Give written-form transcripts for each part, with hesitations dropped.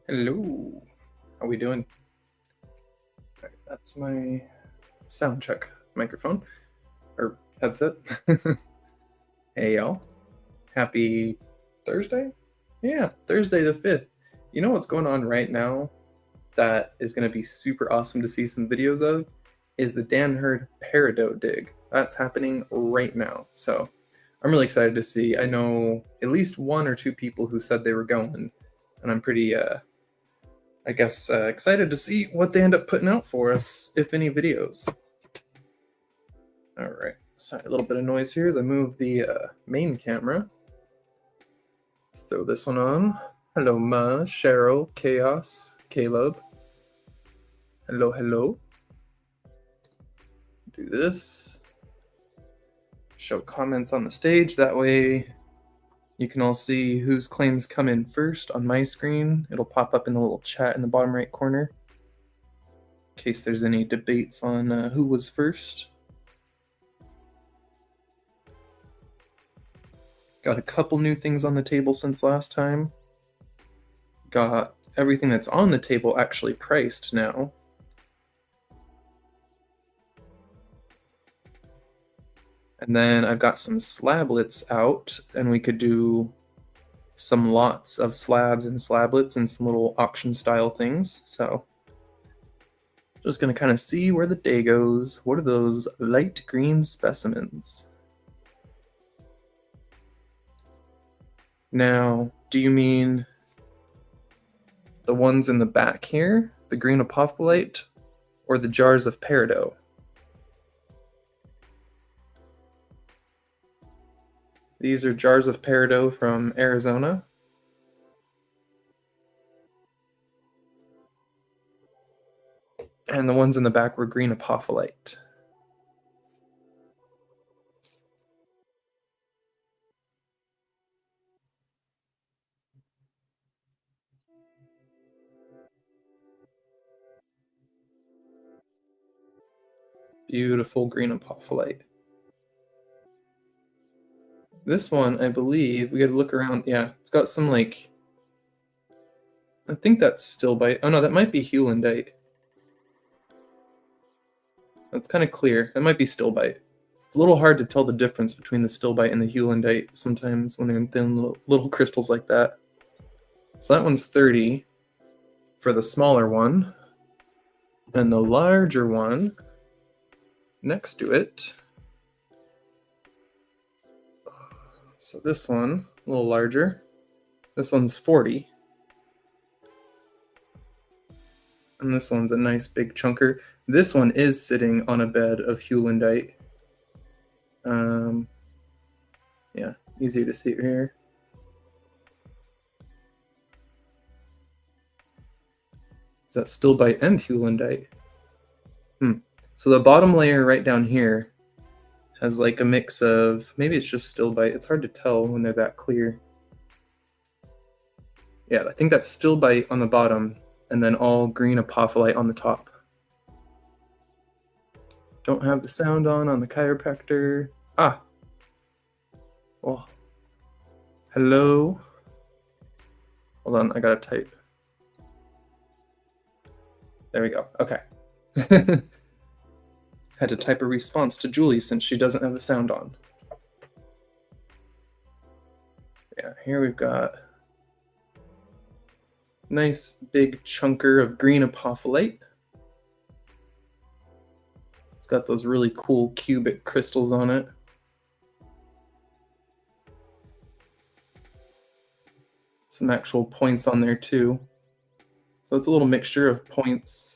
Hello. How we doing? Alright, that's my sound check microphone or headset. Hey y'all. Happy Thursday? Yeah, Thursday the 5th. You know what's going on right now that is going to be super awesome to see some videos of is the Dan Hurd Peridot dig. That's happening right now. So I'm really excited to see. I know at least one or two people who said they were going, and I'm pretty excited to see what they end up putting out for us, if any videos. All right, sorry, a little bit of noise here as I move the main camera. Let's throw this one on. Hello, Ma, Cheryl, Chaos, Caleb. Hello, hello. Do this. Show comments on the stage. That way you can all see whose claims come in first on my screen. It'll pop up in the little chat in the bottom right corner in case there's any debates on who was first. Got a couple new things on the table since last time. Got everything that's on the table actually priced now. And then I've got some slablets out, and we could do some lots of slabs and slablets and some little auction style things. So just gonna kind of see where the day goes. What are those light green specimens? Now, do you mean the ones in the back here, the green apophyllite, or the jars of peridot? These are jars of peridot from Arizona. And the ones in the back were green apophyllite. Beautiful green apophyllite. This one, I believe, we gotta look around. Yeah, it's got some like, I think that's stilbite. Oh no, that might be hewlandite. That's kind of clear. That might be stilbite. It's a little hard to tell the difference between the stilbite and the hewlandite sometimes when they're in thin little crystals like that. So that one's 30 for the smaller one. And the larger one next to it. So this one, a little larger. This one's 40. And this one's a nice big chunker. This one is sitting on a bed of hewlandite. Yeah, easier to see here. Is that stilbite and hewlandite? So the bottom layer right down here has like a mix of, maybe it's just stilbite. It's hard to tell when they're that clear. Yeah, I think that's stilbite on the bottom and then all green apophyllite on the top. Don't have the sound on the chiropractor. Ah. Oh. Hello. Hold on, I gotta type. There we go. Okay. Had to type a response to Julie since she doesn't have the sound on. Yeah, here we've got nice big chunker of green apophyllite. It's got those really cool cubic crystals on it. Some actual points on there too. So it's a little mixture of points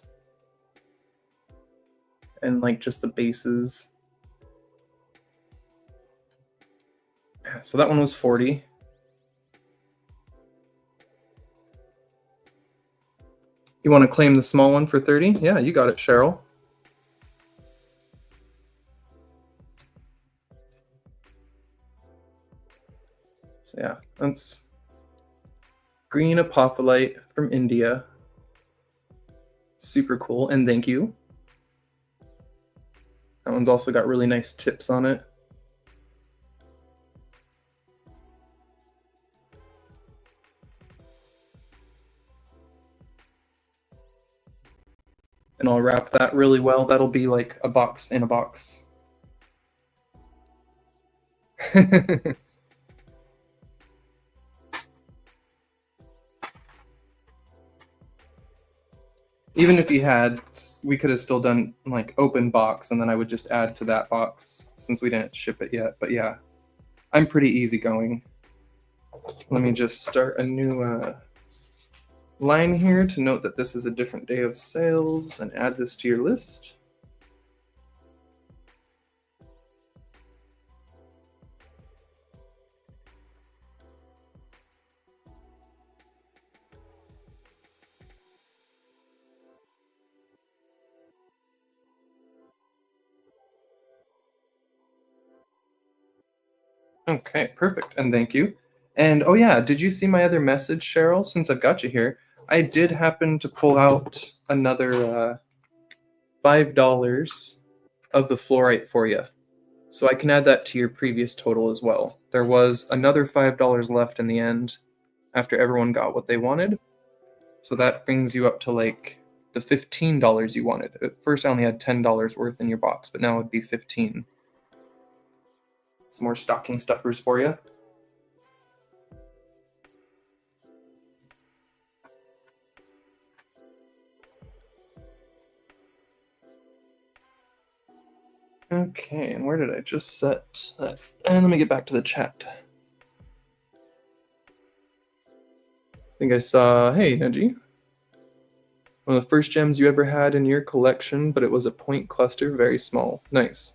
and like just the bases. So that one was 40. You want to claim the small one for 30? Yeah, you got it, Cheryl. So yeah, that's green apophyllite from India. Super cool, and thank you. That one's also got really nice tips on it. and I'll wrap that really well. That'll be like a box in a box. Even if you had, we could have still done like open box, and then I would just add to that box since we didn't ship it yet. But yeah, I'm pretty easygoing. Let me just start a new line here to note that this is a different day of sales and add this to your list. Okay, perfect. And thank you. And oh yeah, did you see my other message, Cheryl? Since I've got you here, I did happen to pull out another $5 of the fluorite for you. So I can add that to your previous total as well. There was another $5 left in the end after everyone got what they wanted. So that brings you up to like the $15 you wanted. At first I only had $10 worth in your box, but now it'd be 15. Some more stocking stuffers for you. Okay, and where did I just set that? And let me get back to the chat. I think I saw, hey, Neji. One of the first gems you ever had in your collection, but it was a point cluster, very small. Nice.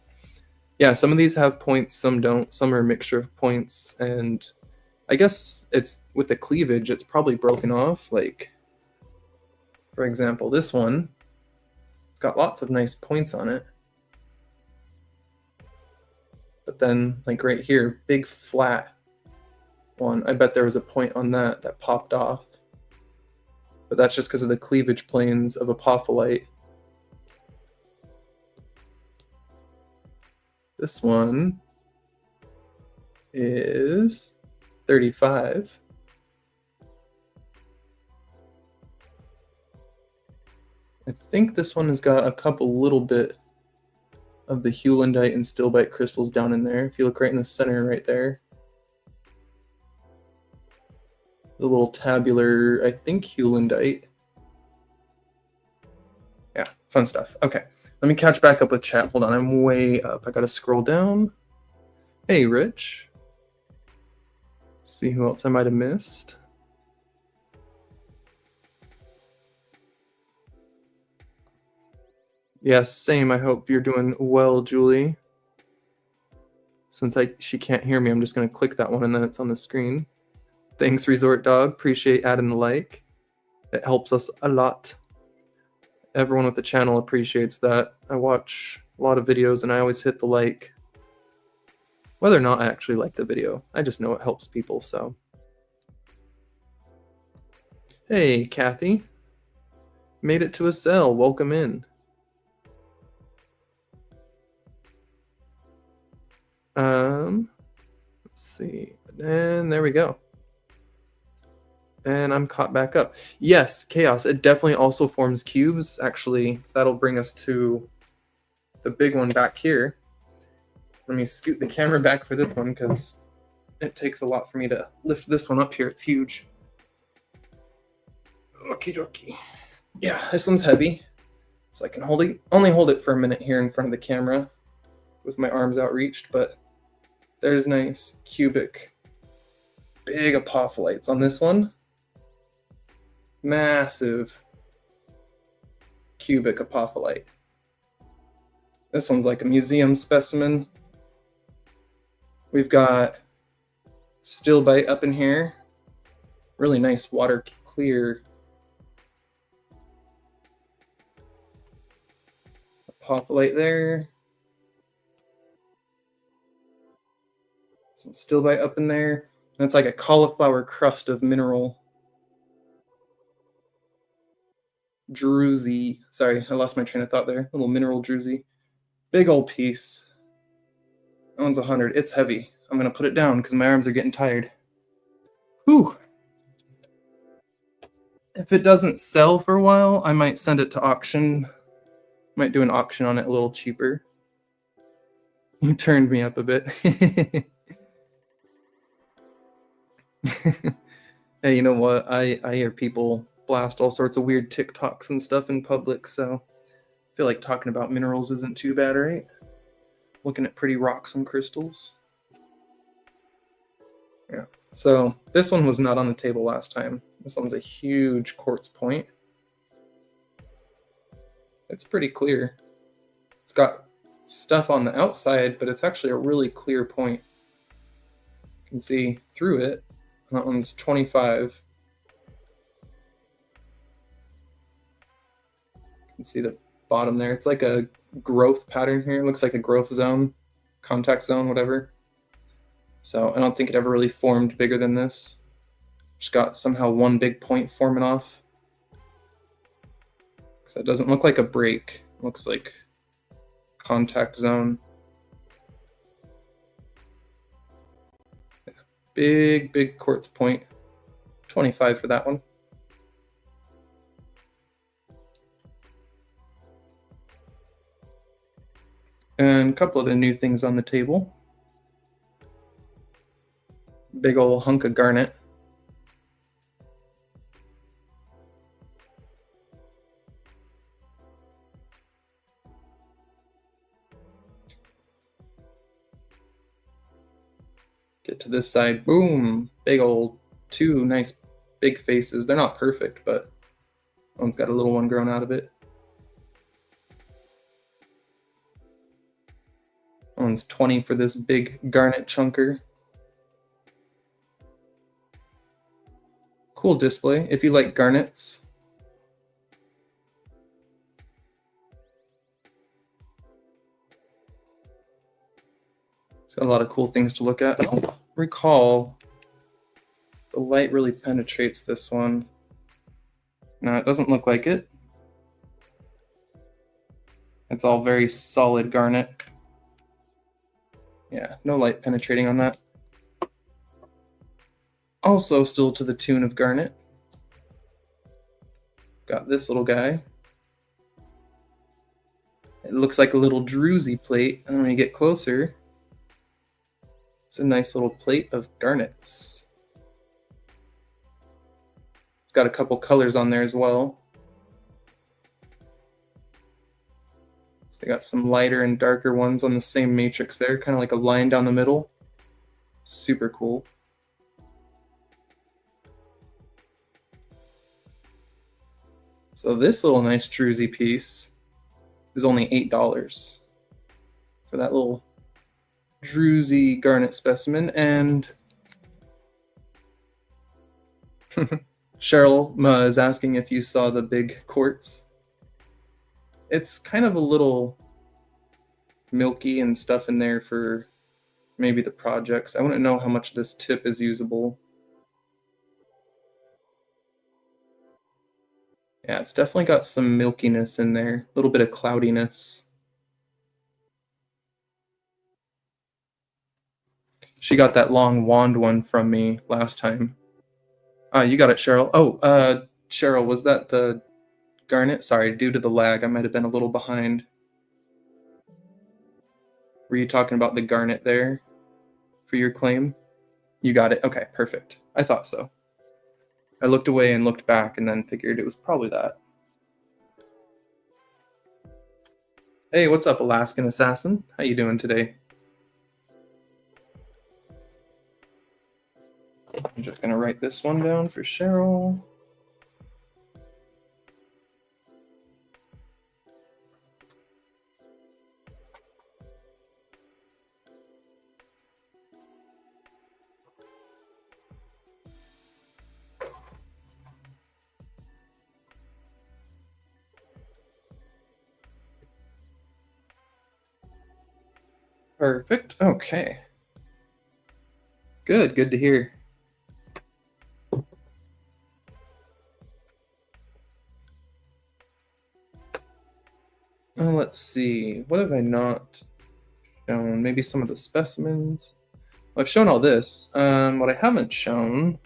Yeah, some of these have points, some don't. Some are a mixture of points, and I guess it's with the cleavage, it's probably broken off. Like, for example, this one, it's got lots of nice points on it. But then, like right here, big flat one. I bet there was a point on that that popped off. But that's just because of the cleavage planes of apophyllite. This one is 35. I think this one has got a couple little bit of the hewlandite and stilbite crystals down in there. If you look right in the center right there. The little tabular, I think, hewlandite. Yeah, fun stuff. Okay, let me catch back up with chat. Hold on, I'm way up. I gotta scroll down. Hey, Rich. See who else I might have missed. Yes, same. I hope you're doing well, Julie. Since she can't hear me, I'm just gonna click that one and then it's on the screen. Thanks, Resort Dog. Appreciate adding the like. It helps us a lot. Everyone with the channel appreciates that. I watch a lot of videos and I always hit the like. Whether or not I actually like the video, I just know it helps people, so. Hey, Kathy. Made it to a cell. Welcome in. Let's see. And there we go. And I'm caught back up. Yes, Chaos. It definitely also forms cubes. Actually, that'll bring us to the big one back here. Let me scoot the camera back for this one because it takes a lot for me to lift this one up here. It's huge. Okie dokie. Yeah, this one's heavy. So I can only hold it for a minute here in front of the camera with my arms outreached, but there's nice cubic big apophyllites on this one. Massive cubic apophyllite. This one's like a museum specimen. We've got stilbite up in here. Really nice water clear apophyllite there. Some stilbite up in there. And it's like a cauliflower crust of mineral druzy. Sorry, I lost my train of thought there. Little mineral druzy. Big old piece. That one's 100. It's heavy. I'm going to put it down because my arms are getting tired. Whew. If it doesn't sell for a while, I might send it to auction Might do an auction on it a little cheaper. You turned me up a bit. Hey, you know what? I hear people blast all sorts of weird TikToks and stuff in public, so I feel like talking about minerals isn't too bad, right? Looking at pretty rocks and crystals. Yeah. So this one was not on the table last time. This one's a huge quartz point. It's pretty clear. It's got stuff on the outside, but it's actually a really clear point. You can see through it. That one's 25. You can see the bottom there. It's like a growth pattern here. It looks like a growth zone, contact zone, whatever. So I don't think it ever really formed bigger than this. Just got somehow one big point forming off. So it doesn't look like a break. It looks like contact zone. Big quartz point. 25 for that one. And a couple of the new things on the table. Big old hunk of garnet. Get to this side, boom, big old, two nice big faces. They're not perfect, but one's got a little one grown out of it. One's 20 for this big garnet chunker. Cool display if you like garnets. It's got a lot of cool things to look at. I don't recall the light really penetrates this one. No, it doesn't look like it. It's all very solid garnet. Yeah, no light penetrating on that. Also still to the tune of garnet. Got this little guy. It looks like a little druzy plate, and when you get closer, it's a nice little plate of garnets. It's got a couple colors on there as well. So you got some lighter and darker ones on the same matrix there, kind of like a line down the middle. Super cool. So this little nice druzy piece is only $8 for that little druzy garnet specimen. And Cheryl is asking if you saw the big quartz. It's kind of a little milky and stuff in there for maybe the projects. I wouldn't know how much this tip is usable. Yeah, it's definitely got some milkiness in there, a little bit of cloudiness. She got that long wand one from me last time. You got it, Cheryl. Oh, Cheryl, was that the garnet? Sorry, due to the lag, I might have been a little behind. Were you talking about the garnet there for your claim? You got it. Okay, perfect. I thought so. I looked away and looked back and then figured it was probably that. Hey, what's up, Alaskan Assassin? How you doing today? I'm just going to write this one down for Cheryl. Perfect. Okay. Good to hear. Let's see. What have I not shown? Maybe some of the specimens. Well, I've shown all this. What I haven't shown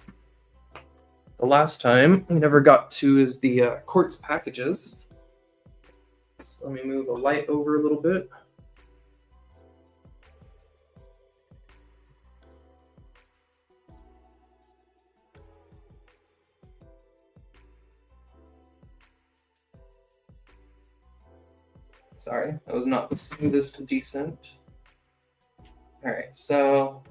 the last time we never got to is the quartz packages. So let me move the light over a little bit. Sorry, that was not the smoothest descent. All right, so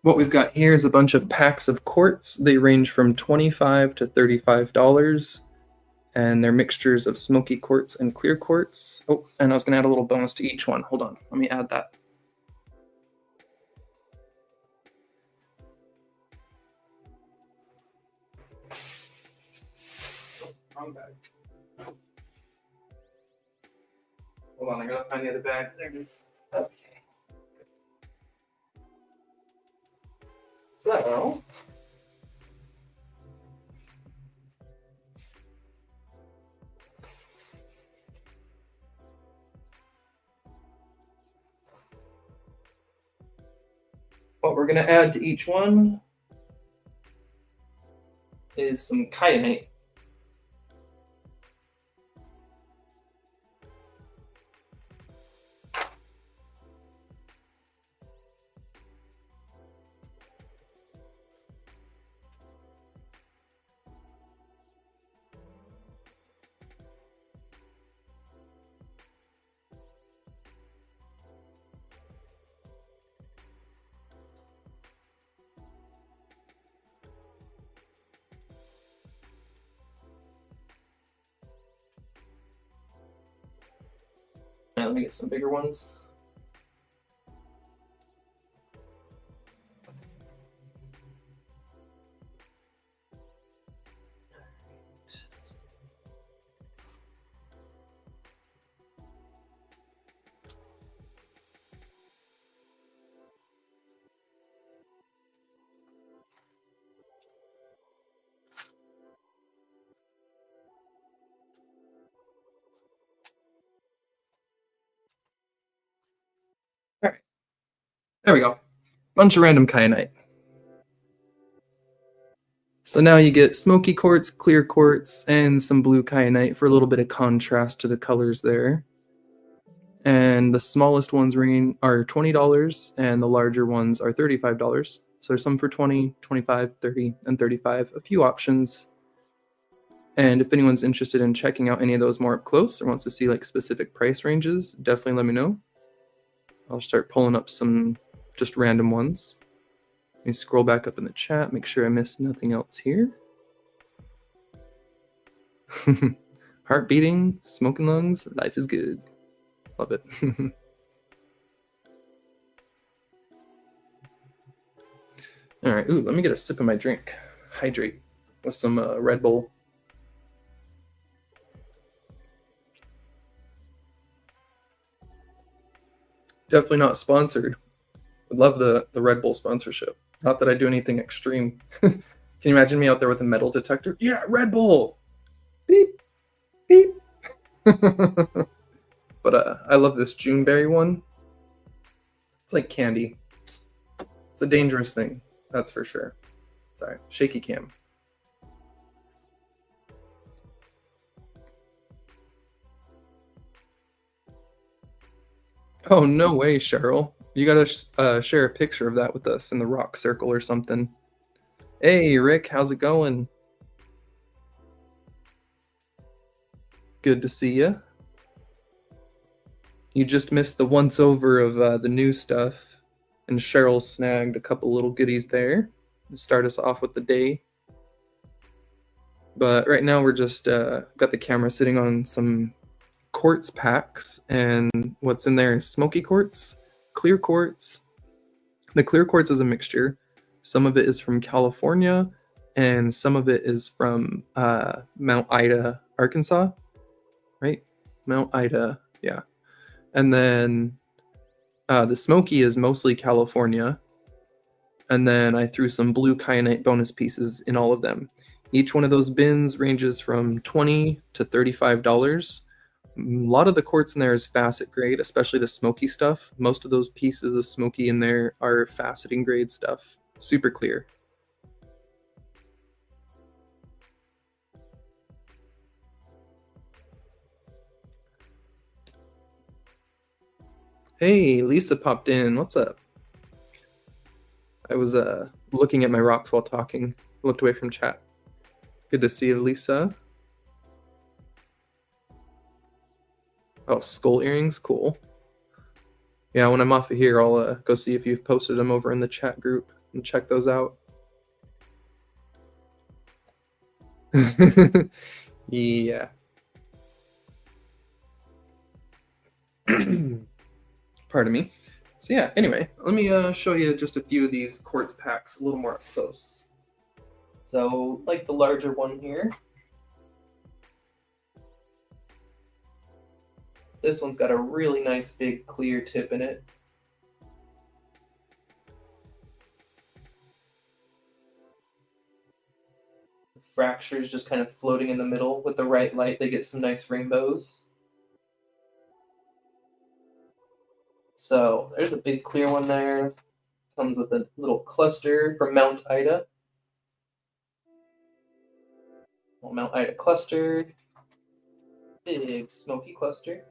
what we've got here is a bunch of packs of quartz. They range from $25 to $35, and they're mixtures of smoky quartz and clear quartz. Oh, and I was gonna add a little bonus to each one. Hold on, let me add that. Wrong bag. Hold on, I gotta find the other bag. There it is. Okay. So, what we're gonna add to each one is some kyanite. Let me get some bigger ones. All right, there we go. Bunch of random kyanite. So now you get smoky quartz, clear quartz, and some blue kyanite for a little bit of contrast to the colors there. And the smallest ones are $20, and the larger ones are $35. So there's some for 20, 25, 30, and 35, a few options. And if anyone's interested in checking out any of those more up close or wants to see like specific price ranges, definitely let me know. I'll start pulling up some just random ones. Let me scroll back up in the chat, make sure I missed nothing else here. Heart beating, smoking lungs, life is good. Love it. All right, ooh, let me get a sip of my drink. Hydrate with some Red Bull. Definitely not sponsored. Would love the Red Bull sponsorship. Not that I do anything extreme. Can you imagine me out there with a metal detector? Yeah, Red Bull. Beep, beep. But I love this Juneberry one. It's like candy. It's a dangerous thing, that's for sure. Sorry, shaky cam. Oh, no way, Cheryl. You gotta share a picture of that with us in the rock circle or something. Hey, Rick, how's it going? Good to see you. You just missed the once over of the new stuff, and Cheryl snagged a couple little goodies there to start us off with the day. But right now we're just got the camera sitting on some quartz packs, and what's in there is smoky quartz, clear quartz. The clear quartz is a mixture. Some of it is from California, and some of it is from Mount Ida, Arkansas, right? Mount Ida, yeah. And then the smoky is mostly California. And then I threw some blue kyanite bonus pieces in all of them. Each one of those bins ranges from $20 to $35. A lot of the quartz in there is facet grade, especially the smoky stuff. Most of those pieces of smoky in there are faceting grade stuff. Super clear. Hey, Lisa popped in. What's up? I was looking at my rocks while talking. Looked away from chat. Good to see you, Lisa. Oh, skull earrings, cool. Yeah, when I'm off of here, I'll go see if you've posted them over in the chat group and check those out. Yeah. Pardon me. So yeah, anyway, let me show you just a few of these quartz packs a little more up close. So, like the larger one here. This one's got a really nice big clear tip in it. The fractures just kind of floating in the middle. With the right light, they get some nice rainbows. So there's a big clear one there. Comes with a little cluster from Mount Ida. Well, Mount Ida cluster. Big smoky cluster.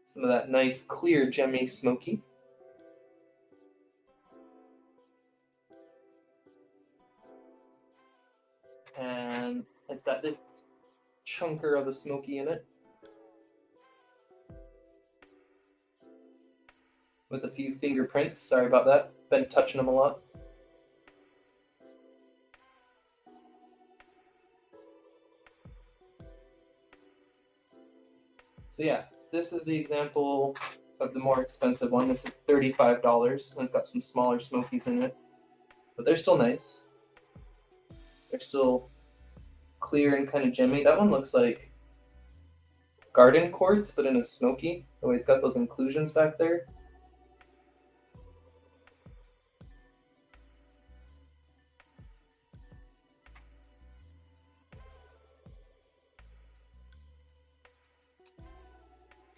Some of that nice clear gemmy smoky. And it's got this chunker of a smoky in it. With a few fingerprints. Sorry about that. Been touching them a lot. So yeah, this is the example of the more expensive one. This is $35, and it's got some smaller smokies in it. But they're still nice. They're still clear and kind of gemmy. That one looks like garden quartz, but in a smoky. The way it's got those inclusions back there.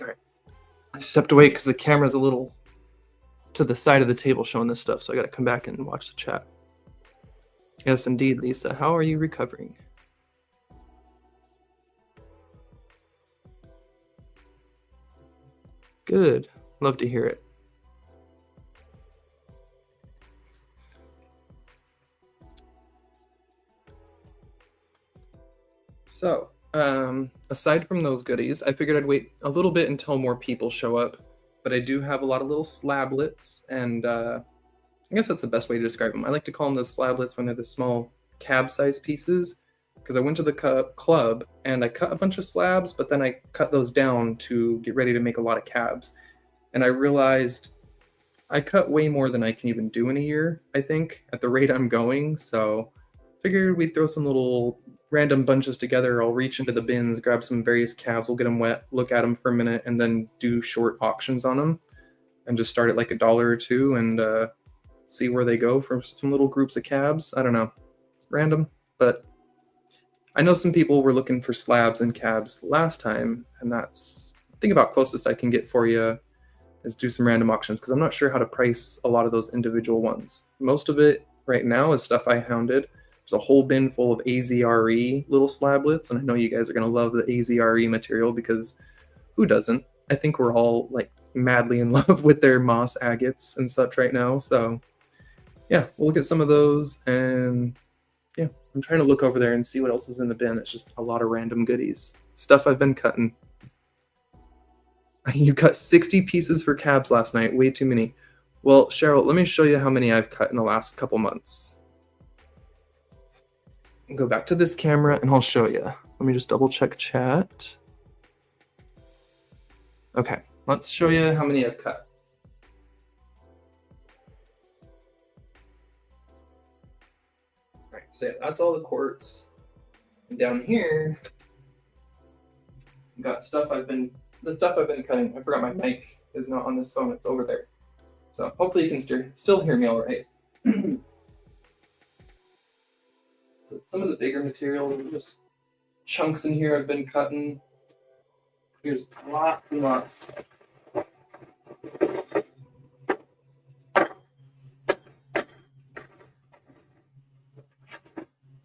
All right. I stepped away because the camera's a little to the side of the table showing this stuff, so I got to come back and watch the chat. Yes, indeed, Lisa. How are you recovering? Good. Love to hear it. So, aside from those goodies, I figured I'd wait a little bit until more people show up. But I do have a lot of little slablets, and I guess that's the best way to describe them. I like to call them the slablets when they're the small cab-sized pieces, because I went to the club and I cut a bunch of slabs, but then I cut those down to get ready to make a lot of cabs. And I realized I cut way more than I can even do in a year, I think, at the rate I'm going. So figured we'd throw some little random bunches together. I'll reach into the bins, grab some various calves, we'll get them wet, look at them for a minute, and then do short auctions on them and just start at like $1 or $2 and see where they go for some little groups of cabs. I don't know. Random. But I know some people were looking for slabs and cabs last time, and that's I think about closest I can get for you is do some random auctions because I'm not sure how to price a lot of those individual ones. Most of it right now is stuff I hounded. There's a whole bin full of AZRE little slablets, and I know you guys are going to love the AZRE material because who doesn't? I think we're all like madly in love with their moss agates and such right now. So yeah, we'll look at some of those, and yeah, I'm trying to look over there and see what else is in the bin. It's just a lot of random goodies. Stuff I've been cutting. You cut 60 pieces for cabs last night. Way too many. Well, Cheryl, let me show you how many I've cut in the last couple months. Go back to this camera and I'll show you. Let me just double check chat. Okay, let's show you how many I've cut. All right, so yeah, that's all the quartz. And down here, I've got the stuff I've been cutting. I forgot my mic is not on this phone, it's over there. So hopefully you can still hear me all right. So some of the bigger material, just chunks in here I've been cutting. Here's lots and lots. I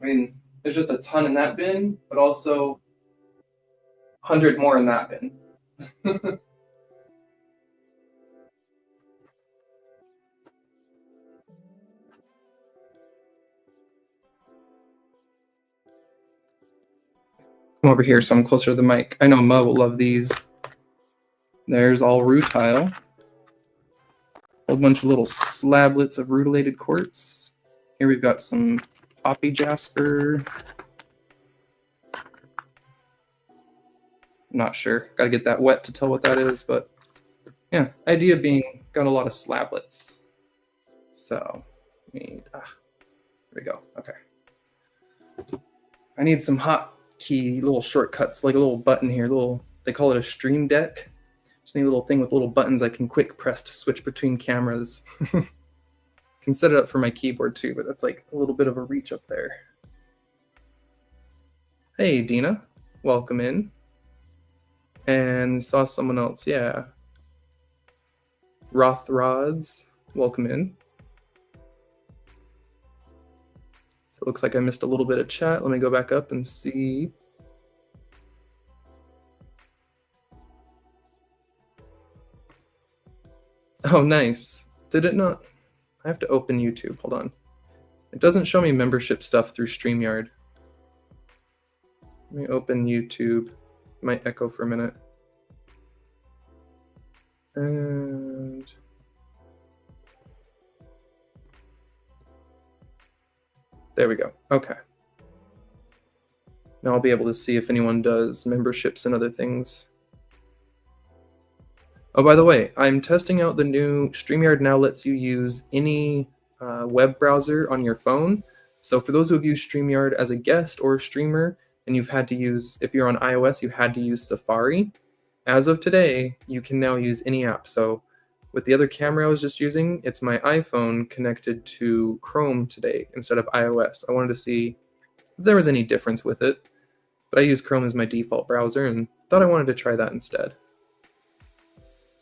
mean, there's just a ton in that bin, but also 100 more in that bin. Come over here so I'm closer to the mic. I know Mo will love these. There's all rutile. A whole bunch of little slablets of rutilated quartz. Here we've got some poppy jasper. Not sure. Got to get that wet to tell what that is, but yeah, idea being got a lot of slablets. So, there we go. Okay. I need some hotkey little shortcuts, like a little button here. They call it a stream deck. Just need a little thing with little buttons I can quick press to switch between cameras. Can set it up for my keyboard too, but that's like a little bit of a reach up there. Hey, Dina, welcome in. And saw someone else, yeah. Rothrods, welcome in. So it looks like I missed a little bit of chat. Let me go back up and see. Oh, nice. Did it not? I have to open YouTube. Hold on. It doesn't show me membership stuff through StreamYard. Let me open YouTube. It might echo for a minute. And there we go. Okay. Now I'll be able to see if anyone does memberships and other things. Oh, by the way, I'm testing out the new StreamYard now lets you use any web browser on your phone. So for those who have used StreamYard as a guest or a streamer, and you've had to use, if you're on iOS, you had to use Safari. As of today, you can now use any app. So with the other camera I was just using, it's my iPhone connected to Chrome today instead of iOS. I wanted to see if there was any difference with it, but I use Chrome as my default browser and thought I wanted to try that instead.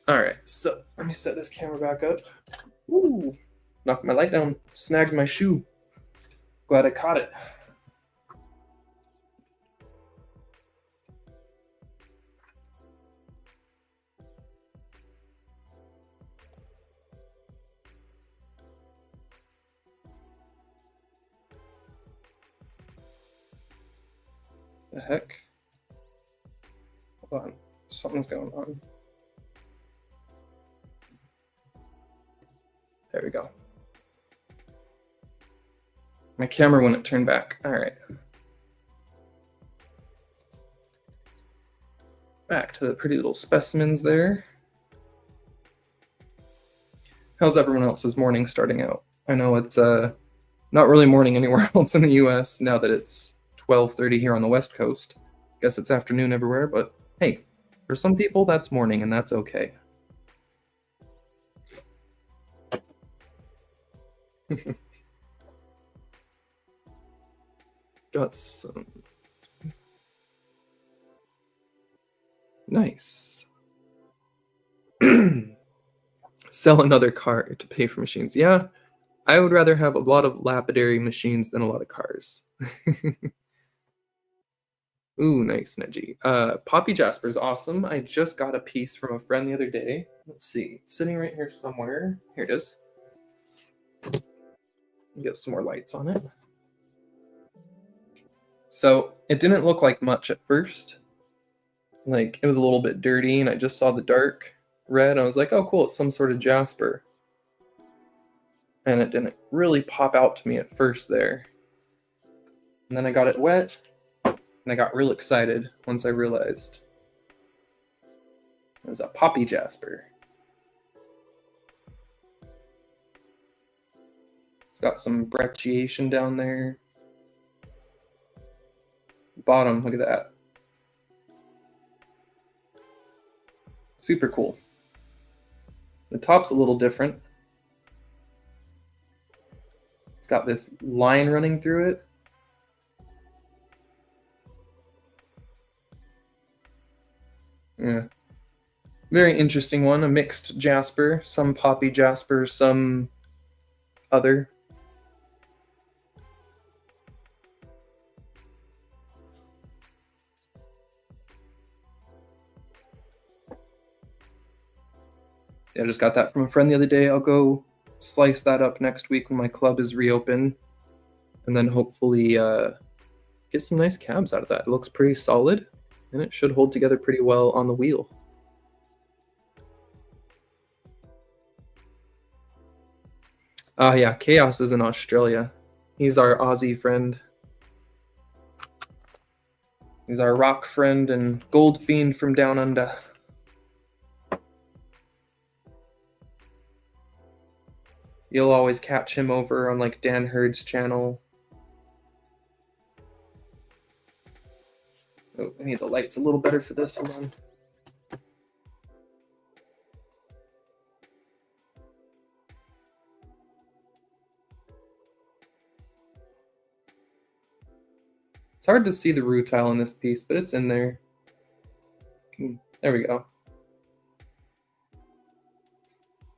All right, so let me set this camera back up. Ooh, knocked my light down, snagged my shoe. Glad I caught it. The heck? Hold on, something's going on. There we go. My camera wouldn't turn back. All right. Back to the pretty little specimens there. How's everyone else's morning starting out? I know it's not really morning anywhere else in the US now that it's 12:30 here on the West Coast. Guess it's afternoon everywhere, but hey, for some people that's morning and that's okay. Got some. Nice. Sell another car to pay for machines. Yeah, I would rather have a lot of lapidary machines than a lot of cars. Ooh, nice, Neji. Poppy Jasper is awesome. I just got a piece from a friend the other day. Let's see. Sitting right here somewhere. Here it is. Get some more lights on it. So it didn't look like much at first. Like it was a little bit dirty and I just saw the dark red. I was like, oh cool, it's some sort of jasper. And it didn't really pop out to me at first there. And then I got it wet and I got real excited once I realized it was a poppy jasper. It's got some brecciation down there. Bottom, look at that. Super cool. The top's a little different. It's got this line running through it. Yeah. Very interesting one, a mixed jasper, some poppy jasper, some other. Yeah, I just got that from a friend the other day. I'll go slice that up next week when my club is reopened, and then hopefully get some nice cabs out of that. It looks pretty solid, and it should hold together pretty well on the wheel. Yeah, Chaos is in Australia. He's our Aussie friend. He's our rock friend and gold fiend from down under. You'll always catch him over on like Dan Hurd's channel. Oh, I need the lights a little better for this. Hold on. It's hard to see the rutile in this piece, but it's in there. There we go.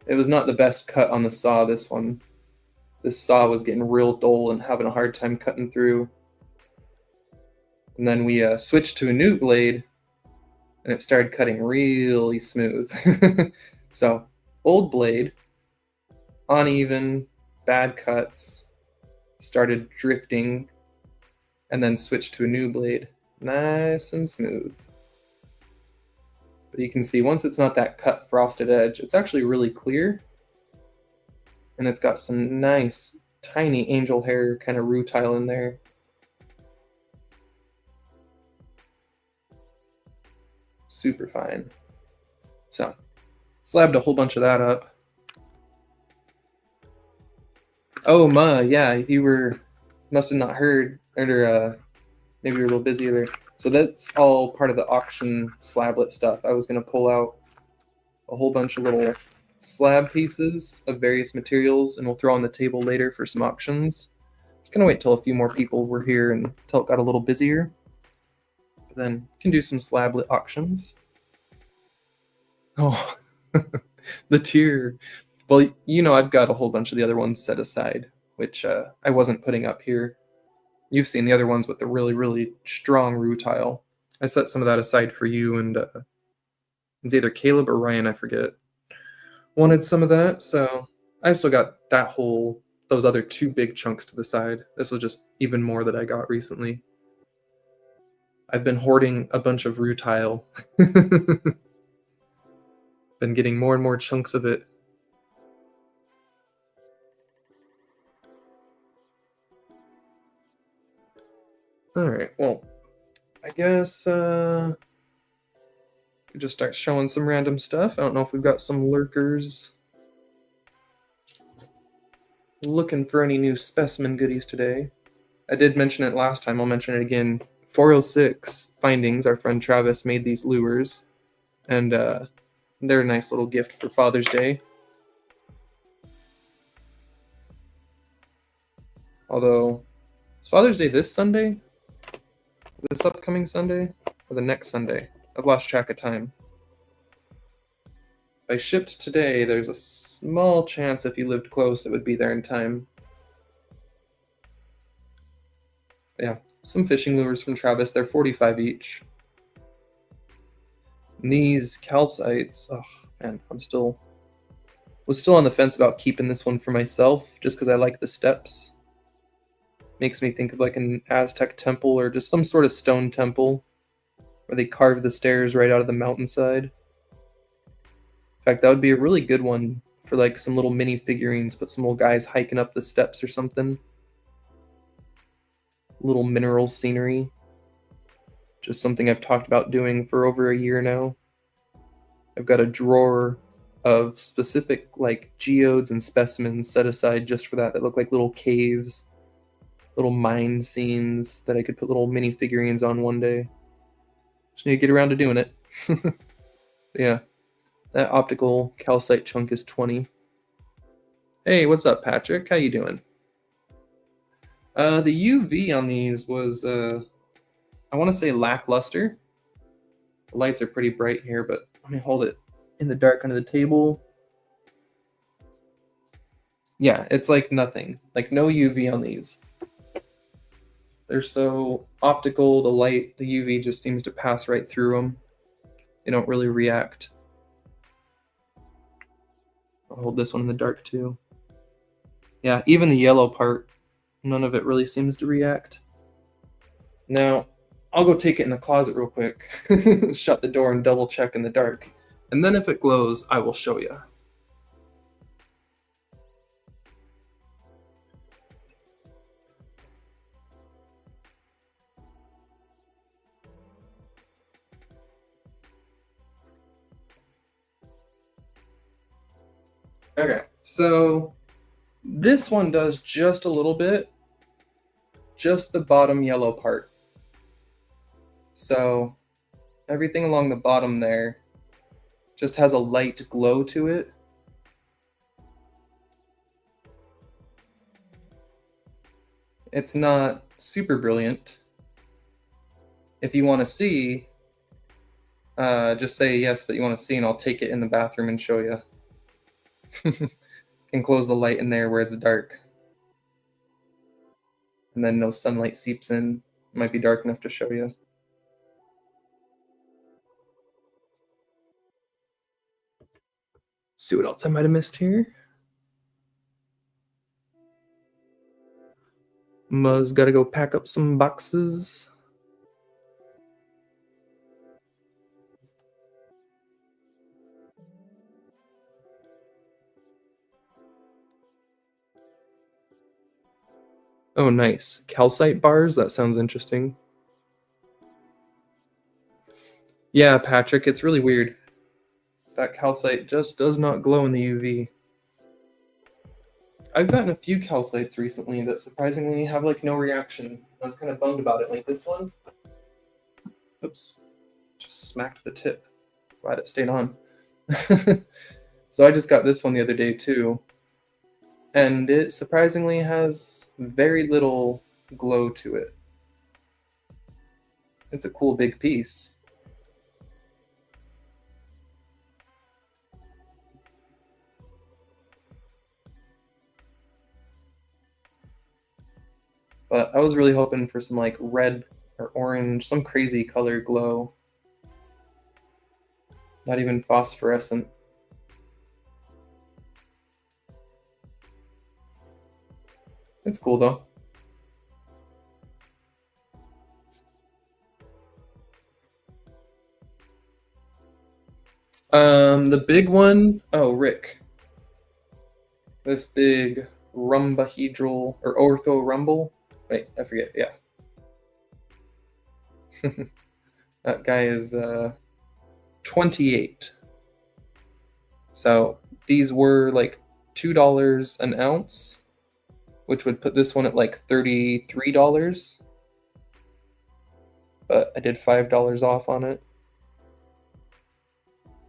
It was not the best cut on the saw, this one. This saw was getting real dull and having a hard time cutting through. And then we switched to a new blade, and it started cutting really smooth. So, old blade, uneven, bad cuts, started drifting, and then switched to a new blade. Nice and smooth. But you can see once it's not that cut frosted edge, it's actually really clear. And it's got some nice, tiny angel hair kind of rutile in there. Super fine. So, slabbed a whole bunch of that up. Oh, yeah, you must have not heard, or maybe you're a little busy there. So that's all part of the auction slablet stuff. I was going to pull out a whole bunch of little slab pieces of various materials, and we'll throw on the table later for some auctions. I was going to wait till a few more people were here and until it got a little busier. But then can do some slablet auctions. Oh, the tier. Well, you know, I've got a whole bunch of the other ones set aside, which I wasn't putting up here. You've seen the other ones with the really, really strong rutile. I set some of that aside for you, and it's either Caleb or Ryan, I forget, wanted some of that. So I still got those other two big chunks to the side. This was just even more that I got recently. I've been hoarding a bunch of rutile. Been getting more and more chunks of it. Alright, well, I guess we could just start showing some random stuff. I don't know if we've got some lurkers looking for any new specimen goodies today. I did mention it last time, I'll mention it again. 406 Findings, our friend Travis made these lures, and they're a nice little gift for Father's Day. Although, is Father's Day this Sunday? This upcoming Sunday? Or the next Sunday? I've lost track of time. If I shipped today, there's a small chance if you lived close it would be there in time. Yeah, some fishing lures from Travis. They're 45 each. And these calcites, oh man, was still on the fence about keeping this one for myself just because I like the steps. Makes me think of like an Aztec temple or just some sort of stone temple where they carve the stairs right out of the mountainside. In fact, that would be a really good one for like some little mini figurines, put some little guys hiking up the steps or something. Little mineral scenery. Just something I've talked about doing for over a year now. I've got a drawer of specific like geodes and specimens set aside just for that look like little caves, little mine scenes that I could put little mini figurines on one day. Just need to get around to doing it. Yeah, that optical calcite chunk is 20. Hey, what's up, Patrick? How you doing? The UV on these was, I want to say lackluster. The lights are pretty bright here, but let me hold it in the dark under the table. Yeah, it's like nothing. Like no UV on these. They're so optical, the light, the UV just seems to pass right through them. They don't really react. I'll hold this one in the dark too. Yeah, even the yellow part, none of it really seems to react. Now, I'll go take it in the closet real quick, shut the door and double check in the dark. And then if it glows, I will show you. Okay, so this one does just a little bit, just the bottom yellow part. So everything along the bottom there just has a light glow to it. It's not super brilliant. If you want to see, just say yes that you want to see, and I'll take it in the bathroom and show you. Can close the light in there where it's dark. And then no sunlight seeps in. It might be dark enough to show you. See what else I might have missed here. Muzz gotta go pack up some boxes. Oh, nice. Calcite bars? That sounds interesting. Yeah, Patrick, it's really weird. That calcite just does not glow in the UV. I've gotten a few calcites recently that surprisingly have like no reaction. I was kind of bummed about it. Like this one. Oops. Just smacked the tip. Glad it stayed on. So I just got this one the other day too. And it surprisingly has very little glow to it. It's a cool big piece. But I was really hoping for some like red or orange, some crazy color glow. Not even phosphorescent. It's cool though. The big one, oh, Rick. This big rhombohedral or orthorhombic. Wait, I forget. Yeah. That guy is 28. So these were like $2 an ounce, which would put this one at like $33. But I did $5 off on it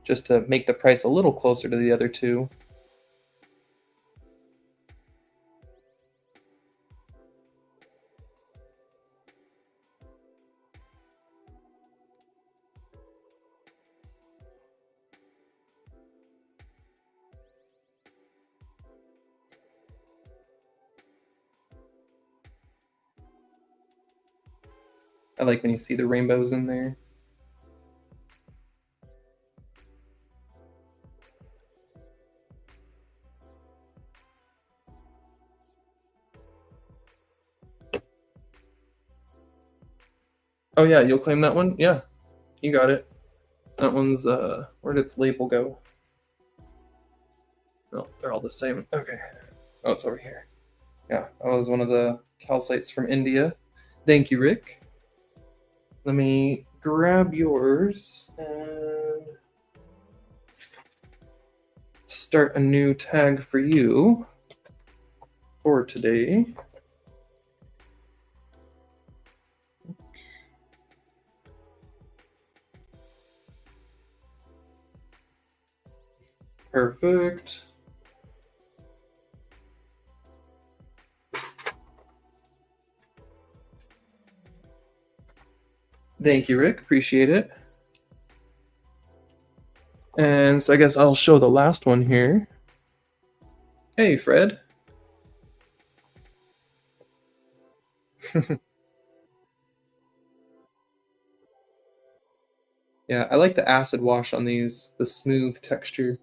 just to make the price a little closer to the other two. I like when you see the rainbows in there. Oh yeah, you'll claim that one? Yeah, you got it. That one's where'd its label go? Oh, they're all the same. Okay. Oh, it's over here. Yeah, that was one of the calcites from India. Thank you, Rick. Let me grab yours and start a new tag for you for today. Perfect. Thank you, Rick. Appreciate it. And so I guess I'll show the last one here. Hey, Fred. Yeah, I like the acid wash on these, the smooth texture.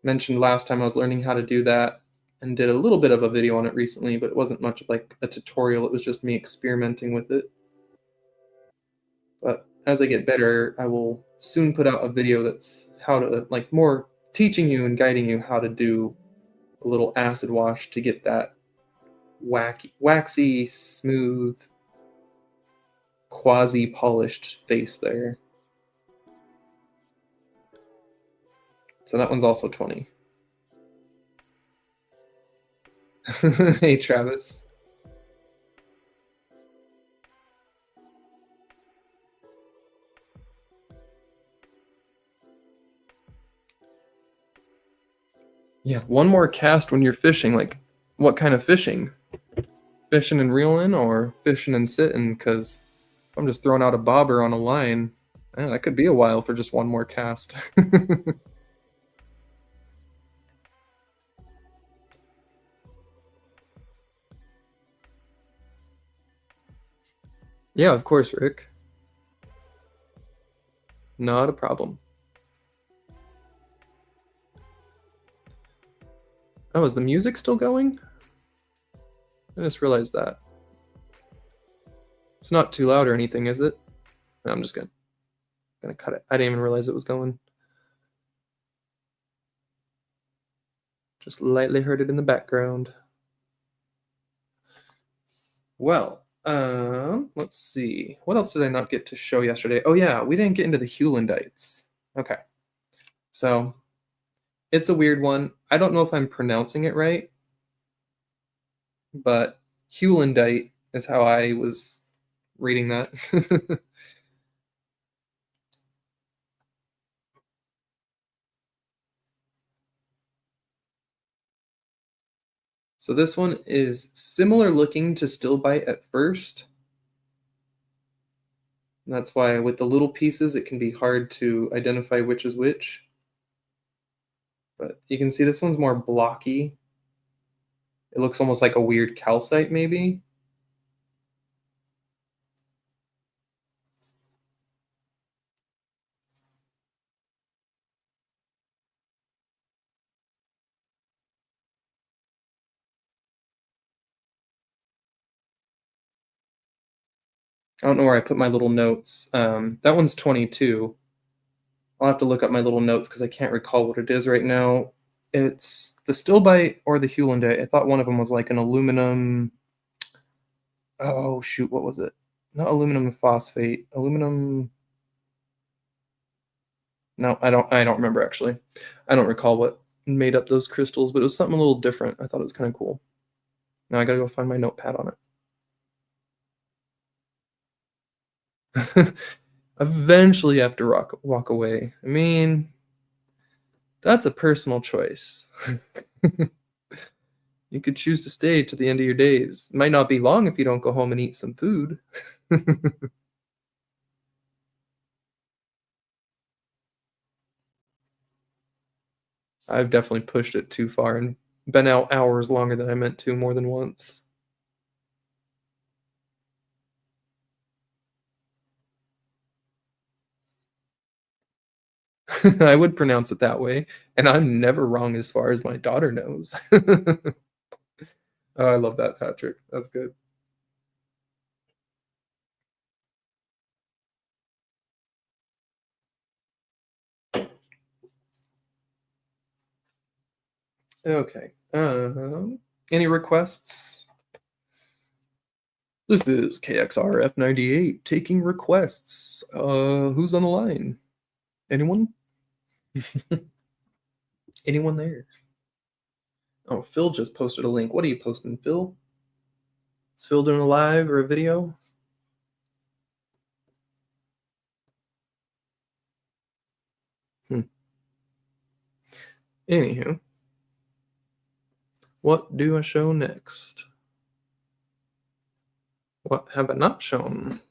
Mentioned last time I was learning how to do that and did a little bit of a video on it recently, but it wasn't much of like a tutorial. It was just me experimenting with it. But as I get better, I will soon put out a video that's how to like more teaching you and guiding you how to do a little acid wash to get that waxy, smooth, quasi polished face there. So that one's also 20. Hey, Travis. Yeah, one more cast when you're fishing. Like, what kind of fishing? Fishing and reeling or fishing and sitting? Because if I'm just throwing out a bobber on a line, that could be a while for just one more cast. Yeah, of course, Rick. Not a problem. Oh, is the music still going? I just realized that. It's not too loud or anything, is it? No, I'm just gonna cut it. I didn't even realize it was going. Just lightly heard it in the background. Well, let's see. What else did I not get to show yesterday? Oh yeah, we didn't get into the Hewlandites. Okay. So it's a weird one. I don't know if I'm pronouncing it right, but Hewlandite is how I was reading that. So this one is similar looking to Stillbite at first. And that's why with the little pieces, it can be hard to identify which is which. But you can see this one's more blocky. It looks almost like a weird calcite, maybe. I don't know where I put my little notes. That one's 22. I'll have to look up my little notes because I can't recall what it is right now. It's the Stillbite or the Hewlandite. I thought one of them was like an aluminum. Oh shoot, what was it? Not aluminum phosphate. Aluminum. No, I don't. I don't remember actually. I don't recall what made up those crystals, but it was something a little different. I thought it was kind of cool. Now I gotta go find my notepad on it. Eventually, have to walk away. I mean, that's a personal choice. You could choose to stay to the end of your days. It might not be long if you don't go home and eat some food. I've definitely pushed it too far and been out hours longer than I meant to more than once. I would pronounce it that way, and I'm never wrong as far as my daughter knows. Oh, I love that, Patrick. That's good. Okay. Any requests? This is KXRF98 taking requests. Who's on the line? Anyone? Anyone there? Oh, Phil just posted a link. What are you posting, Phil? Is Phil doing a live or a video? Anywho, what do I show next? What have I not shown?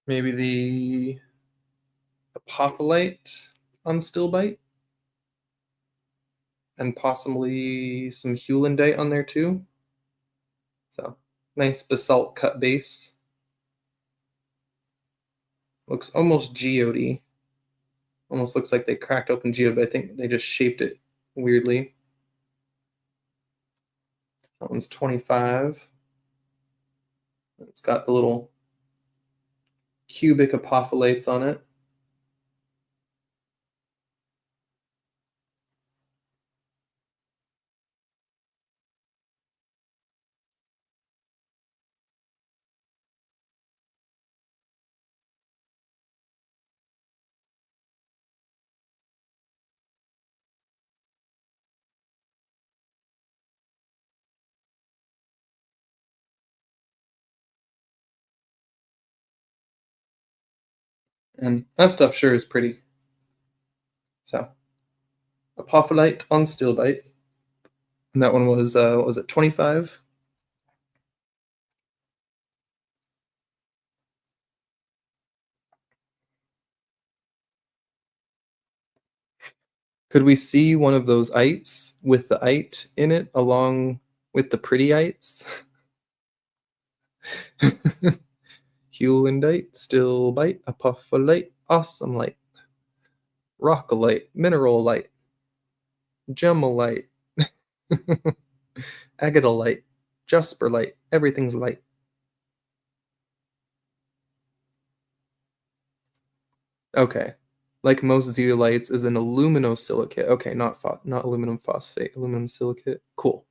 Maybe the Apocalypse on Stillbite? And possibly some Hewlandite on there too. So, nice basalt cut base. Looks almost geode-y. Almost looks like they cracked open geode, but I think they just shaped it weirdly. That one's 25. It's got the little cubic apopholates on it. And that stuff sure is pretty. So, apopholite on stilbite. And that one was, what was it, 25? Could we see one of those ites with the ite in it along with the pretty ites? Hewlandite, stilbite, apopholite, awesome light, rockolite, mineral light, gemolite, agatolite, jasperlite, everything's light. Okay. Like most zeolites is an aluminosilicate. Okay, not aluminum phosphate, aluminum silicate. Cool.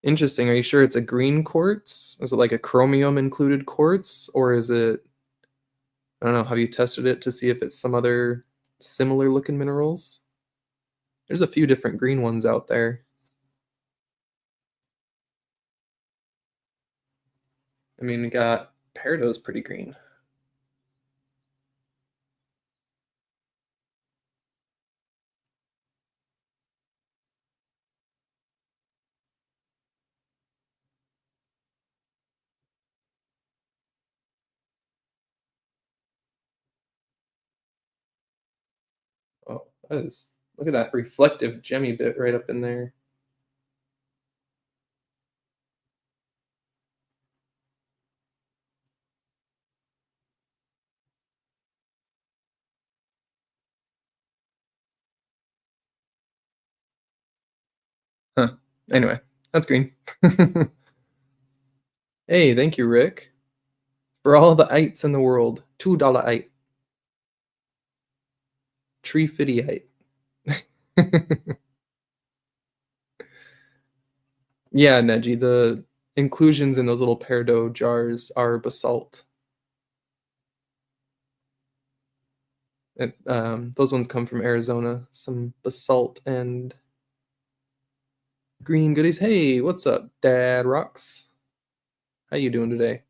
Interesting. Are you sure it's a green quartz? Is it like a chromium included quartz, or is it, I don't know, have you tested it to see if it's some other similar looking minerals? There's a few different green ones out there. I mean, we got Perido's pretty green. Oh, that is, look at that reflective gemmy bit right up in there. Huh. Anyway, that's green. Hey, thank you, Rick, for all the ites in the world. $2 ite. Tree fitty ite. Yeah, Neji, the inclusions in those little peridot jars are basalt. Those ones come from Arizona. Some basalt and green goodies. Hey, what's up, Dad Rocks? How you doing today?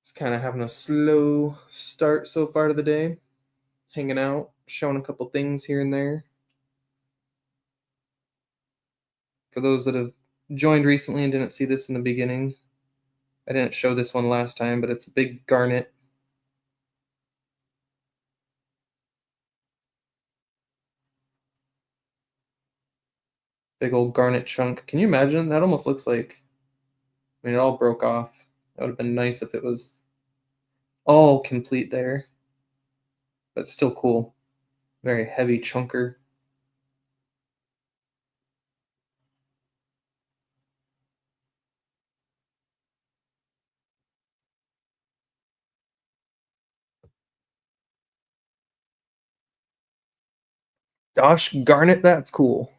Just kind of having a slow start so far to the day. Hanging out, showing a couple things here and there. For those that have joined recently and didn't see this in the beginning, I didn't show this one last time, but it's a big garnet. Big old garnet chunk. Can you imagine? That almost looks like, I mean, it all broke off. That would have been nice if it was all complete there, but still cool. Very heavy chunker. Gosh, garnet, that's cool.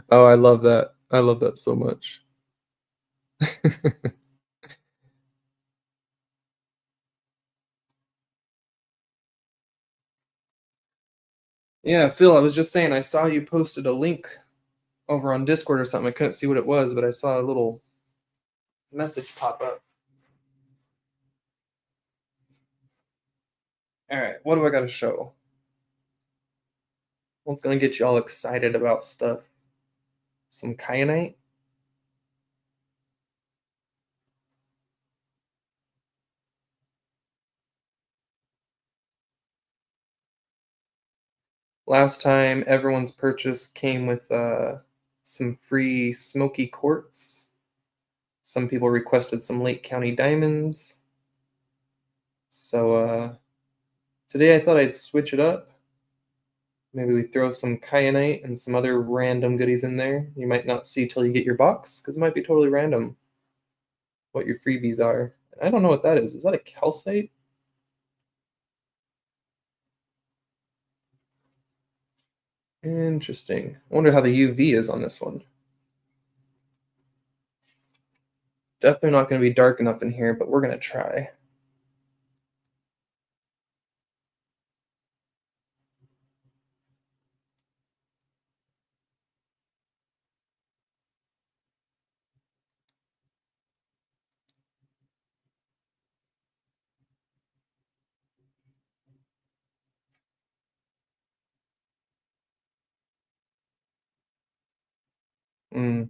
Oh, I love that. I love that so much. Yeah, Phil, I was just saying I saw you posted a link over on Discord or something. I couldn't see what it was, but I saw a little message pop up. All right, what do I got to show? What's gonna get you all excited about stuff? Some kyanite? Last time, everyone's purchase came with some free smoky quartz. Some people requested some Lake County diamonds. So today I thought I'd switch it up. Maybe we throw some kyanite and some other random goodies in there. You might not see till you get your box, because it might be totally random what your freebies are. I don't know what that is. Is that a calcite? Interesting. I wonder how the UV is on this one. Definitely not going to be dark enough in here, but we're going to try. Mm.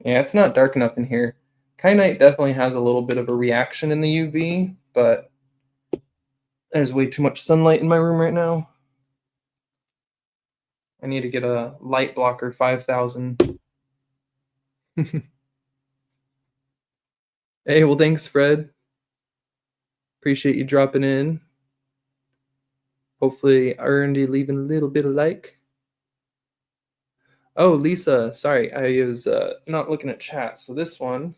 Yeah, it's not dark enough in here. Kyanite definitely has a little bit of a reaction in the UV, but there's way too much sunlight in my room right now. I need to get a light blocker 5000. Hey, well, thanks, Fred. Appreciate you dropping in. Hopefully, I earned you leaving a little bit of like. Oh, Lisa, sorry, I was not looking at chat. So this one,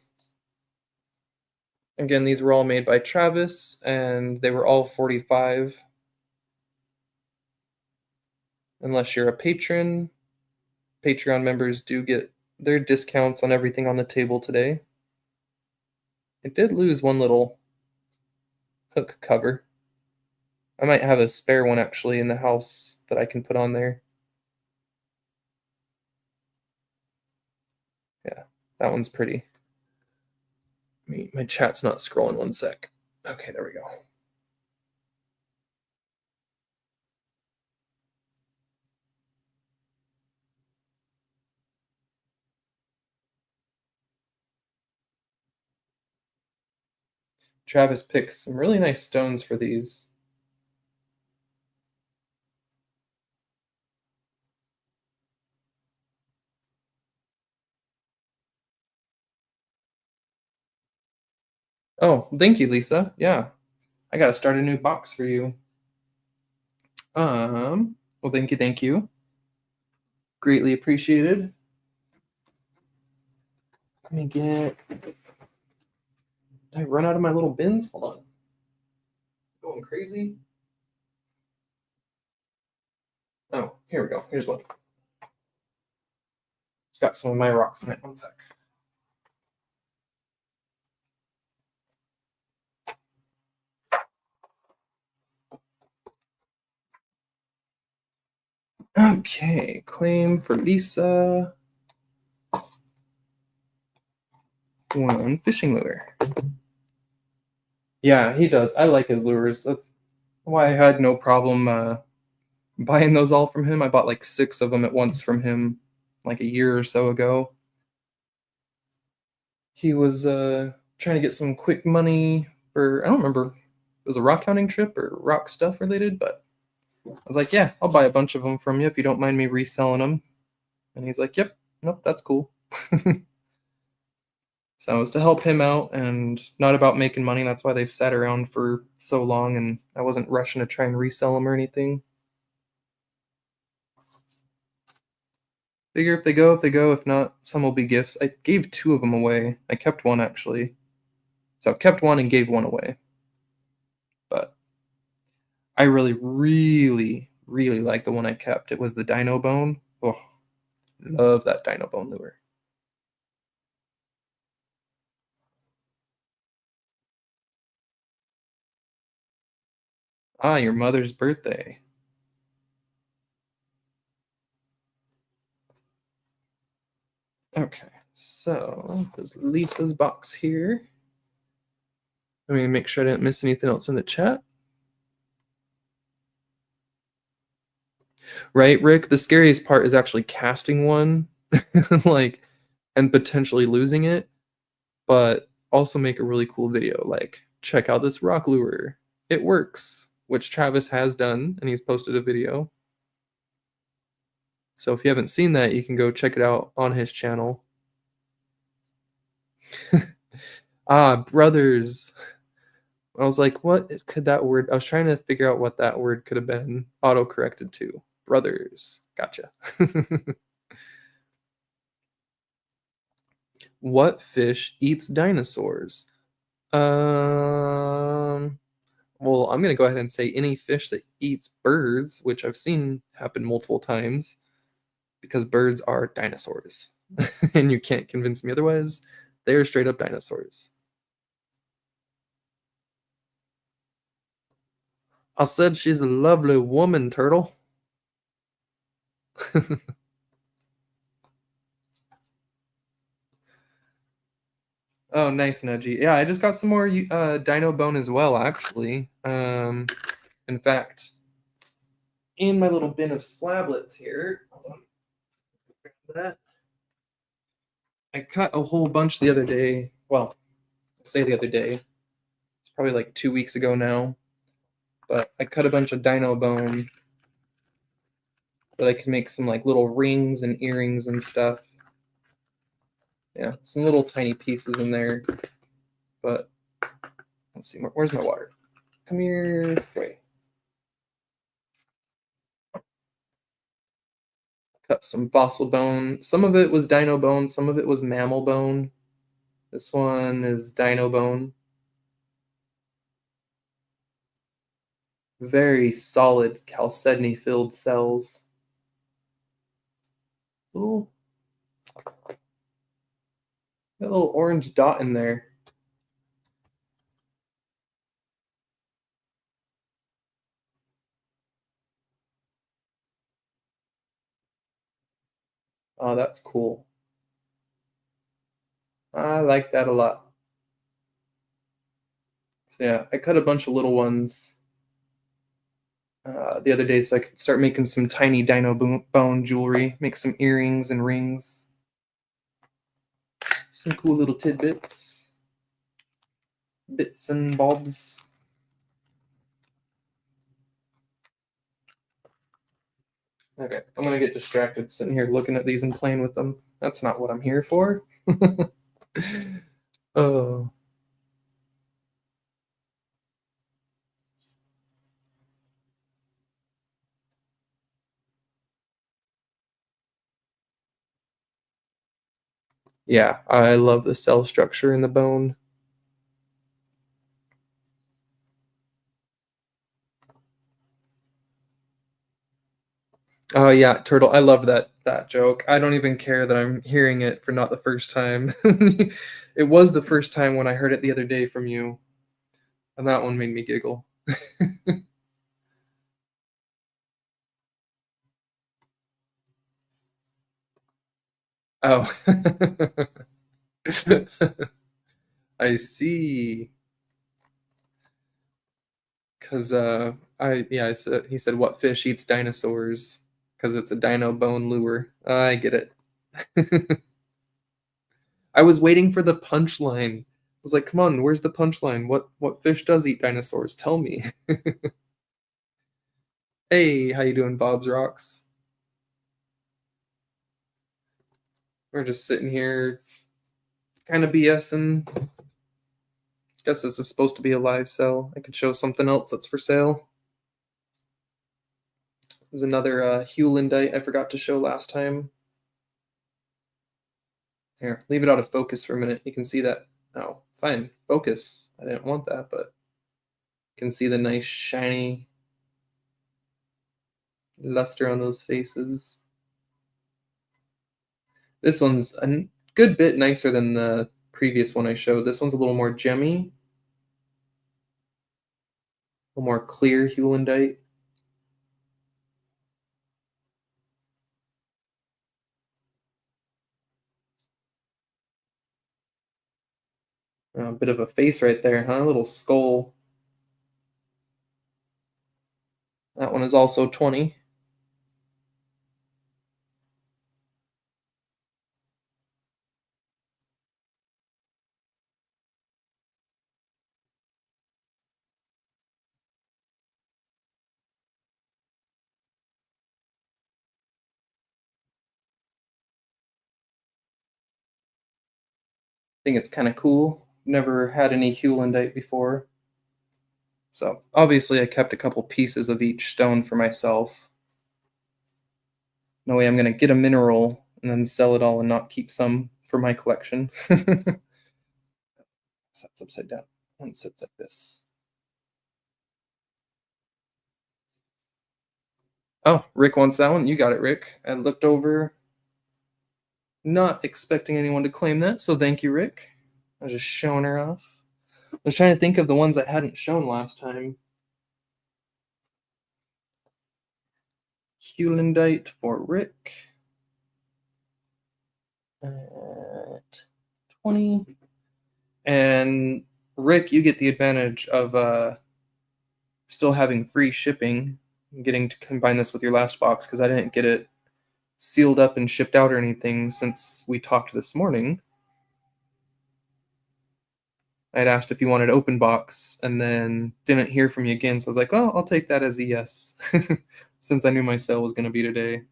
again, these were all made by Travis, and they were all 45. Unless you're a patron, Patreon members do get their discounts on everything on the table today. I did lose one little hook cover. I might have a spare one actually in the house that I can put on there. Yeah, that one's pretty. My chat's not scrolling, one sec. Okay, there we go. Travis picked some really nice stones for these. Oh, thank you, Lisa. Yeah, I gotta start a new box for you. Well, thank you. Greatly appreciated. Let me get. Did I run out of my little bins? Hold on. Going crazy. Oh, here we go. Here's one. It's got some of my rocks in it. One sec. Okay, claim for Lisa. One fishing lure. Yeah, he does. I like his lures. That's why I had no problem buying those all from him. I bought like 6 of them at once from him like a year or so ago. He was trying to get some quick money for, I don't remember, it was a rock hounding trip or rock stuff related, but I was like, yeah, I'll buy a bunch of them from you if you don't mind me reselling them. And he's like, yep, nope, that's cool. So it was to help him out and not about making money. That's why they've sat around for so long, and I wasn't rushing to try and resell them or anything. Figure if they go, if they go. If not, some will be gifts. I gave 2 of them away. I kept one actually. So I kept one and gave one away. But I really like the one I kept. It was the Dino Bone. Oh, love that Dino Bone lure. Ah, your mother's birthday. Okay, so there's Lisa's box here. Let me make sure I didn't miss anything else in the chat. Right, Rick? The scariest part is actually casting one, like, and potentially losing it, but also make a really cool video. Like, check out this rock lure. it works, which Travis has done, and he's posted a video. So if you haven't seen that, you can go check it out on his channel. Brothers. I was like, what could that word? I was trying to figure out what that word could have been auto corrected to. Brothers. Gotcha. What fish eats dinosaurs? Um, well, I'm gonna go ahead and say any fish that eats birds, which I've seen happen multiple times, because birds are dinosaurs, and you can't convince me otherwise. They're straight up dinosaurs. I said she's a lovely woman, turtle. Oh, nice, Nudgy. Yeah, I just got some more dino bone as well, actually. In fact, in my little bin of slablets here, hold on, grab that. I cut a whole bunch the other day. Well, I say the other day. It's probably like 2 weeks ago now. But I cut a bunch of dino bone that I can make some like little rings and earrings and stuff. Yeah, some little tiny pieces in there. But let's see, where's my water? Come here. Wait. Cut some fossil bone. Some of it was dino bone, some of it was mammal bone. This one is dino bone. Very solid chalcedony filled cells. Ooh, that little orange dot in there. Oh, that's cool. I like that a lot. So yeah, I cut a bunch of little ones the other day so I could start making some tiny dino bone jewelry, make some earrings and rings. Some cool little tidbits, bits and bobs. Okay, I'm gonna get distracted sitting here looking at these and playing with them. That's not what I'm here for. Oh, yeah, I love the cell structure in the bone. Oh yeah, turtle. I love that joke. I don't even care that I'm hearing it for not the first time. It was the first time when I heard it the other day from you, and that one made me giggle. Oh. I see. Cause I said he said what fish eats dinosaurs? Cause it's a dino bone lure. I get it. I was waiting for the punchline. I was like, come on, where's the punchline? What fish does eat dinosaurs? Tell me. Hey, how you doing, Bob's Rocks? We're just sitting here kind of BSing. Guess this is supposed to be a live sell. I could show something else that's for sale. There's another Hewlandite I forgot to show last time. Here, leave it out of focus for a minute. You can see that. Oh, fine. Focus. I didn't want that, but you can see the nice shiny luster on those faces. This one's a good bit nicer than the previous one I showed. This one's a little more gemmy, a little more clear Hewlandite. A bit of a face right there, huh? A little skull. That one is also 20. think it's kind of cool. Never had any hewlandite before. So obviously I kept a couple pieces of each stone for myself. No way I'm going to get a mineral and then sell it all and not keep some for my collection. Sets upside down. One sits like this. Oh, Rick wants that one. You got it, Rick. I looked over, not expecting anyone to claim that, so thank you, Rick. I was just showing her off. I was trying to think of the ones I hadn't shown last time. Hewlandite for Rick. At 20. And Rick, you get the advantage of still having free shipping, getting to combine this with your last box because I didn't get it sealed up and shipped out or anything since we talked this morning. I'd asked if you wanted open box and then didn't hear from you again, so I was like, well, I'll take that as a yes since I knew my sale was going to be today.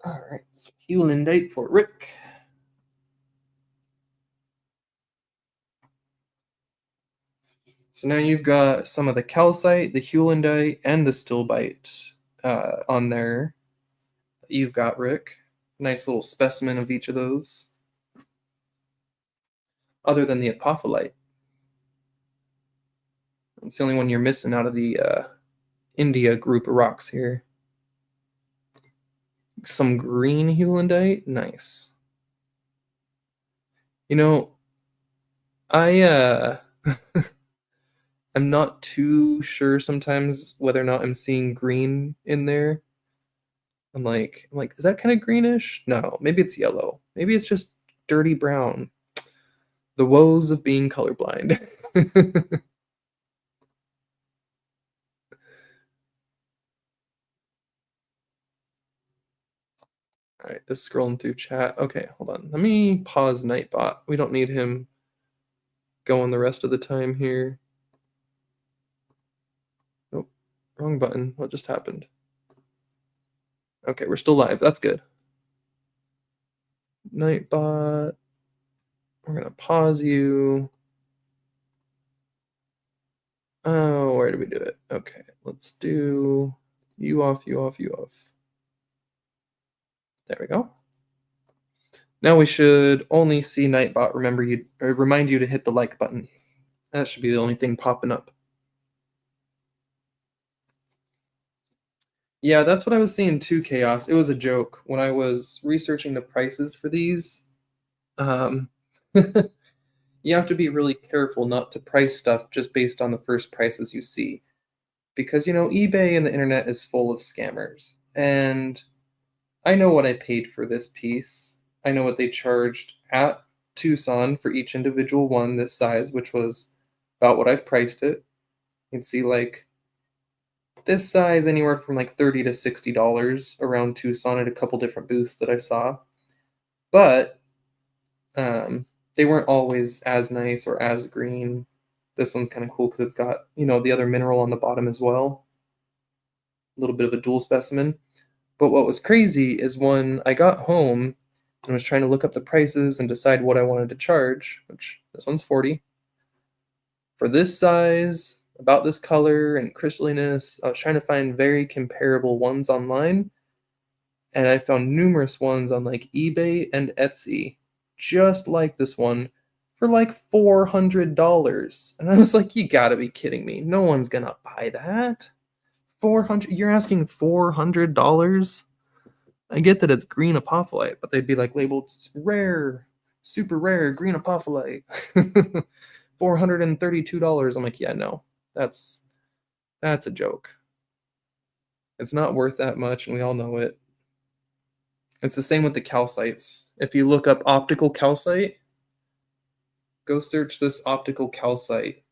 All right, so hewlandite for Rick. So now you've got some of the calcite, the hewlandite, and the stilbite on there. You've got, Rick. Nice little specimen of each of those. Other than the apophyllite. It's the only one you're missing out of the India group of rocks here. Some green hewlandite. Nice. You know, I I'm not too sure sometimes whether or not I'm seeing green in there. I'm like, is that kind of greenish? No, maybe it's yellow. Maybe it's just dirty brown. The woes of being colorblind. All right, just scrolling through chat. Okay, hold on. Let me pause Nightbot. We don't need him going the rest of the time here. Nope, wrong button. What just happened? Okay, we're still live. That's good. Nightbot. We're gonna pause you. Oh, where did we do it? Okay, let's do you off, you off, you off. There we go. Now we should only see Nightbot remind you to hit the like button. That should be the only thing popping up. Yeah, that's what I was seeing too, Chaos. It was a joke. When I was researching the prices for these, you have to be really careful not to price stuff just based on the first prices you see. Because, eBay and the internet is full of scammers. And I know what I paid for this piece. I know what they charged at Tucson for each individual one this size, which was about what I've priced it. You can see this size anywhere from $30 to $60 around Tucson at a couple different booths that I saw. But they weren't always as nice or as green. This one's kind of cool because it's got, the other mineral on the bottom as well. A little bit of a dual specimen. But what was crazy is when I got home and was trying to look up the prices and decide what I wanted to charge, which this one's 40. For this size, about this color and crystalliness, I was trying to find very comparable ones online. And I found numerous ones on eBay and Etsy, just like this one, for $400. And I was like, you gotta be kidding me. No one's gonna buy that. 400, you're asking $400? I get that it's green apophyllite, but they'd be labeled rare, super rare green apophyllite. $432. I'm like, yeah, no. That's a joke. It's not worth that much, and we all know it. It's the same with the calcites. If you look up optical calcite, go search this optical calcite,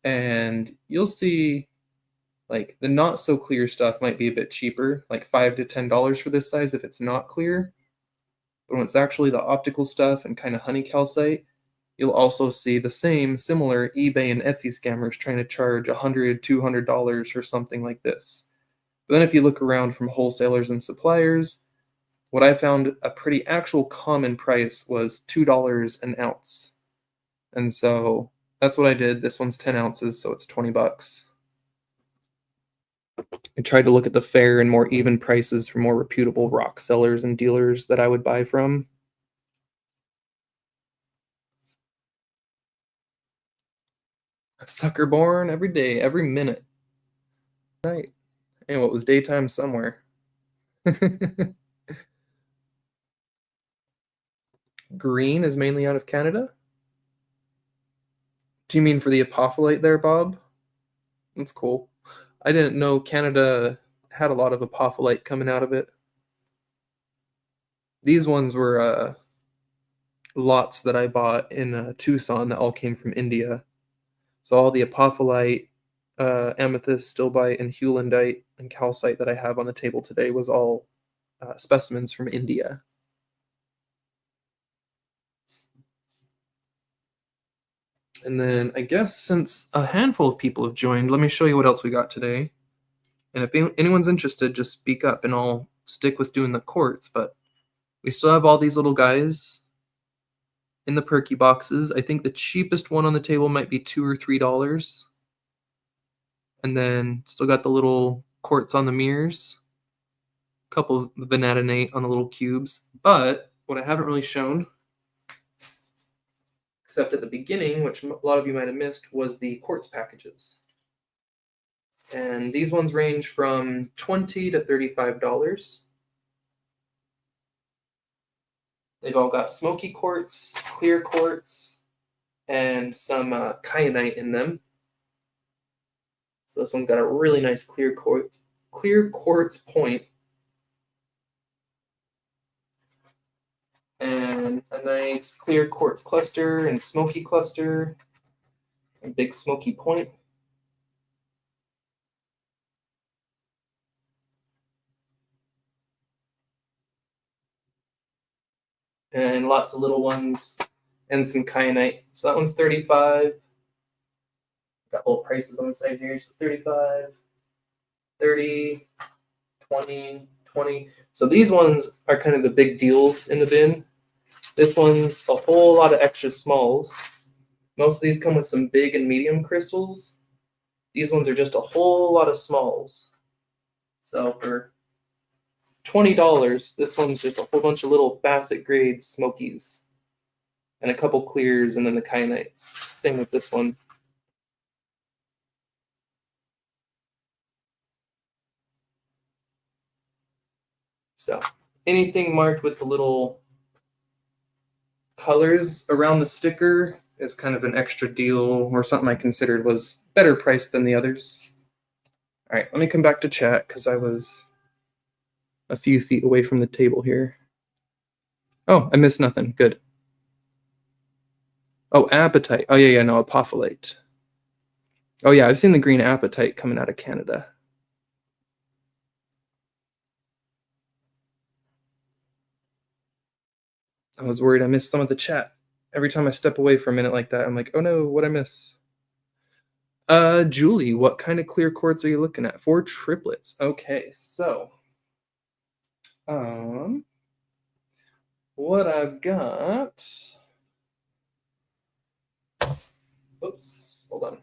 and you'll see the not so clear stuff might be a bit cheaper, $5 to $10 for this size if it's not clear. But when it's actually the optical stuff and kind of honey calcite, you'll also see the similar eBay and Etsy scammers trying to charge $100, $200 for something like this. But then if you look around from wholesalers and suppliers, what I found a pretty actual common price was $2 an ounce. And so that's what I did. This one's 10 ounces, so it's 20 bucks. I tried to look at the fair and more even prices for more reputable rock sellers and dealers that I would buy from. A sucker born every day, every minute. Night. And what was daytime somewhere. Green is mainly out of Canada? Do you mean for the apophyllite there, Bob? That's cool. I didn't know Canada had a lot of apophyllite coming out of it. These ones were lots that I bought in Tucson that all came from India. So all the apophyllite, amethyst, stilbite, and heulandite and calcite that I have on the table today was all specimens from India. And then I guess since a handful of people have joined, let me show you what else we got today. And if anyone's interested, just speak up and I'll stick with doing the quartz. But we still have all these little guys in the perky boxes. I think the cheapest one on the table might be $2 or $3. And then still got the little quartz on the mirrors, a couple of vanadinate on the little cubes. But what I haven't really shown, except at the beginning, which a lot of you might have missed, was the quartz packages. And these ones range from $20 to $35. They've all got smoky quartz, clear quartz, and some kyanite in them. So this one's got a really nice clear quartz point. And a nice clear quartz cluster and smoky cluster, a big smoky point. And lots of little ones and some kyanite. So that one's 35. Got little prices on the side here. So 35, 30, 20, 20. So these ones are kind of the big deals in the bin. This one's a whole lot of extra smalls. Most of these come with some big and medium crystals. These ones are just a whole lot of smalls. So for $20, this one's just a whole bunch of little facet grade smokies and a couple clears and then the kyanites. Same with this one. So anything marked with the little colors around the sticker is kind of an extra deal or something I considered was better priced than the others. All right, let me come back to chat because I was a few feet away from the table here. Oh, I missed nothing. Good. Oh, apatite. Oh, yeah, no, apophyllite. Oh, yeah, I've seen the green apatite coming out of Canada. I was worried I missed some of the chat. Every time I step away for a minute like that, I'm like, oh no, what'd I miss? Julie, what kind of clear quartz are you looking at? 4 triplets. Okay, so what I've got. Oops, hold on.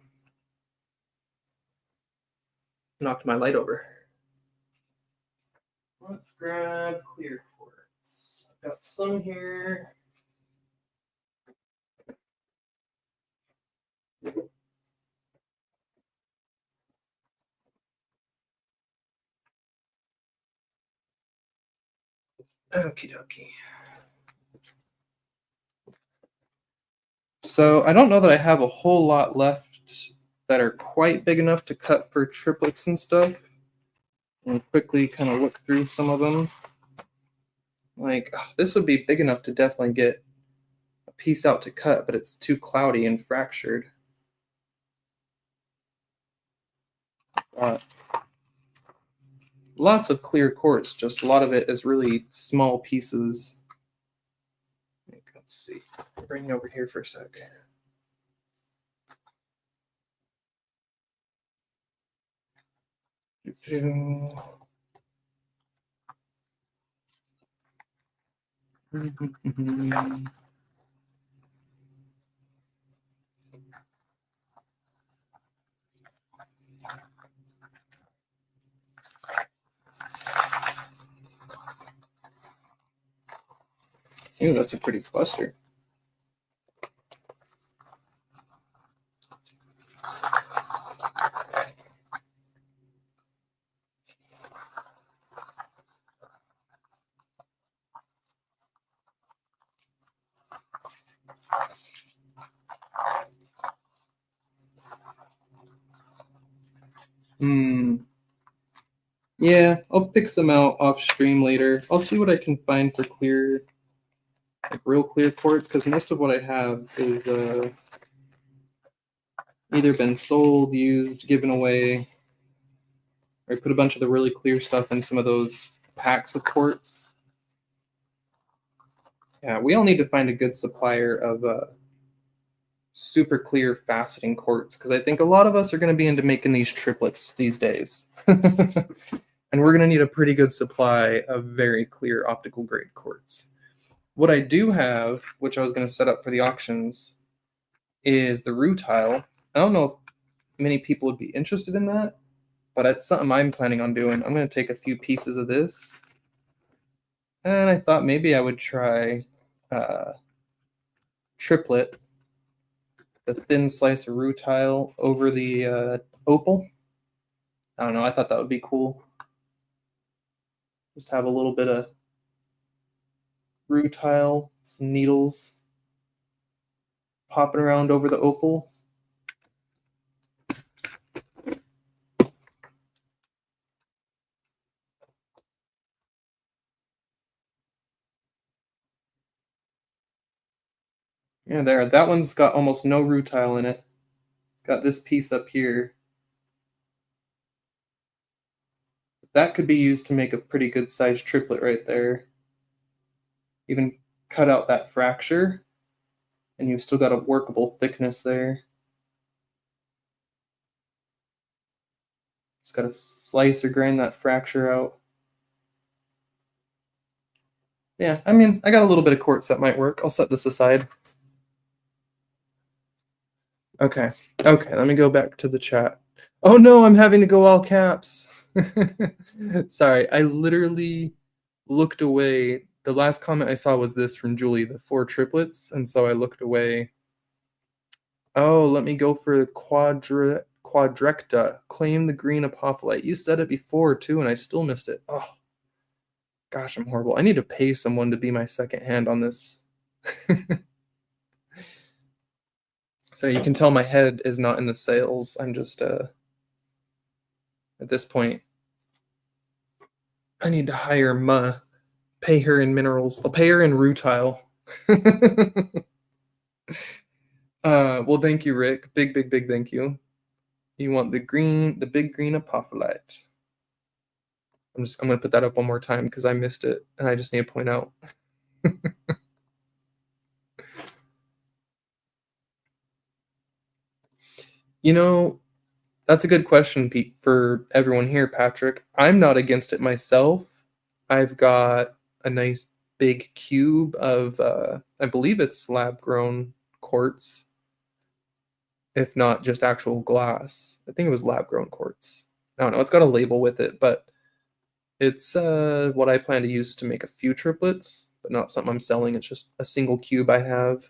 Knocked my light over. Let's grab clear quartz. I've got some here. Okie dokie. So I don't know that I have a whole lot left that are quite big enough to cut for triplets and stuff. I'll quickly kind of look through some of them. Like, this would be big enough to definitely get a piece out to cut, but it's too cloudy and fractured. Lots of clear quartz, just a lot of it is really small pieces. Let's see. Bring it over here for a sec. Ooh, that's a pretty cluster. Yeah, I'll pick some out off stream later. I'll see what I can find for clear, like real clear quartz, because most of what I have is either been sold, used, given away, or I put a bunch of the really clear stuff in some of those packs of quartz. Yeah, we all need to find a good supplier of super clear faceting quartz, because I think a lot of us are going to be into making these triplets these days. And we're going to need a pretty good supply of very clear optical grade quartz. What I do have, which I was going to set up for the auctions, is the rutile. I don't know if many people would be interested in that, but it's something I'm planning on doing. I'm going to take a few pieces of this, and I thought maybe I would try triplet, the thin slice of rutile over the opal. I don't know. I thought that would be cool. Just have a little bit of rutile, some needles popping around over the opal. Yeah, there. That one's got almost no rutile in it. It's got this piece up here. That could be used to make a pretty good sized triplet right there. Even cut out that fracture, and you've still got a workable thickness there. Just got to slice or grind that fracture out. Yeah, I mean, I got a little bit of quartz that might work. I'll set this aside. Okay, let me go back to the chat. Oh no, I'm having to go all caps. Sorry, I literally looked away. The last comment I saw was this from Julie, the 4 triplets, and so I looked away. Oh, let me go for the quadrecta. Claim the green apophyllite. You said it before too, and I still missed it. Oh, gosh, I'm horrible. I need to pay someone to be my second hand on this. So you can tell my head is not in the sales. I'm just at this point, I need to hire Ma, pay her in minerals. I'll pay her in rutile. Well, thank you, Rick. Big thank you. You want the big green apophyllite. I'm gonna put that up one more time because I missed it and I just need to point out. You know, that's a good question, Pete, for everyone here, Patrick. I'm not against it myself. I've got a nice big cube of, I believe it's lab grown quartz, if not just actual glass. I think it was lab grown quartz. I don't know. It's got a label with it, but it's what I plan to use to make a few triplets, but not something I'm selling. It's just a single cube I have.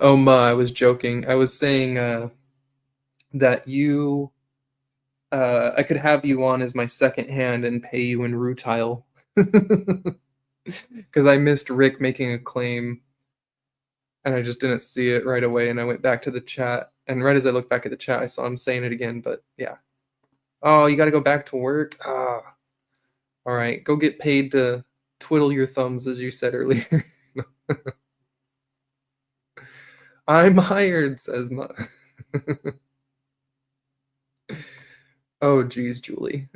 Oh my, I was joking. I was saying that I could have you on as my second hand and pay you in rutile. Because I missed Rick making a claim and I just didn't see it right away. And I went back to the chat. And right as I looked back at the chat, I saw him saying it again. But yeah. Oh, you got to go back to work? Ah. All right. Go get paid to twiddle your thumbs, as you said earlier. I'm hired, says Ma. Oh, geez, Julie.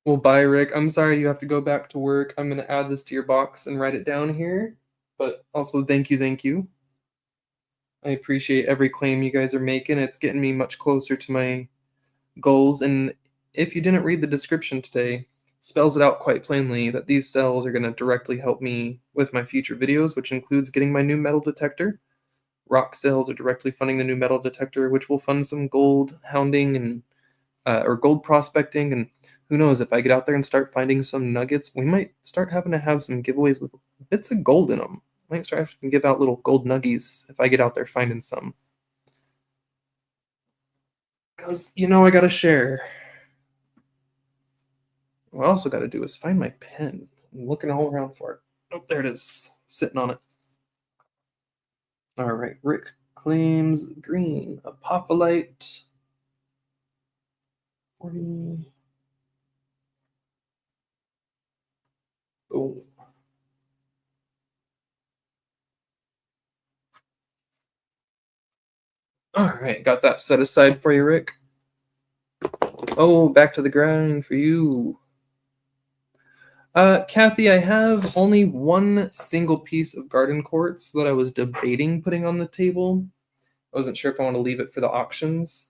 Well, bye, Rick. I'm sorry you have to go back to work. I'm gonna add this to your box and write it down here. But also, thank you, thank you. I appreciate every claim you guys are making. It's getting me much closer to my goals. And if you didn't read the description today, spells it out quite plainly that these cells are going to directly help me with my future videos, which includes getting my new metal detector. Rock sales are directly funding the new metal detector, which will fund some gold hounding and or gold prospecting. And who knows, if I get out there and start finding some nuggets, we might start having to have some giveaways with bits of gold in them. Might start having to give out little gold nuggies if I get out there finding some. Because, I got to share. What I also got to do is find my pen. I'm looking all around for it. Oh, there it is, sitting on it. All right, Rick claims green, apophyllite, 40. Oh. All right, got that set aside for you, Rick. Oh, back to the grind for you. Kathy, I have only one single piece of garden quartz that I was debating putting on the table. I wasn't sure if I want to leave it for the auctions.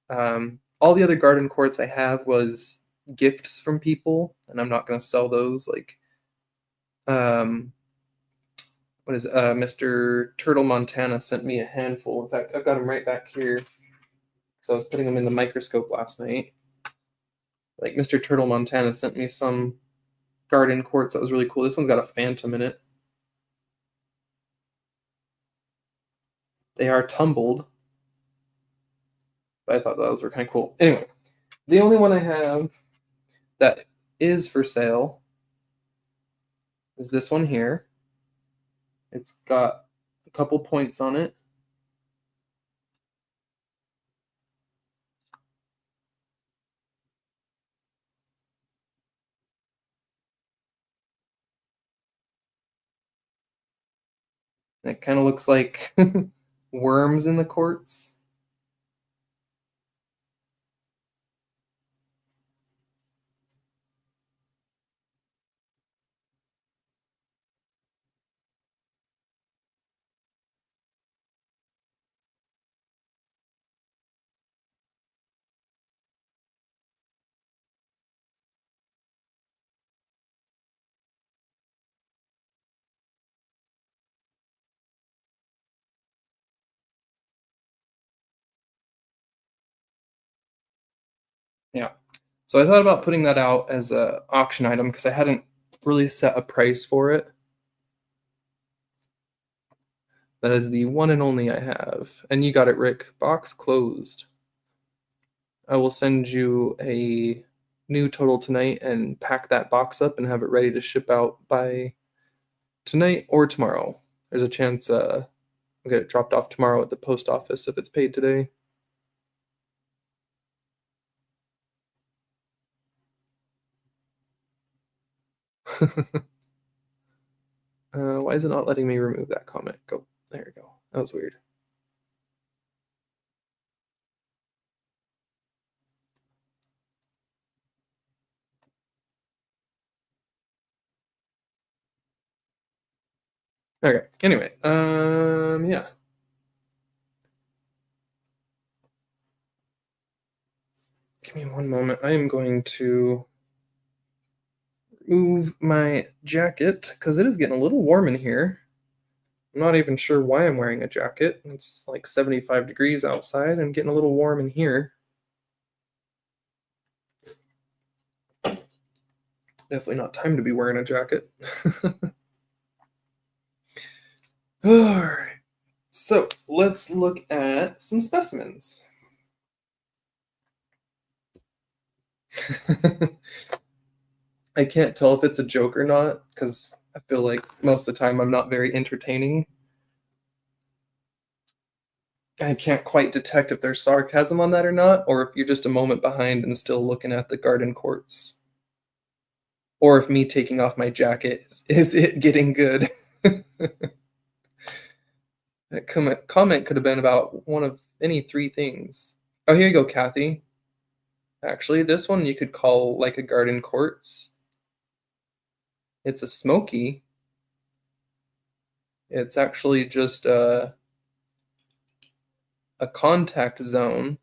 All the other garden quartz I have was gifts from people, and I'm not going to sell those. Like, um, what is it? Mr. Turtle Montana sent me a handful. In fact, I've got them right back here because I was putting them in the microscope last night. Like, Mr. Turtle Montana sent me some garden quartz that was really cool. This one's got a phantom in it. They are tumbled, but I thought those were kind of cool. Anyway, the only one I have that is for sale is this one here. It's got a couple points on it. It kind of looks like worms in the quartz. Yeah. So I thought about putting that out as a auction item because I hadn't really set a price for it. That is the one and only I have. And you got it, Rick. Box closed. I will send you a new total tonight and pack that box up and have it ready to ship out by tonight or tomorrow. There's a chance I'll get it dropped off tomorrow at the post office if it's paid today. Why is it not letting me remove that comment? Go. There we go. That was weird. Okay. Anyway, yeah. Give me one moment. I am going to remove my jacket because it is getting a little warm in here. I'm not even sure why I'm wearing a jacket. It's like 75 degrees outside and getting a little warm in here. Definitely not time to be wearing a jacket. All right. So let's look at some specimens. I can't tell if it's a joke or not because I feel like most of the time I'm not very entertaining. I can't quite detect if there's sarcasm on that or not, or if you're just a moment behind and still looking at the garden quartz. Or if me taking off my jacket is it getting good? That comment could have been about one of any three things. Oh, here you go, Kathy. Actually, this one you could call like a garden quartz. It's a smoky. It's actually just a contact zone.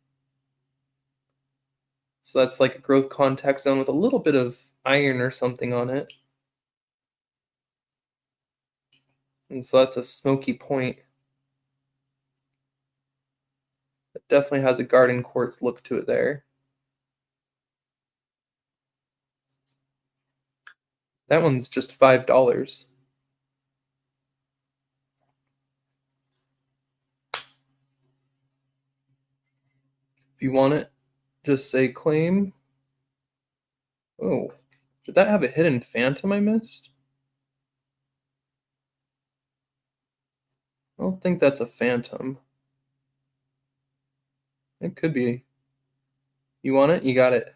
So that's like a growth contact zone with a little bit of iron or something on it. And so that's a smoky point. It definitely has a garden quartz look to it there. That one's just $5. If you want it, just say claim. Oh, did that have a hidden phantom I missed? I don't think that's a phantom. It could be. You want it? You got it.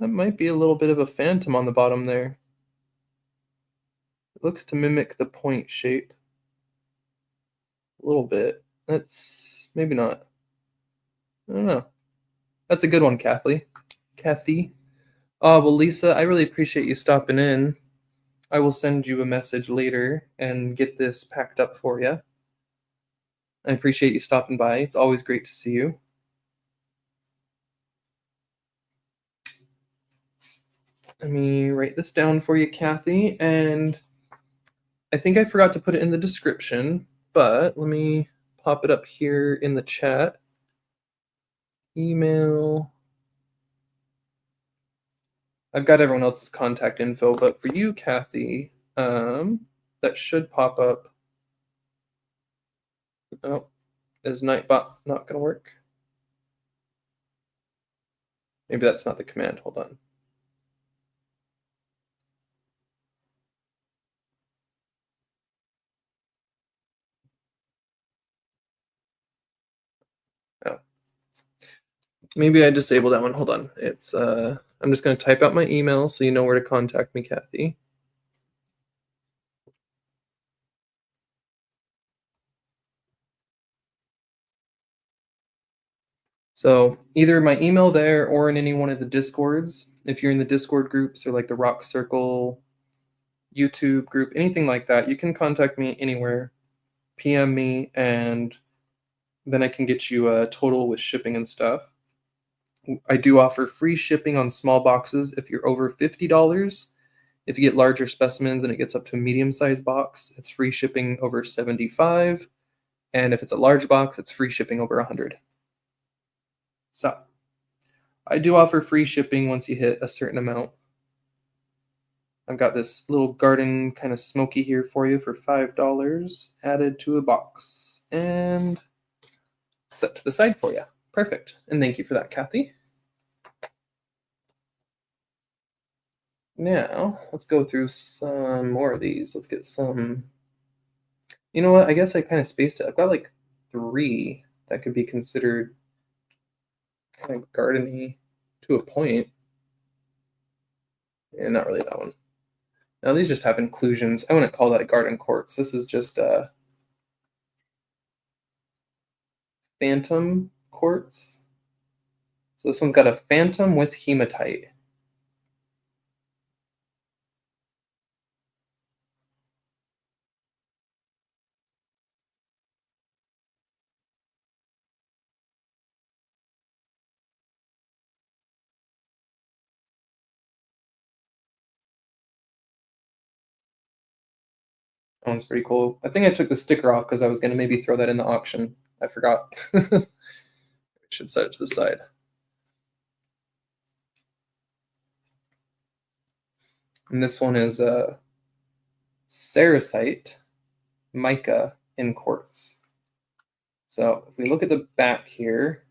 That might be a little bit of a phantom on the bottom there. It looks to mimic the point shape. A little bit. That's maybe not. I don't know. That's a good one, Kathy. Kathy. Oh, well, Lisa, I really appreciate you stopping in. I will send you a message later and get this packed up for you. I appreciate you stopping by. It's always great to see you. Let me write this down for you, Kathy. And I think I forgot to put it in the description, but let me pop it up here in the chat. Email. I've got everyone else's contact info, but for you, Kathy, that should pop up. Oh, is Nightbot not going to work? Maybe that's not the command. Hold on. Oh, maybe I disabled that one. Hold on. It's I'm just going to type out my email so you know where to contact me, Kathy. So either my email there or in any one of the Discords. If you're in the Discord groups or like the Rock Circle YouTube group, anything like that, you can contact me anywhere, PM me, and then I can get you a total with shipping and stuff. I do offer free shipping on small boxes if you're over $50. If you get larger specimens and it gets up to a medium-sized box, it's free shipping over $75. And if it's a large box, it's free shipping over $100. So I do offer free shipping once you hit a certain amount. I've got this little garden kind of smoky here for you for $5 added to a box and set to the side for you. Perfect. And thank you for that, Kathy. Now, let's go through some more of these. Let's get some. You know what? I guess I kind of spaced it. I've got like 3 that could be considered kind of gardeny to a point. And not really that one. Now, these just have inclusions. I wouldn't call that a garden quartz. This is just a phantom quartz. So this one's got a phantom with hematite. That one's pretty cool. I think I took the sticker off because I was going to maybe throw that in the auction. I forgot. I should set it to the side. And this one is a Saracite mica in quartz. So if we look at the back here,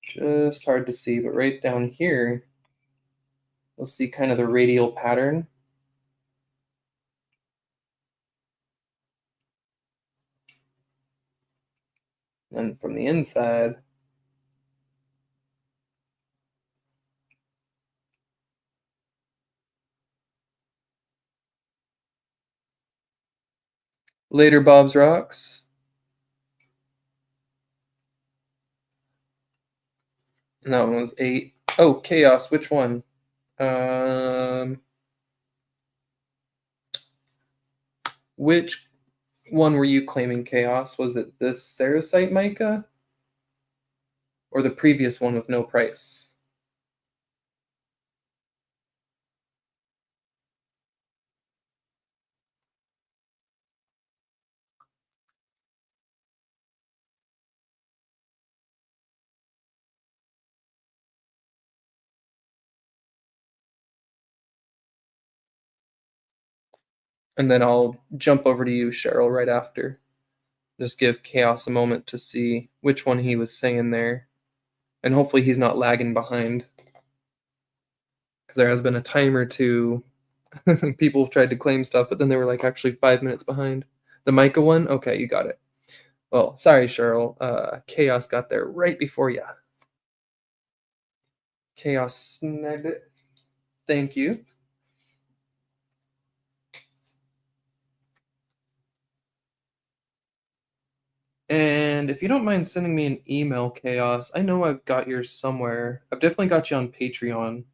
just hard to see, but right down here, you'll see kind of the radial pattern. And from the inside, later Bob's Rocks. And that one was 8. Oh, chaos. Which one? Um, which one were you claiming chaos? Was it this Ceresite mica or the previous one with no price? And then I'll jump over to you, Cheryl, right after. Just give chaos a moment to see which one he was saying there. And hopefully he's not lagging behind. Because there has been a time or two people have tried to claim stuff, but then they were like actually 5 minutes behind. The Micah one? Okay, you got it. Well, sorry, Cheryl. Chaos got there right before you. Chaos snagged it. Thank you. And if you don't mind sending me an email, Chaos, I know I've got yours somewhere. I've definitely got you on Patreon.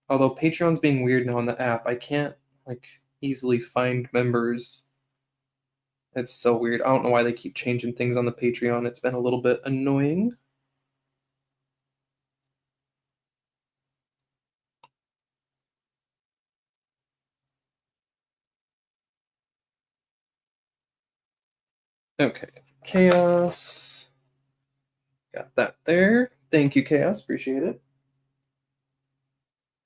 Although Patreon's being weird now on the app, I can't like easily find members. It's so weird. I don't know why they keep changing things on the Patreon. It's been a little bit annoying. Okay, Chaos. Got that there. Thank you, Chaos. Appreciate it.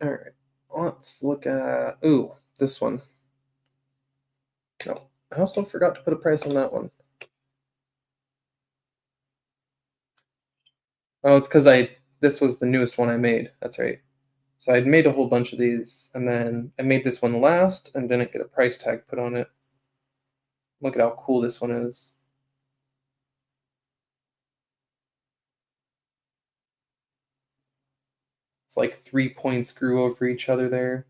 All right, let's look at. Ooh, this one. No, I also forgot to put a price on that one. Oh, it's because this was the newest one I made. That's right. So I'd made a whole bunch of these, and then I made this one last, and didn't get a price tag put on it. Look at how cool this one is. It's like 3 points grew over each other there.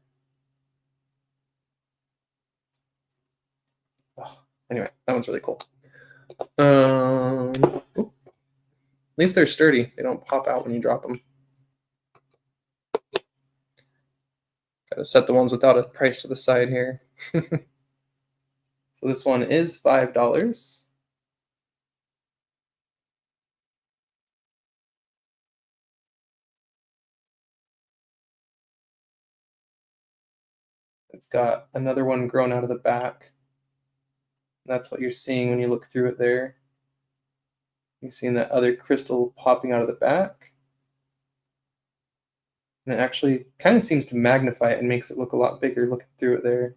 Oh, anyway, that one's really cool. At least they're sturdy. They don't pop out when you drop them. Gotta set the ones without a price to the side here. So this one is $5. It's got another one grown out of the back. That's what you're seeing when you look through it there. You're seeing that other crystal popping out of the back. And it actually kind of seems to magnify it and makes it look a lot bigger looking through it there.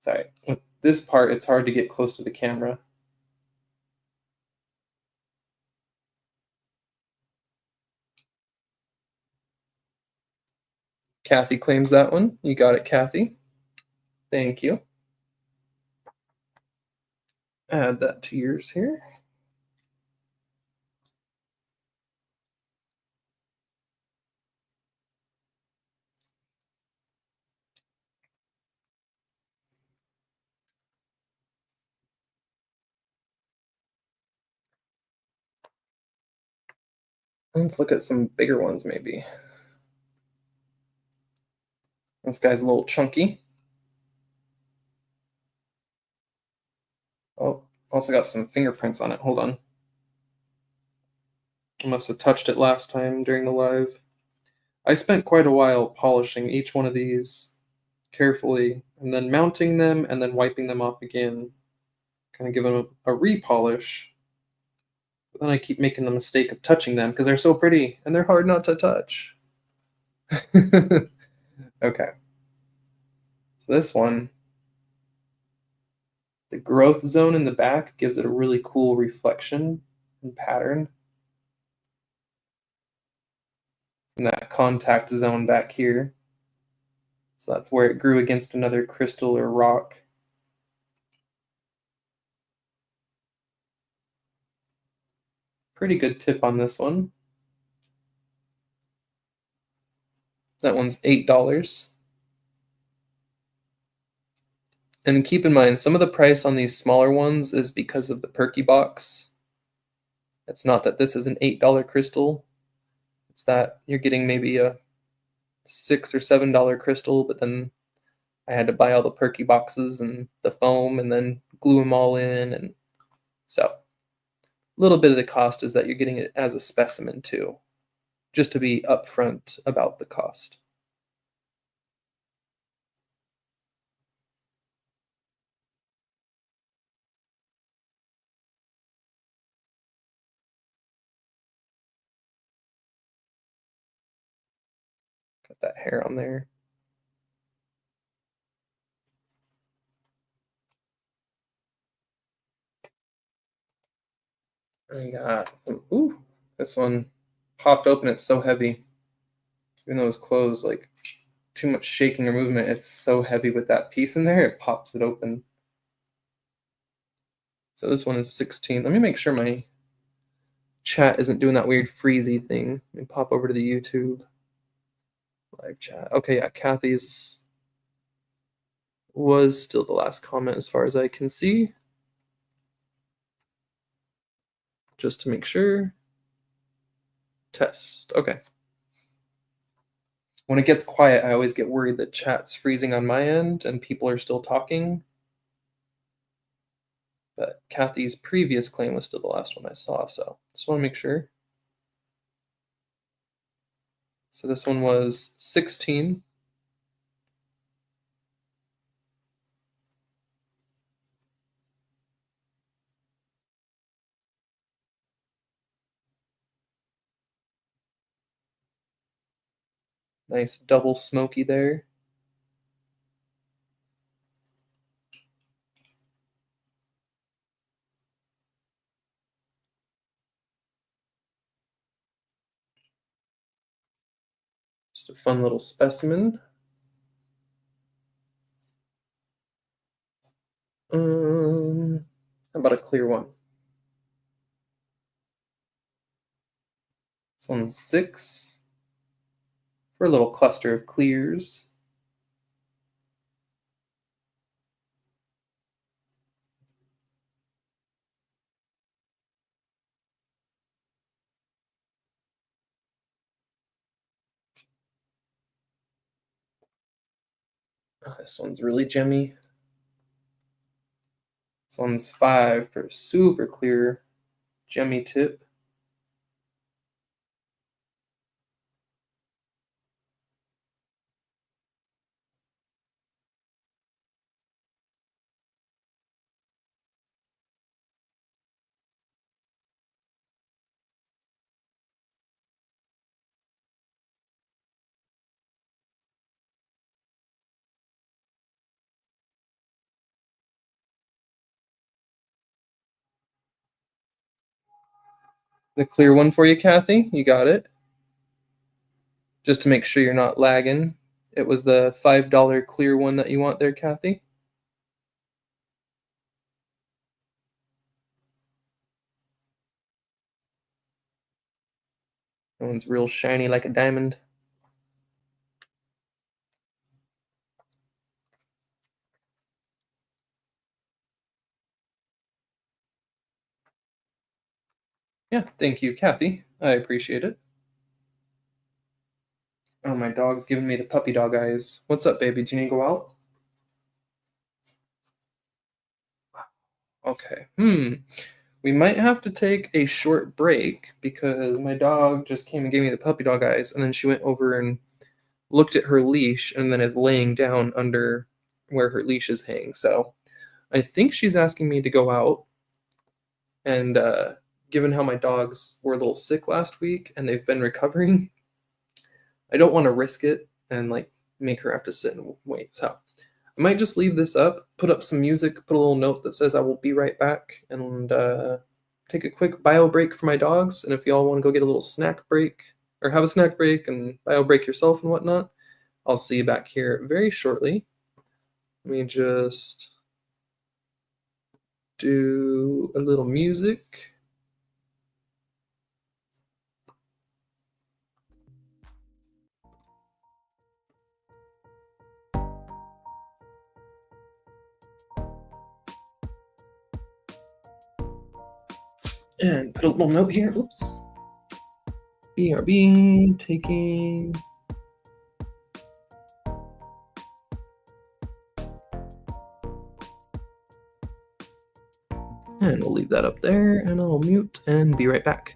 Sorry, with this part, it's hard to get close to the camera. Kathy claims that one. You got it, Kathy. Thank you. Add that to yours here. Let's look at some bigger ones, maybe. This guy's a little chunky. Oh, also got some fingerprints on it. Hold on. I must have touched it last time during the live. I spent quite a while polishing each one of these carefully, and then mounting them, and then wiping them off again. Kind of give them a repolish. But then I keep making the mistake of touching them because they're so pretty and they're hard not to touch. Okay. So this one, the growth zone in the back gives it a really cool reflection and pattern. And that contact zone back here. So that's where it grew against another crystal or rock. Pretty good tip on this one. That one's $8. And keep in mind, some of the price on these smaller ones is because of the perky box. It's not that this is an $8 crystal. It's that you're getting maybe a $6 or $7 crystal, but then I had to buy all the perky boxes and the foam and then glue them all in. And so a little bit of the cost is that you're getting it as a specimen too, just to be upfront about the cost. Got that hair on there. I got some, ooh, this one popped open. It's so heavy. Even though it's closed, like too much shaking or movement, it's so heavy with that piece in there, it pops it open. So this one is 16. Let me make sure my chat isn't doing that weird freezy thing. Let me pop over to the YouTube live chat. Okay, yeah, Kathy's was still the last comment as far as I can see. Just to make sure. Test. Okay. When it gets quiet, I always get worried that chat's freezing on my end and people are still talking. But Kathy's previous claim was still the last one I saw, so just want to make sure. So this one was 16. Nice double smoky there. Just a fun little specimen. How about a clear one? This one's 6 for a little cluster of clears. Oh, this one's really gemmy. This one's 5 for a super clear gemmy tip. The clear one for you, Kathy. You got it. Just to make sure you're not lagging. It was the $5 clear one that you want there, Kathy. That one's real shiny like a diamond. Yeah, thank you, Kathy. I appreciate it. Oh, my dog's giving me the puppy dog eyes. What's up, baby? Do you need to go out? Okay. We might have to take a short break because my dog just came and gave me the puppy dog eyes, and then she went over and looked at her leash and then is laying down under where her leash is hanging. So I think she's asking me to go out. And given how my dogs were a little sick last week and they've been recovering, I don't want to risk it and like make her have to sit and wait. So I might just leave this up, put up some music, put a little note that says I will be right back, and take a quick bio break for my dogs. And if y'all want to go get a little snack break or have a snack break and bio break yourself and whatnot, I'll see you back here very shortly. Let me just do a little music. And put a little note here. Oops. BRB taking. And we'll leave that up there, and I'll mute and be right back.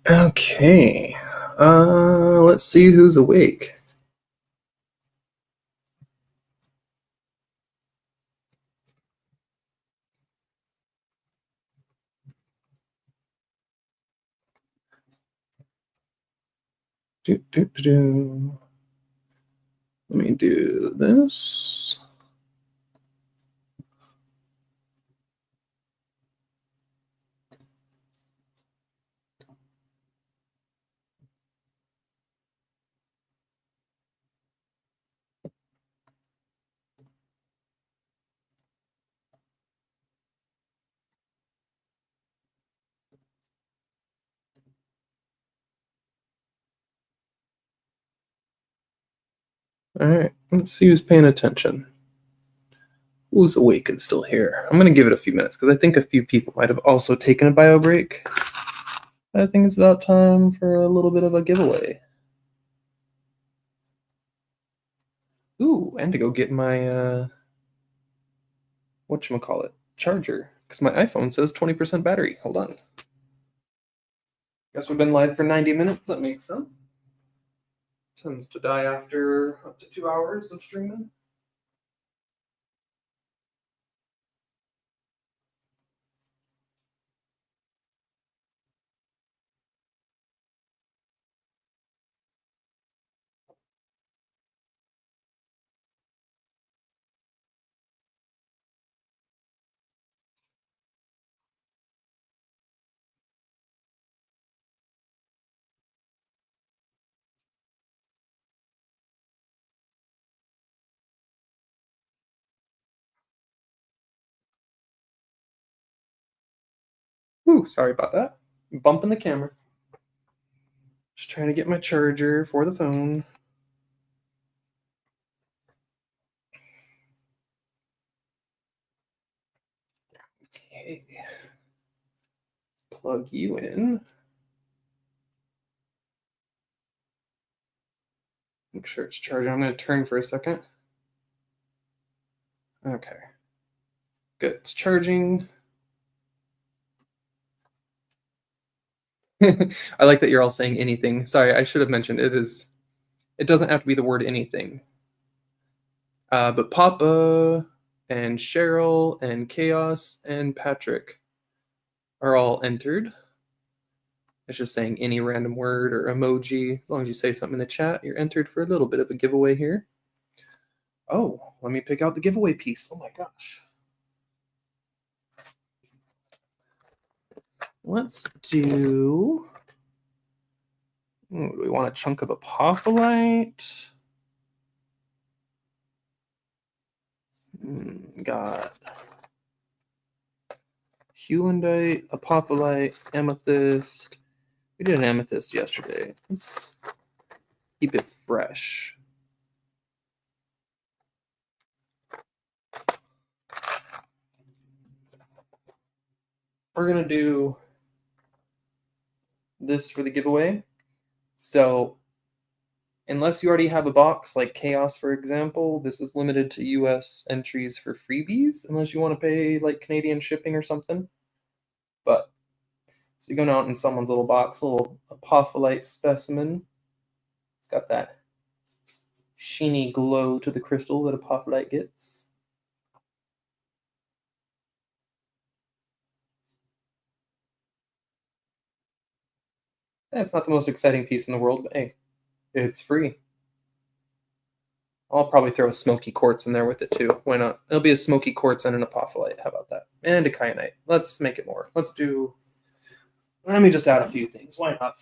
Okay. Let's see who's awake. Let me do this. All right, let's see who's paying attention. Who's awake and still here? I'm going to give it a few minutes because I think a few people might have also taken a bio break. I think it's about time for a little bit of a giveaway. Ooh, and to go get my whatchamacallit, charger, because my iPhone says 20% battery. Hold on. Guess we've been live for 90 minutes. That makes sense. Tends to die after up to 2 hours of streaming. Ooh, sorry about that. Bumping the camera. Just trying to get my charger for the phone. Okay. Plug you in. Make sure it's charging. I'm going to turn for a second. Okay. Good. It's charging. I like that you're all saying anything. Sorry, I should have mentioned it doesn't have to be the word anything. But Papa and Cheryl and Chaos and Patrick are all entered. It's just saying any random word or emoji. As long as you say something in the chat, you're entered for a little bit of a giveaway here. Oh, let me pick out the giveaway piece. Oh my gosh. Let's do. Do we want a chunk of apophyllite? Got Hewlandite, apophyllite, amethyst. We did an amethyst yesterday. Let's keep it fresh. We're going to do this for the giveaway. So unless you already have a box like Chaos, for example, this is limited to US entries for freebies, unless you want to pay like Canadian shipping or something. But so you're going out in someone's little box, a little apophyllite specimen. It's got that sheeny glow to the crystal that apophyllite gets. It's not the most exciting piece in the world, but hey, it's free. I'll probably throw a smoky quartz in there with it too. Why not? It'll be a smoky quartz and an apophyllite. How about that? And a kyanite. Let's make it more. Let me just add a few things. Why not?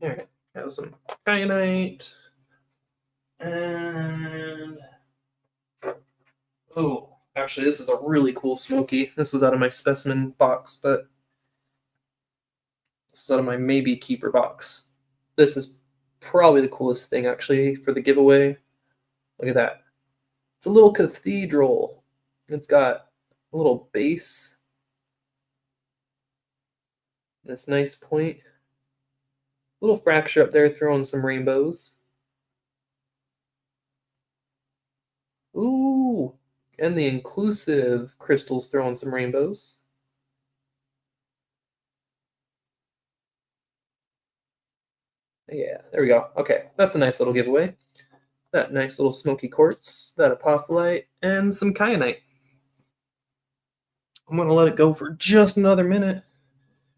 All right. Have some kyanite. And oh, actually, this is a really cool smoky. This is out of my specimen box, but this is out of my maybe keeper box. This is probably the coolest thing actually for the giveaway. Look at that. It's a little cathedral. It's got a little base. This nice point. Little fracture up there throwing some rainbows. Ooh, and the inclusive crystals throwing some rainbows. Yeah, there we go. Okay, that's a nice little giveaway. That nice little smoky quartz, that apophyllite, and some kyanite. I'm gonna let it go for just another minute.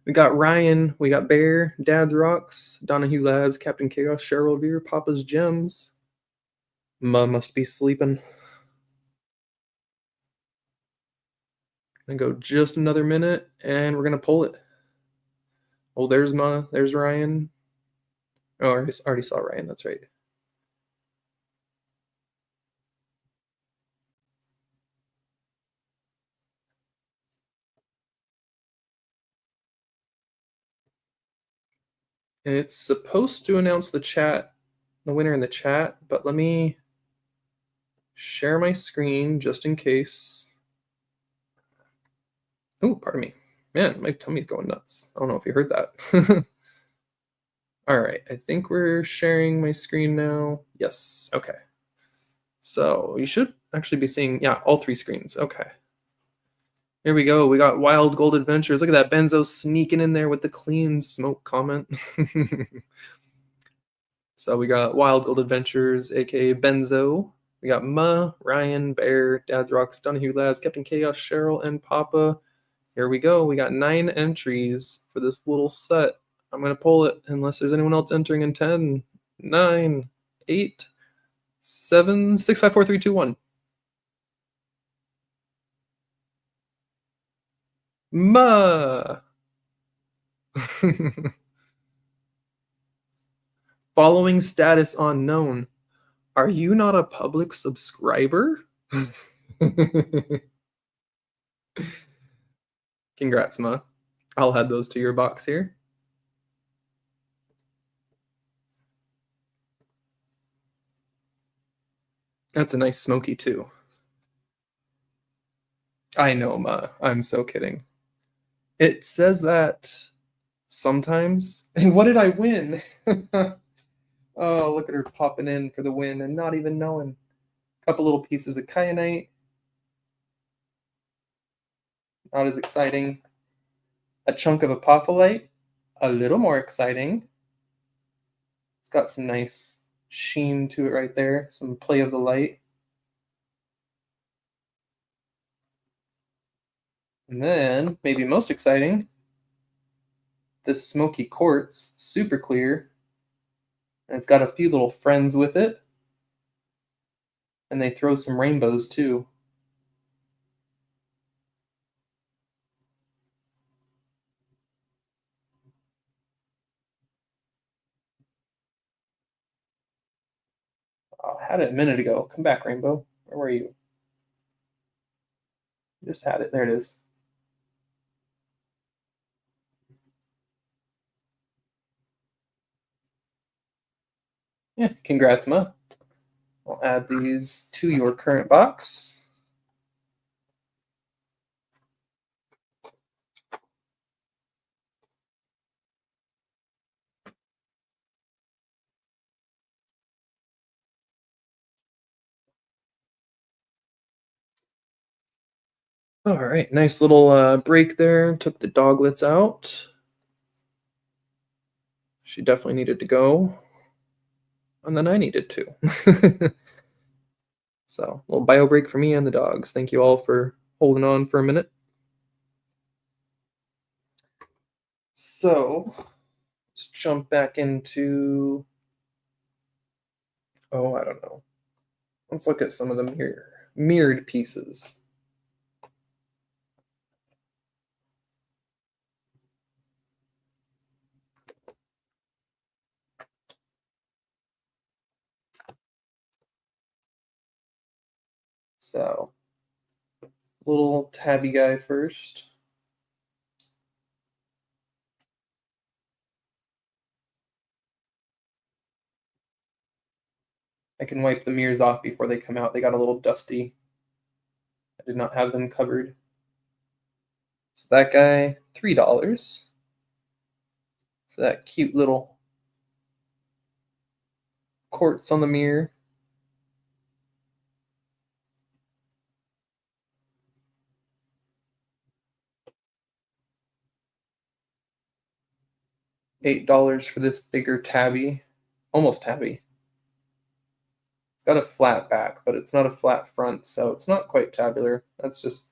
We got Ryan, we got Bear, Dad's Rocks, Donahue Labs, Captain Chaos, Cheryl Veer, Papa's Gems. Ma must be sleeping. Gonna go just another minute, and we're gonna pull it. Oh, there's Ma, there's Ryan. Oh, I already saw Ryan, that's right. It's supposed to announce the winner in the chat, but let me share my screen just in case. Oh, pardon me. Man, my tummy's going nuts. I don't know if you heard that. All right, I think we're sharing my screen now. Yes, okay. So you should actually be seeing, yeah, all three screens. Okay. Here we go. We got Wild Gold Adventures. Look at that Benzo sneaking in there with the clean smoke comment. So we got Wild Gold Adventures, aka Benzo. We got Ma, Ryan, Bear, Dad's Rocks, Donahue Labs, Captain Chaos, Cheryl, and Papa. Here we go. We got 9 entries for this little set. I'm going to pull it unless there's anyone else entering in 10, 9, 8, 7, 6, 5, 4, 3, 2, 1. Ma! Following status unknown. Are you not a public subscriber? Congrats, Ma. I'll add those to your box here. That's a nice smoky, too. I know, Ma. I'm so kidding. It says that sometimes. And what did I win? Oh, look at her popping in for the win and not even knowing. A couple little pieces of kyanite. Not as exciting. A chunk of apophyllite. A little more exciting. It's got some nice sheen to it right there. Some play of the light. And then, maybe most exciting, this smoky quartz, super clear. And it's got a few little friends with it. And they throw some rainbows too. Oh, I had it a minute ago. Come back, rainbow. Where were you? Just had it. There it is. Yeah, congrats, Ma. I'll add these to your current box. All right, nice little break there. Took the doglets out. She definitely needed to go. And then I needed to. So, a little bio break for me and the dogs. Thank you all for holding on for a minute. So, let's jump back into. Oh, I don't know. Let's look at some of the mirrored pieces. So, little tabby guy first. I can wipe the mirrors off before they come out. They got a little dusty. I did not have them covered. So that guy, $3 for that cute little quartz on the mirror. $8 for this bigger tabby, almost tabby. It's got a flat back, but it's not a flat front, so it's not quite tabular. That's just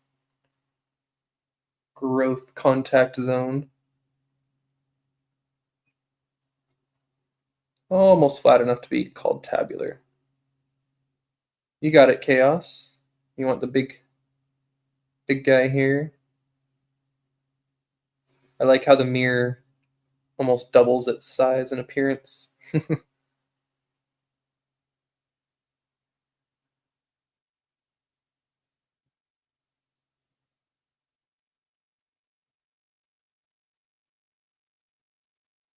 growth contact zone. Almost flat enough to be called tabular. You got it, Chaos. You want the big guy here. I like how the mirror almost doubles its size and appearance.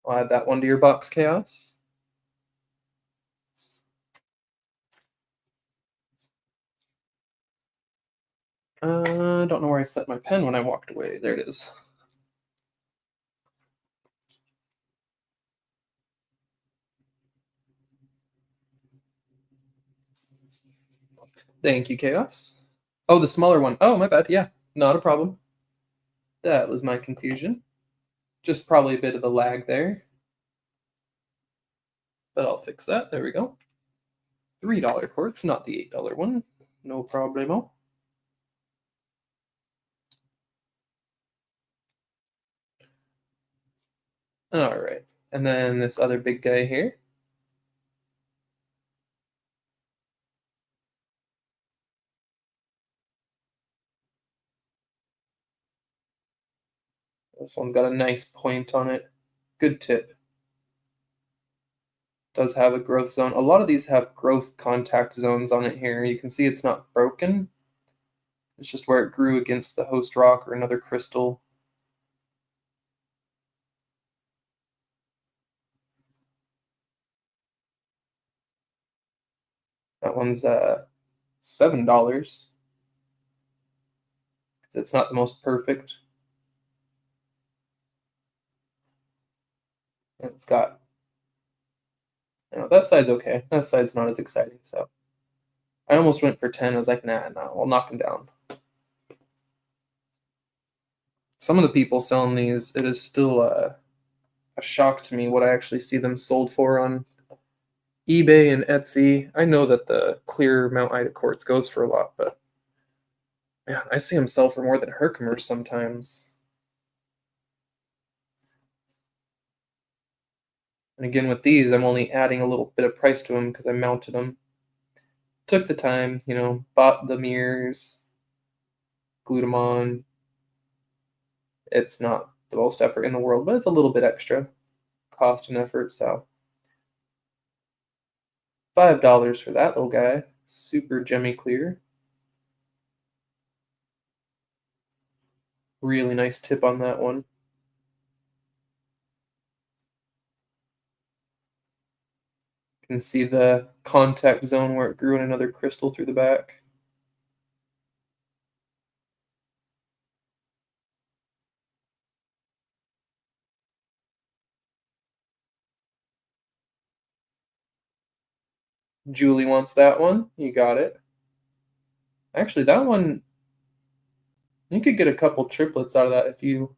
I'll add that one to your box, Chaos. Don't know where I set my pen when I walked away. There it is. Thank you, Chaos. Oh, the smaller one. Oh, my bad. Yeah, not a problem. That was my confusion. Just probably a bit of a lag there. But I'll fix that. There we go. $3 quartz, not the $8 one. No problemo. All right. And then this other big guy here. This one's got a nice point on it. Good tip. Does have a growth zone. A lot of these have growth contact zones on it here. You can see it's not broken. It's just where it grew against the host rock or another crystal. That one's $7. It's not the most perfect. It's got, that side's okay. That side's not as exciting. So I almost went for 10. I was like, nah, I'll knock him down. Some of the people selling these, it is still a shock to me what I actually see them sold for on eBay and Etsy. I know that the clear Mount Ida quartz goes for a lot, but man, I see them sell for more than Herkimer sometimes. And again, with these, I'm only adding a little bit of price to them because I mounted them. Took the time, bought the mirrors, glued them on. It's not the most effort in the world, but it's a little bit extra cost and effort. So $5 for that little guy. Super gemmy clear. Really nice tip on that one. You can see the contact zone where it grew in another crystal through the back. Julie wants that one. You got it. Actually, that one, you could get a couple triplets out of that if you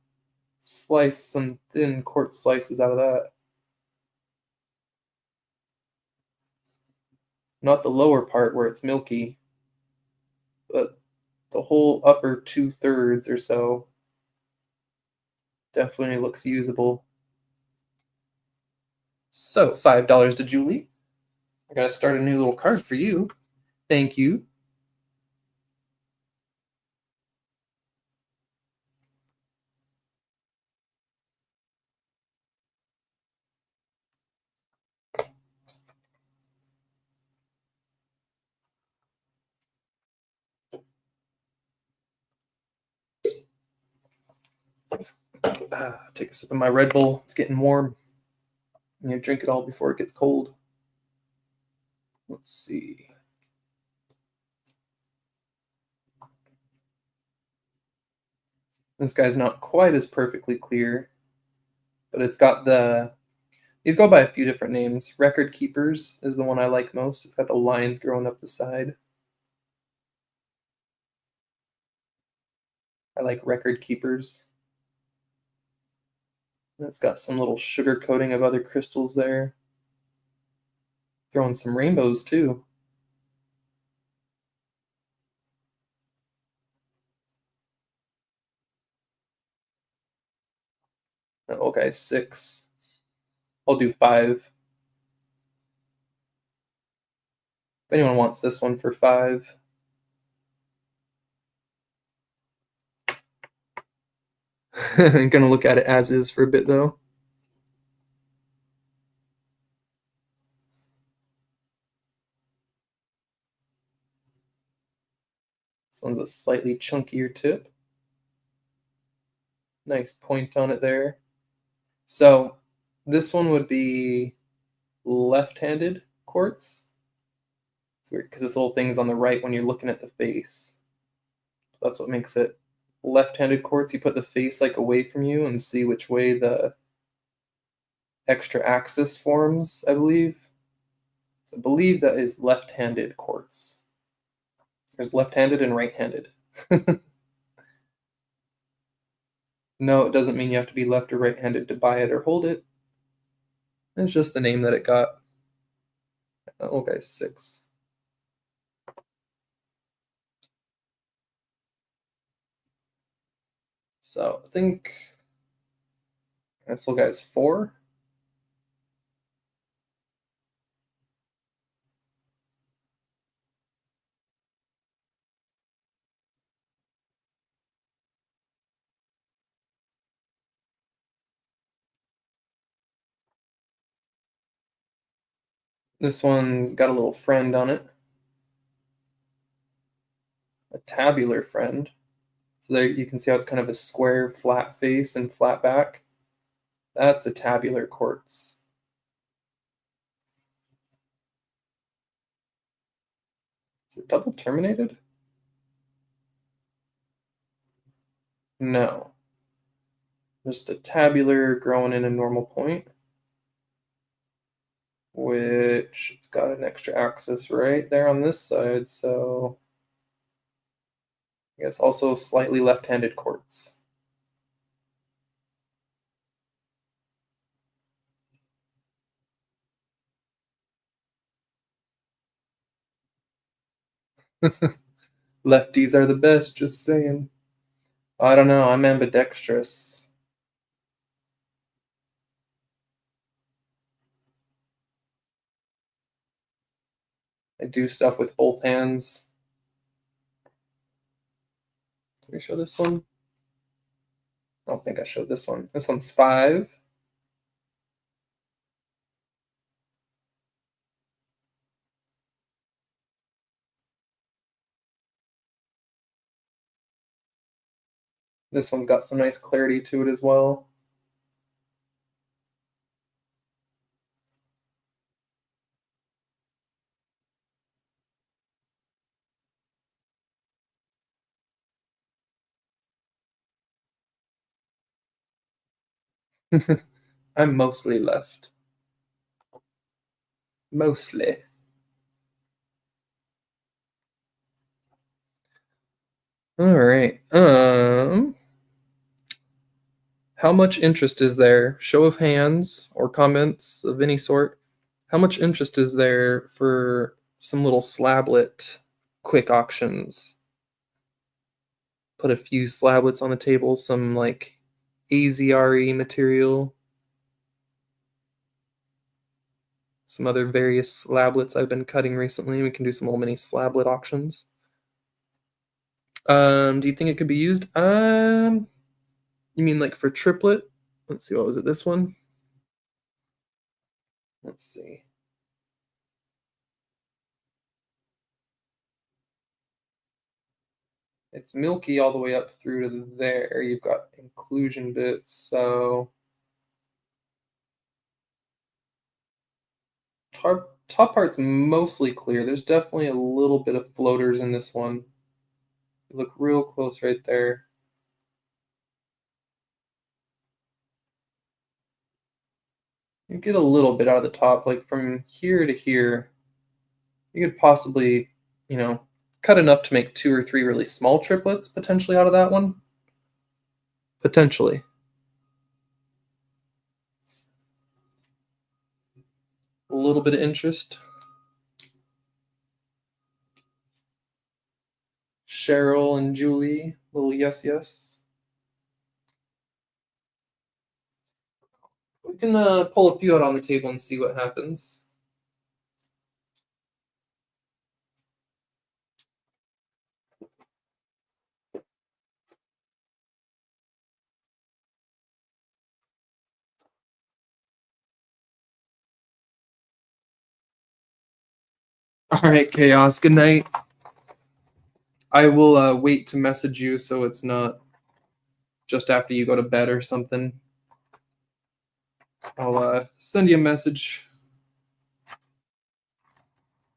slice some thin quartz slices out of that. Not the lower part where it's milky, but the whole upper 2/3 or so definitely looks usable. So $5 to Julie. I gotta start a new little card for you. Thank you. Take a sip of my Red Bull. It's getting warm. Drink it all before it gets cold. Let's see. This guy's not quite as perfectly clear, but it's got these go by a few different names. Record Keepers is the one I like most. It's got the lines growing up the side. I like Record Keepers. And it's got some little sugar coating of other crystals there. Throwing some rainbows too. Okay, 6. I'll do 5. If anyone wants this one for 5. I'm gonna look at it as is for a bit though. This one's a slightly chunkier tip. Nice point on it there. So this one would be left-handed quartz. It's weird because this little thing's on the right when you're looking at the face. That's what makes it left-handed quartz. You put the face like away from you and see which way the extra axis forms, I believe. So I believe that is left-handed quartz. There's left-handed and right-handed. No, it doesn't mean you have to be left or right-handed to buy it or hold it. It's just the name that it got. Okay, 6. So I think this little guy's 4. This one's got a little friend on it, a tabular friend. So there you can see how it's kind of a square, flat face and flat back. That's a tabular quartz. Is it double terminated? No. Just a tabular growing in a normal point, which it's got an extra axis right there on this side, so I guess also slightly left-handed quartz. Lefties are the best, just saying. I don't know, I'm ambidextrous. I do stuff with both hands. Did we show this one? I don't think I showed this one. This one's 5. This one's got some nice clarity to it as well. I'm mostly left. Mostly. All right. How much interest is there? Show of hands or comments of any sort. How much interest is there for some little slablet quick auctions? Put a few slablets on the table, some like AZRE material, some other various slablets I've been cutting recently. We can do some little mini slablet auctions. Do you think it could be used? You mean like for triplet? Let's see, what was it? This one? Let's see. It's milky all the way up through to there. You've got inclusion bits, so top part's mostly clear. There's definitely a little bit of floaters in this one. You look real close right there. You get a little bit out of the top, like from here to here. You could possibly, you know, cut enough to make 2 or 3 really small triplets potentially out of that one. Potentially. A little bit of interest. Cheryl and Julie, little yes, yes. We can pull a few out on the table and see what happens. All right, Chaos. Good night. I will wait to message you so it's not just after you go to bed or something. I'll send you a message,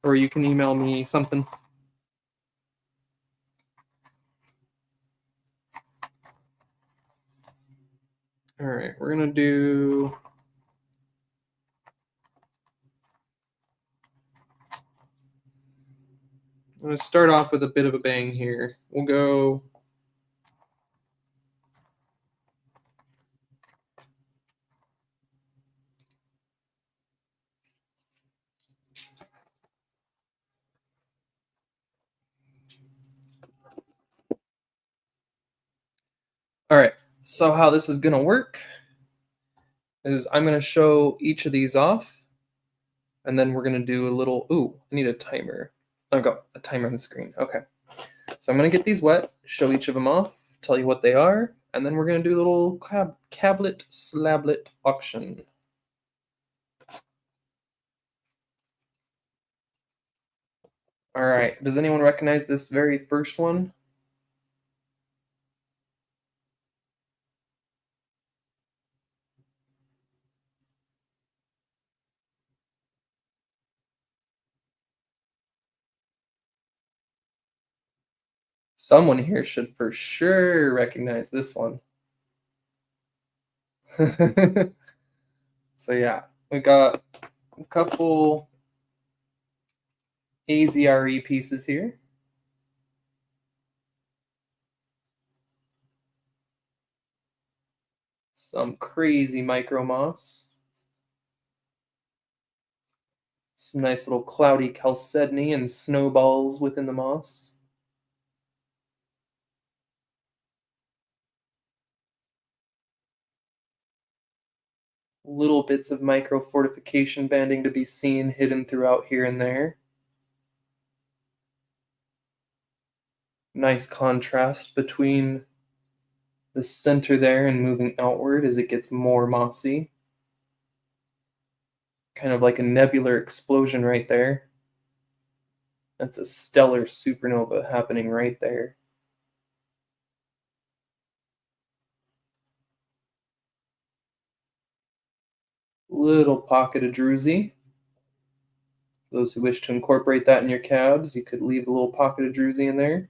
or you can email me something. All right, we're gonna do. I'm gonna start off with a bit of a bang here. We'll go. All right, so how this is gonna work is I'm gonna show each of these off, and then we're gonna do a little. Ooh, I need a timer. I've got a timer on the screen. Okay, so I'm gonna get these wet, show each of them off, tell you what they are, and then we're gonna do a little cablet slablet auction. All right, does anyone recognize this very first one? Someone here should for sure recognize this one. So yeah, we got a couple AZRE pieces here. Some crazy micro moss. Some nice little cloudy chalcedony and snowballs within the moss. Little bits of micro fortification banding to be seen hidden throughout here and there. Nice contrast between the center there and moving outward as it gets more mossy. Kind of like a nebular explosion right there. That's a stellar supernova happening right there. Little pocket of druzy. Those who wish to incorporate that in your cabs, you could leave a little pocket of druzy in there.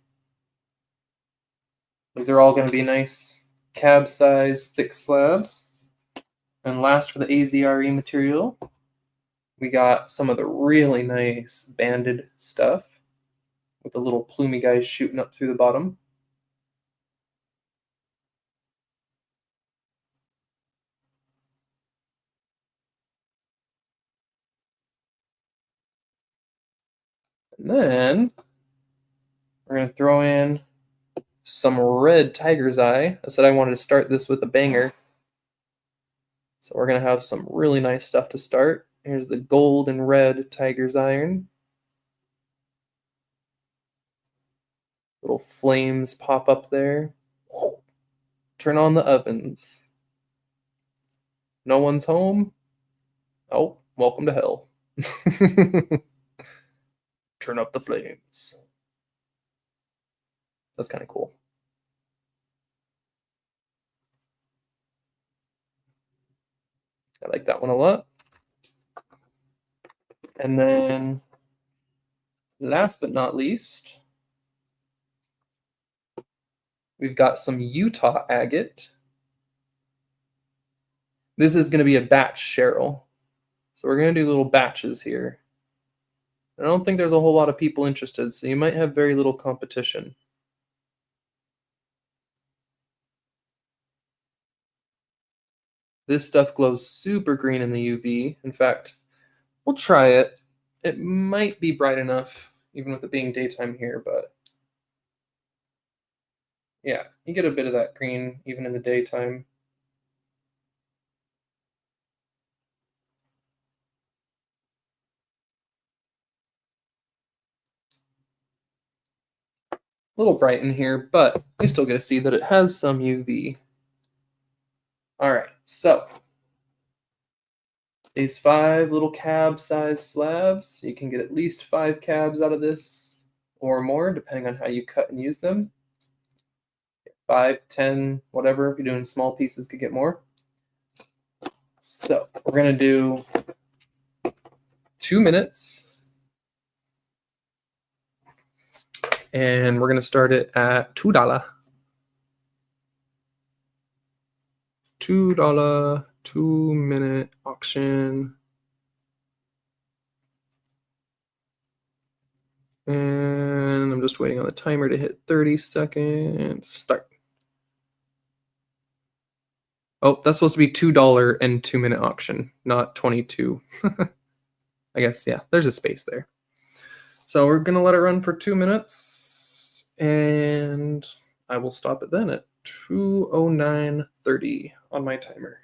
These are all going to be nice cab size thick slabs. And last for the AZRE material, we got some of the really nice banded stuff with the little plumy guys shooting up through the bottom. And then we're going to throw in some red tiger's eye. I said I wanted to start this with a banger. So we're going to have some really nice stuff to start. Here's the gold and red tiger's iron. Little flames pop up there. Turn on the ovens. No one's home. Oh, welcome to hell. Turn up the flames. That's kind of cool. I like that one a lot. And then last but not least, we've got some Utah agate. This is going to be a batch Cheryl. So we're going to do little batches here. I don't think there's a whole lot of people interested, so you might have very little competition. This stuff glows super green in the UV. In fact, we'll try it. It might be bright enough, even with it being daytime here, but yeah, you get a bit of that green even in the daytime. little bright in here, but you still get to see that it has some UV. All right, so these 5 little cab-sized slabs, you can get at least 5 cabs out of this or more, depending on how you cut and use them. 5, 10, whatever. If you're doing small pieces, could get more. So we're gonna do 2 minutes, and we're gonna start it at $2. $2 2-minute auction. And I'm just waiting on the timer to hit 30 seconds. Start. Oh, that's supposed to be $2 and 2-minute auction, not 22. I guess, yeah, there's a space there. So we're gonna let it run for 2 minutes, and I will stop it then at 2:09:30 on my timer.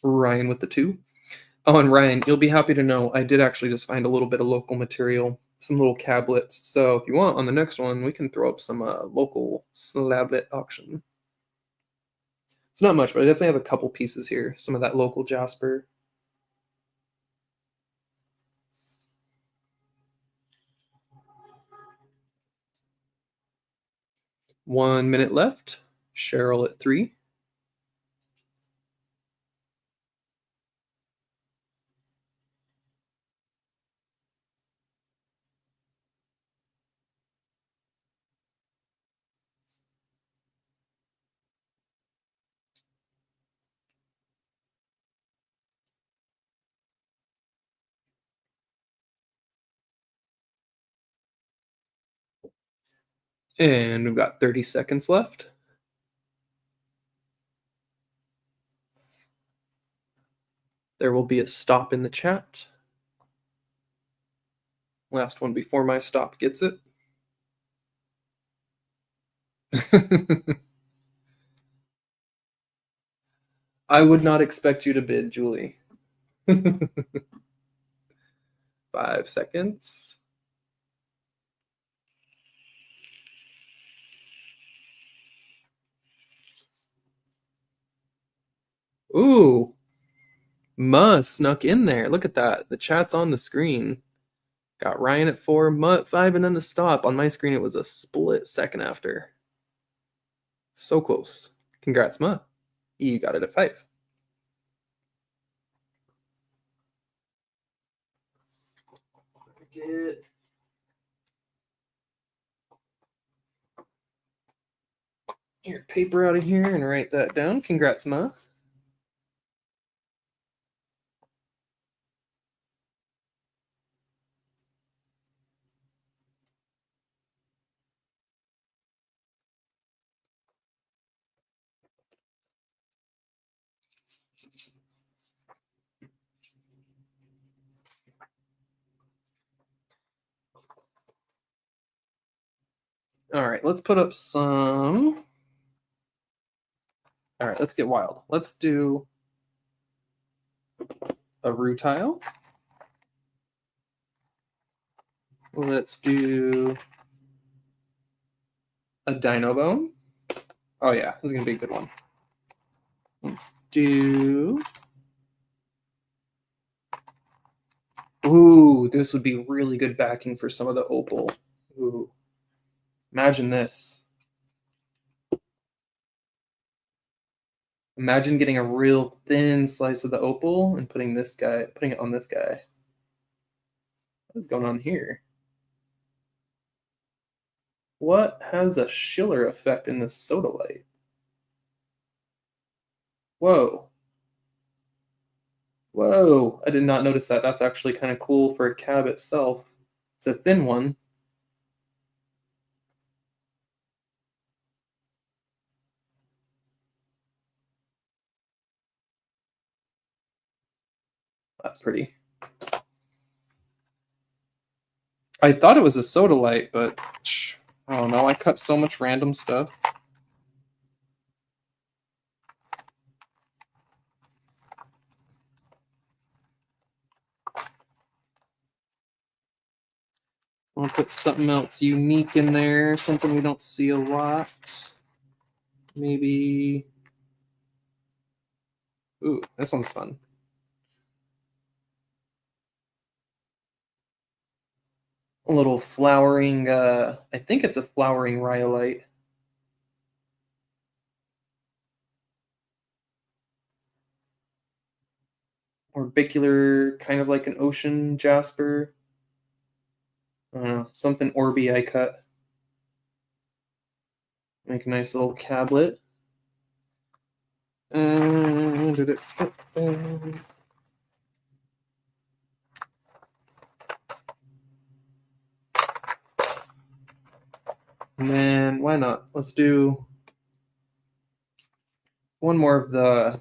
Ryan with the 2. Oh, and Ryan, you'll be happy to know I did actually just find a little bit of local material, some little cablets. So if you want, on the next one, we can throw up some local slablet auction. It's not much, but I definitely have a couple pieces here. Some of that local jasper. One minute left. Cheryl at 3. And we've got 30 seconds left. There will be a stop in the chat. Last one before my stop gets it. I would not expect you to bid, Julie. 5 seconds. Ooh, Ma snuck in there. Look at that. The chat's on the screen. Got Ryan at 4, Ma at 5, and then the stop. On my screen, it was a split second after. So close. Congrats, Ma. You got it at 5. Get your paper out of here and write that down. Congrats, Ma. All right, let's put up some. All right, let's get wild. Let's do a rutile. Let's do a dino bone. Oh yeah, this is gonna be a good one. Let's do. Ooh, this would be really good backing for some of the opal. Ooh, imagine this. Imagine getting a real thin slice of the opal and putting it on this guy. What's going on here? What has a Schiller effect in this sodalite? Whoa. Whoa, I did not notice that. That's actually kind of cool for a cab itself. It's a thin one. That's pretty. I thought it was a sodalite, but I don't know. I cut so much random stuff. I'll put something else unique in there, something we don't see a lot. Maybe. Ooh, this one's fun. A little flowering, I think it's a flowering rhyolite. Orbicular, kind of like an ocean jasper. I don't know, something orby I cut. Make a nice little cablet. Did it fit? And then why not? Let's do one more of the.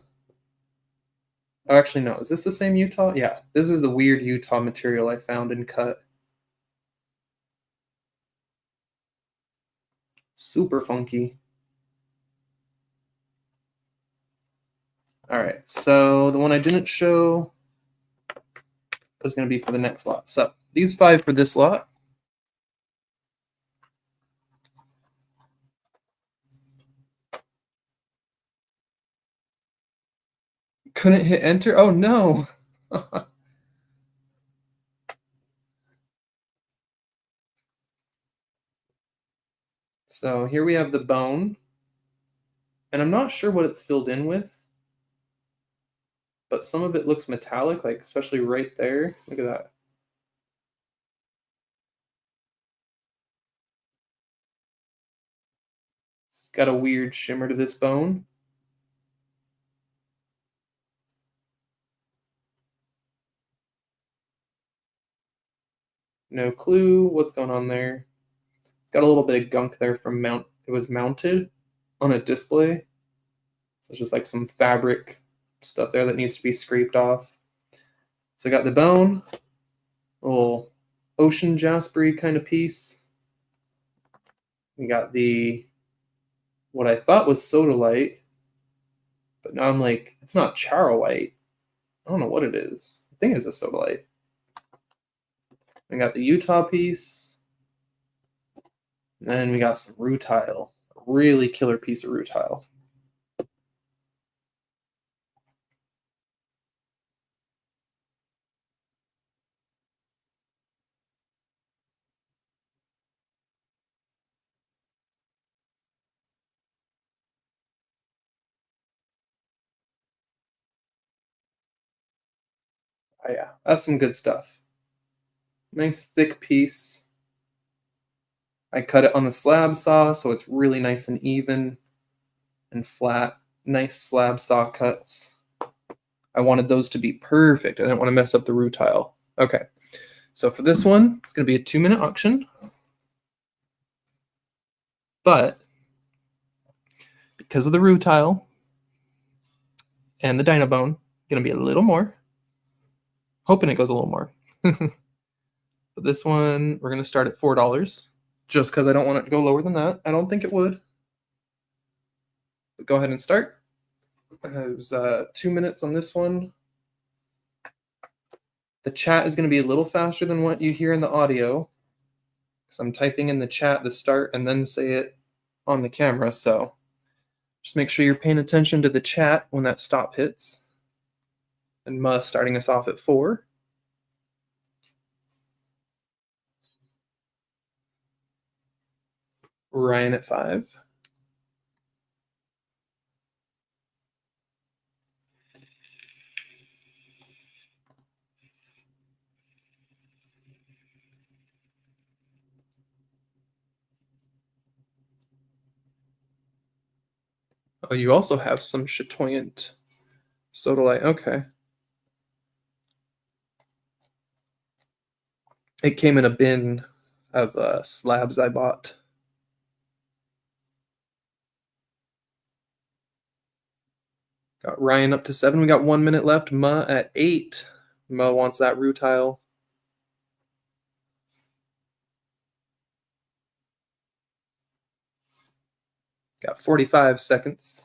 Oh, actually, no. Is this the same Utah? Yeah, this is the weird Utah material I found and cut. Super funky. All right, so the one I didn't show was going to be for the next lot. So these 5 for this lot. Couldn't hit enter? Oh no. So here we have the bone. And I'm not sure what it's filled in with, but some of it looks metallic, like especially right there. Look at that. It's got a weird shimmer to this bone. No clue what's going on there. It's got a little bit of gunk there from it was mounted on a display. So it's just like some fabric stuff there that needs to be scraped off. So I got the bone, a little ocean jaspery kind of piece. We got the what I thought was sodalite, but now I'm like, it's not charoite. I don't know what it is. I think it's a sodalite. We got the Utah piece. And then we got some rutile. A really killer piece of rutile. Oh yeah, that's some good stuff. Nice thick piece. I cut it on the slab saw, so it's really nice and even and flat. Nice slab saw cuts. I wanted those to be perfect. I didn't want to mess up the rutile. Okay, so for this one, it's going to be a 2-minute auction. But because of the rutile and the Dynabone, going to be a little more. Hoping it goes a little more. But this one, we're going to start at $4, just because I don't want it to go lower than that. I don't think it would. But go ahead and start. It was 2 minutes on this one. The chat is going to be a little faster than what you hear in the audio, because I'm typing in the chat to start and then say it on the camera. So just make sure you're paying attention to the chat when that stop hits. And Ma starting us off at 4. Ryan at 5. Oh, you also have some chatoyant sodalite. Okay. It came in a bin of slabs I bought. Got Ryan up to 7. We got 1 minute left. Ma at 8. Ma wants that rutile. Got 45 seconds.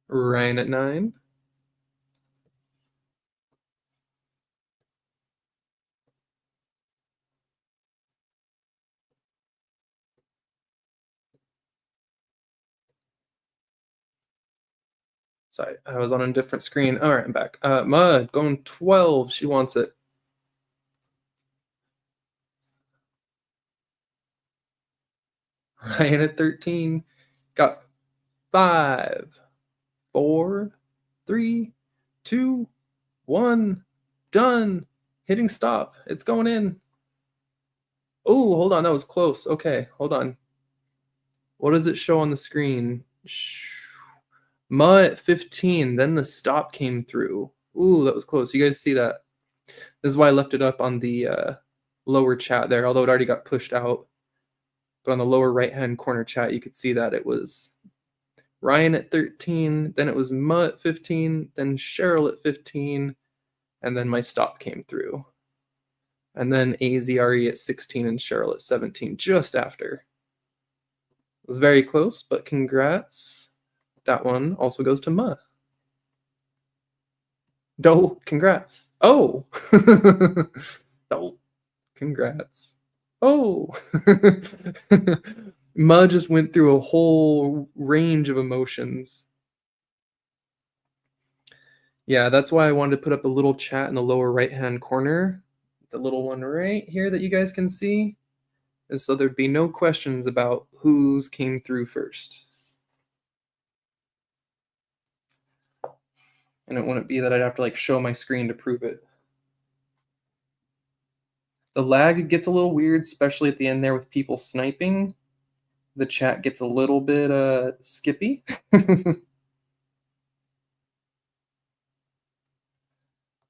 Ryan at 9. Sorry, I was on a different screen. All right, I'm back. Mud going 12. She wants it. Ryan at 13. Got 5, 4, 3, 2, 1. Done. Hitting stop. It's going in. Oh, hold on. That was close. Okay, hold on. What does it show on the screen? Ma at 15. Then the stop came through. Ooh, that was close. You guys see that? This is why I left it up on the lower chat there, although it already got pushed out. But on the lower right-hand corner chat, you could see that it was Ryan at 13, then it was Ma at 15, then Cheryl at 15, and then my stop came through. And then AZRE at 16 and Cheryl at 17 just after. It was very close, but congrats. That one also goes to Ma. Do, congrats. Oh! Do, congrats. Oh! Ma just went through a whole range of emotions. Yeah, that's why I wanted to put up a little chat in the lower right-hand corner. The little one right here that you guys can see. And so there'd be no questions about whose came through first. And it wouldn't be that I'd have to like show my screen to prove it. The lag gets a little weird, especially at the end there with people sniping. The chat gets a little bit skippy.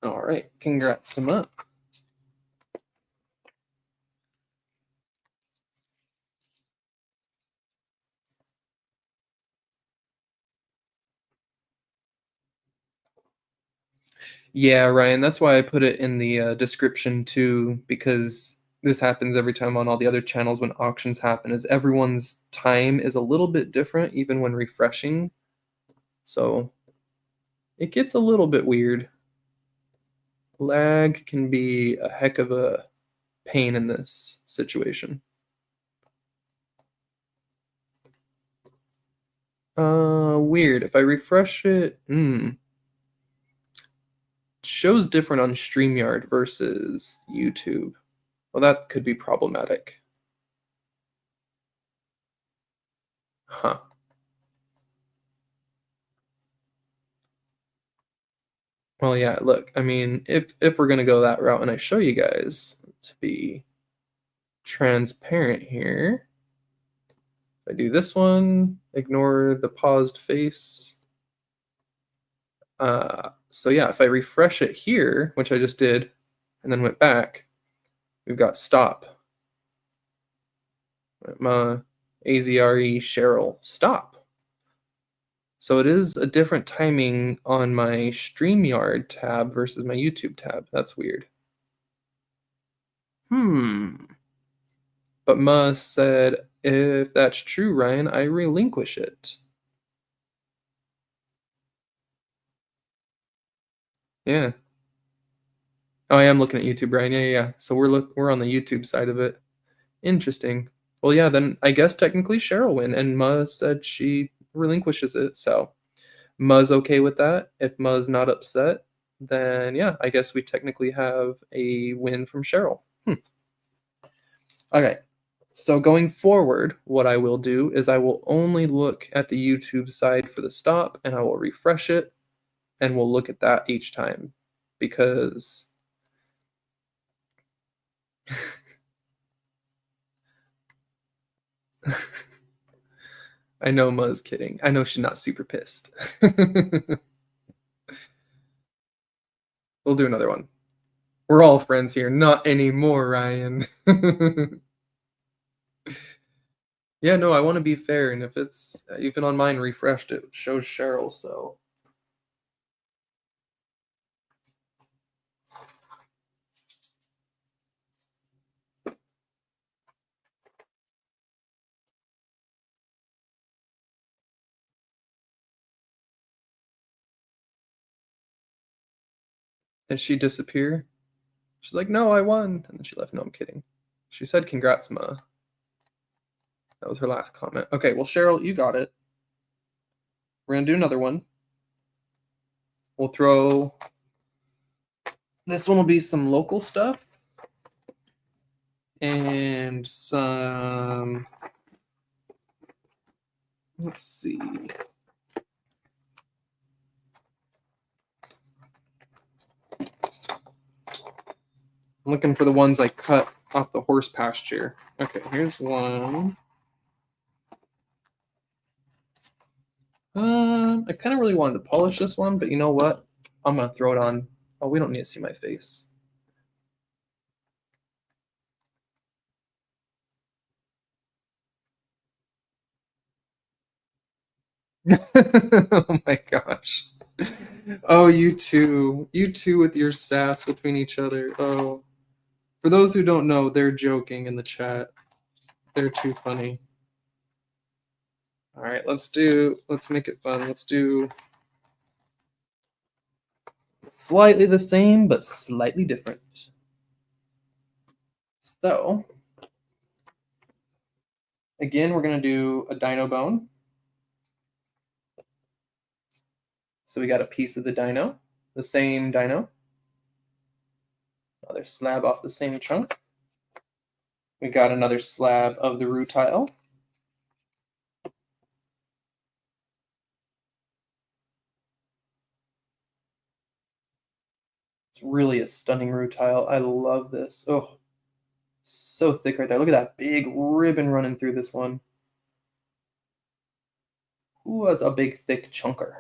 All right, congrats to Ma. Yeah, Ryan, that's why I put it in the description too, because this happens every time on all the other channels when auctions happen, is everyone's time is a little bit different even when refreshing. So it gets a little bit weird. Lag can be a heck of a pain in this situation. Weird. If I refresh it, shows different on StreamYard versus YouTube. Well, that could be problematic. Huh. Well, yeah, look, I mean, if we're gonna go that route and I show you guys to be transparent here, if I do this one, ignore the paused face. So yeah, if I refresh it here, which I just did, and then went back, we've got stop. My AZRE Cheryl, stop. So it is a different timing on my StreamYard tab versus my YouTube tab. That's weird. But Ma said, if that's true, Ryan, I relinquish it. Yeah. Oh, I am looking at YouTube, Ryan. Yeah. So we're on the YouTube side of it. Interesting. Well, yeah, then I guess technically Cheryl win, and Ma said she relinquishes it. So Ma's okay with that. If Ma's not upset, then yeah, I guess we technically have a win from Cheryl. Okay. So going forward, what I will do is I will only look at the YouTube side for the stop, and I will refresh it, and we'll look at that each time because I know Ma's kidding. I know she's not super pissed. We'll do another one. We're all friends here. Not anymore, Ryan. Yeah, no, I want to be fair, and if it's even on mine refreshed, it shows Cheryl. So Did she disappear? She's like, no, I won. And then she left. No, I'm kidding. She said, congrats, Ma. That was her last comment. Okay, well, Cheryl, you got it. We're going to do another one. We'll throw... This one will be some local stuff. And some... Let's see. I'm looking for the ones I cut off the horse pasture. Okay, here's one. I kind of really wanted to polish this one, but you know what? I'm going to throw it on. Oh, we don't need to see my face. Oh my gosh. Oh, you two. You two with your sass between each other. Oh. For those who don't know, they're joking in the chat. They're too funny. All right, let's make it fun. Let's do slightly the same, but slightly different. So, again, we're going to do a dino bone. So we got a piece of the dino, the same dino. Another slab off the same chunk. We got another slab of the rutile. It's really a stunning rutile. I love this. Oh, so thick right there. Look at that big ribbon running through this one. Ooh, that's a big, thick chunker.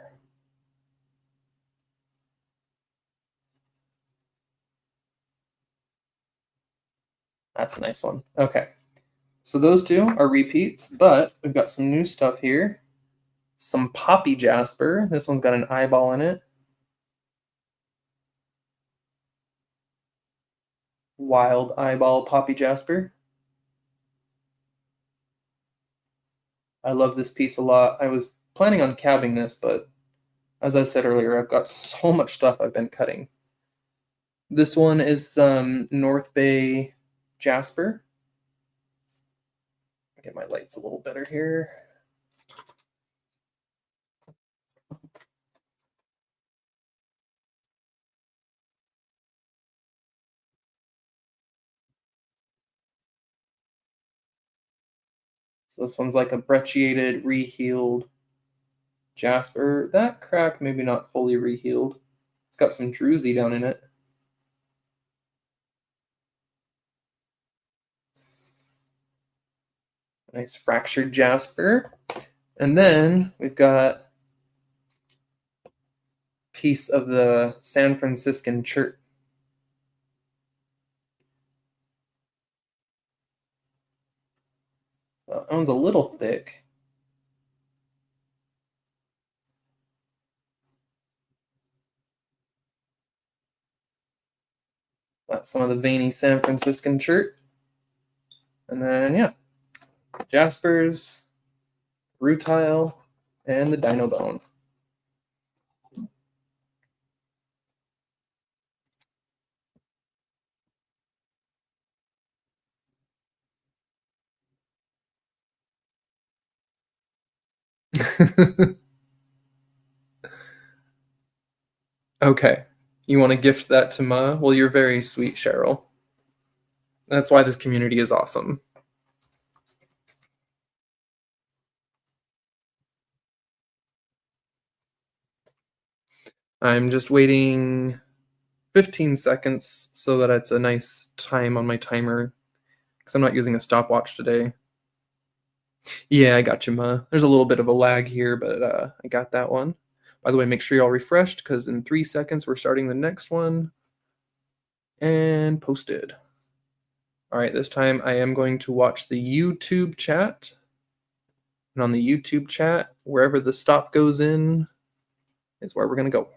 That's a nice one. Okay. So those two are repeats, but we've got some new stuff here. Some poppy jasper. This one's got an eyeball in it. Wild eyeball poppy jasper. I love this piece a lot. I was planning on cabbing this, but as I said earlier, I've got so much stuff I've been cutting. This one is some North Bay jasper. Get my lights a little better here. So this one's like a brecciated, rehealed jasper. That crack maybe not fully rehealed. It's got some druzy down in it. Nice fractured jasper. And then we've got a piece of the San Franciscan chert. That one's a little thick. That's some of the veiny San Franciscan chert. And then, yeah, jaspers, rutile, and the dino bone. Okay. You want to gift that to Ma? Well, you're very sweet, Cheryl. That's why this community is awesome. I'm just waiting 15 seconds so that it's a nice time on my timer because I'm not using a stopwatch today. Yeah, I got you, Ma. There's a little bit of a lag here, but I got that one. By the way, make sure you're all refreshed because in 3 seconds we're starting the next one. And posted. All right, this time I am going to watch the YouTube chat. And on the YouTube chat, wherever the stop goes in is where we're going to go.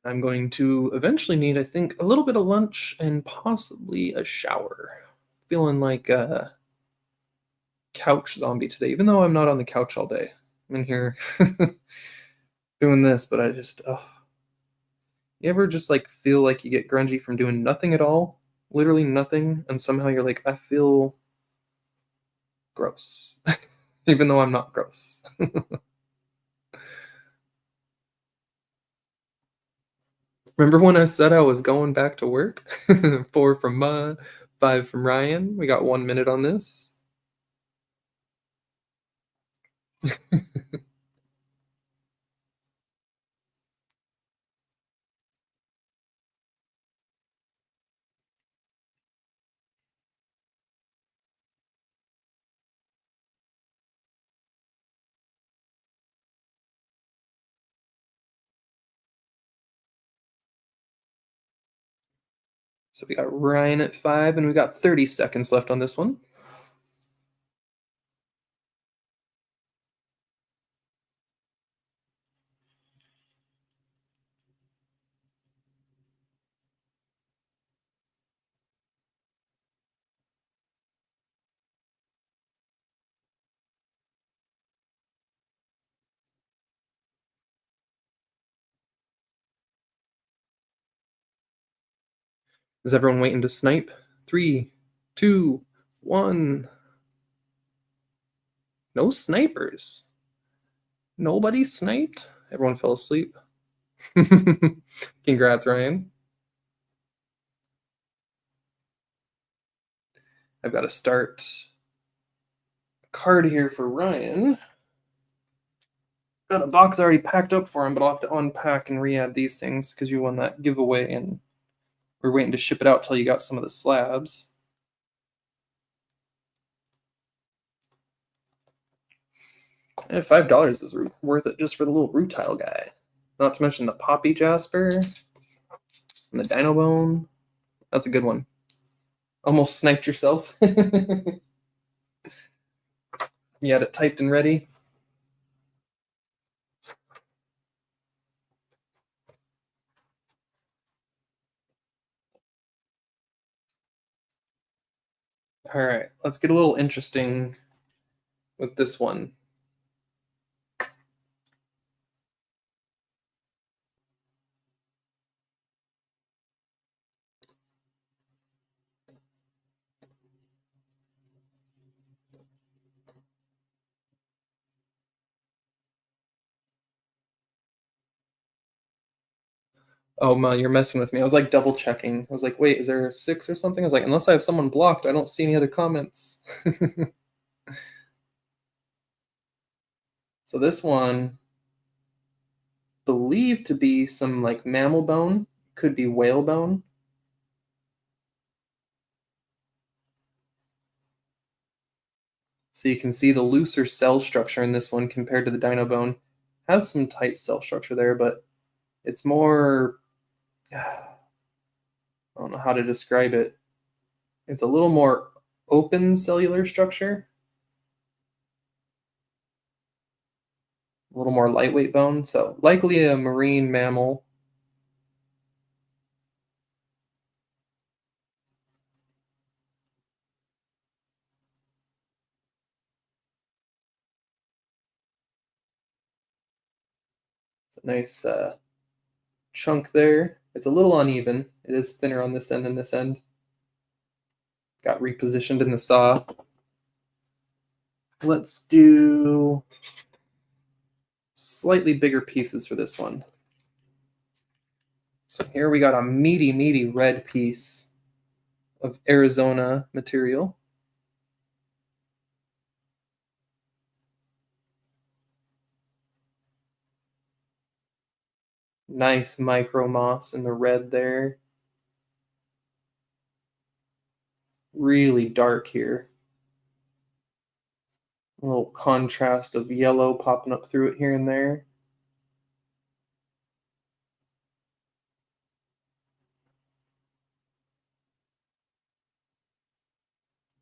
I'm going to eventually need, I think, a little bit of lunch and possibly a shower. Feeling like a couch zombie today, even though I'm not on the couch all day. I'm in here doing this, but I just, oh. You ever just like feel like you get grungy from doing nothing at all? Literally nothing, and somehow you're like, I feel gross, even though I'm not gross. Remember when I said I was going back to work? Four from five from Ryan. We got 1 minute on this. So we got Ryan at five, and we got 30 seconds left on this one. Is everyone waiting to snipe? Three, two, one. No snipers. Nobody sniped. Everyone fell asleep. Congrats, Ryan. I've got to start a card here for Ryan. Got a box already packed up for him, but I'll have to unpack and re-add these things because you won that giveaway and we're waiting to ship it out till you got some of the slabs. $5 is worth it just for the little rutile guy. Not to mention the Poppy Jasper and the Dino Bone. That's a good one. Almost sniped yourself. You had it typed and ready. All right, let's get a little interesting with this one. Oh, my, you're messing with me. I was like double checking. I was like, wait, is there a 6 or something? I was like, unless I have someone blocked, I don't see any other comments. So this one, believed to be some like mammal bone, could be whalebone. So you can see the looser cell structure in this one compared to the dino bone. Has some tight cell structure there, but it's more, I don't know how to describe it. It's a little more open cellular structure, a little more lightweight bone. So likely a marine mammal. It's a nice chunk there. It's a little uneven. It is thinner on this end than this end. Got repositioned in the saw. Let's do slightly bigger pieces for this one. So here we got a meaty red piece of Arizona material. Nice micro moss in the red there. Really dark here. A little contrast of yellow popping up through it here and there.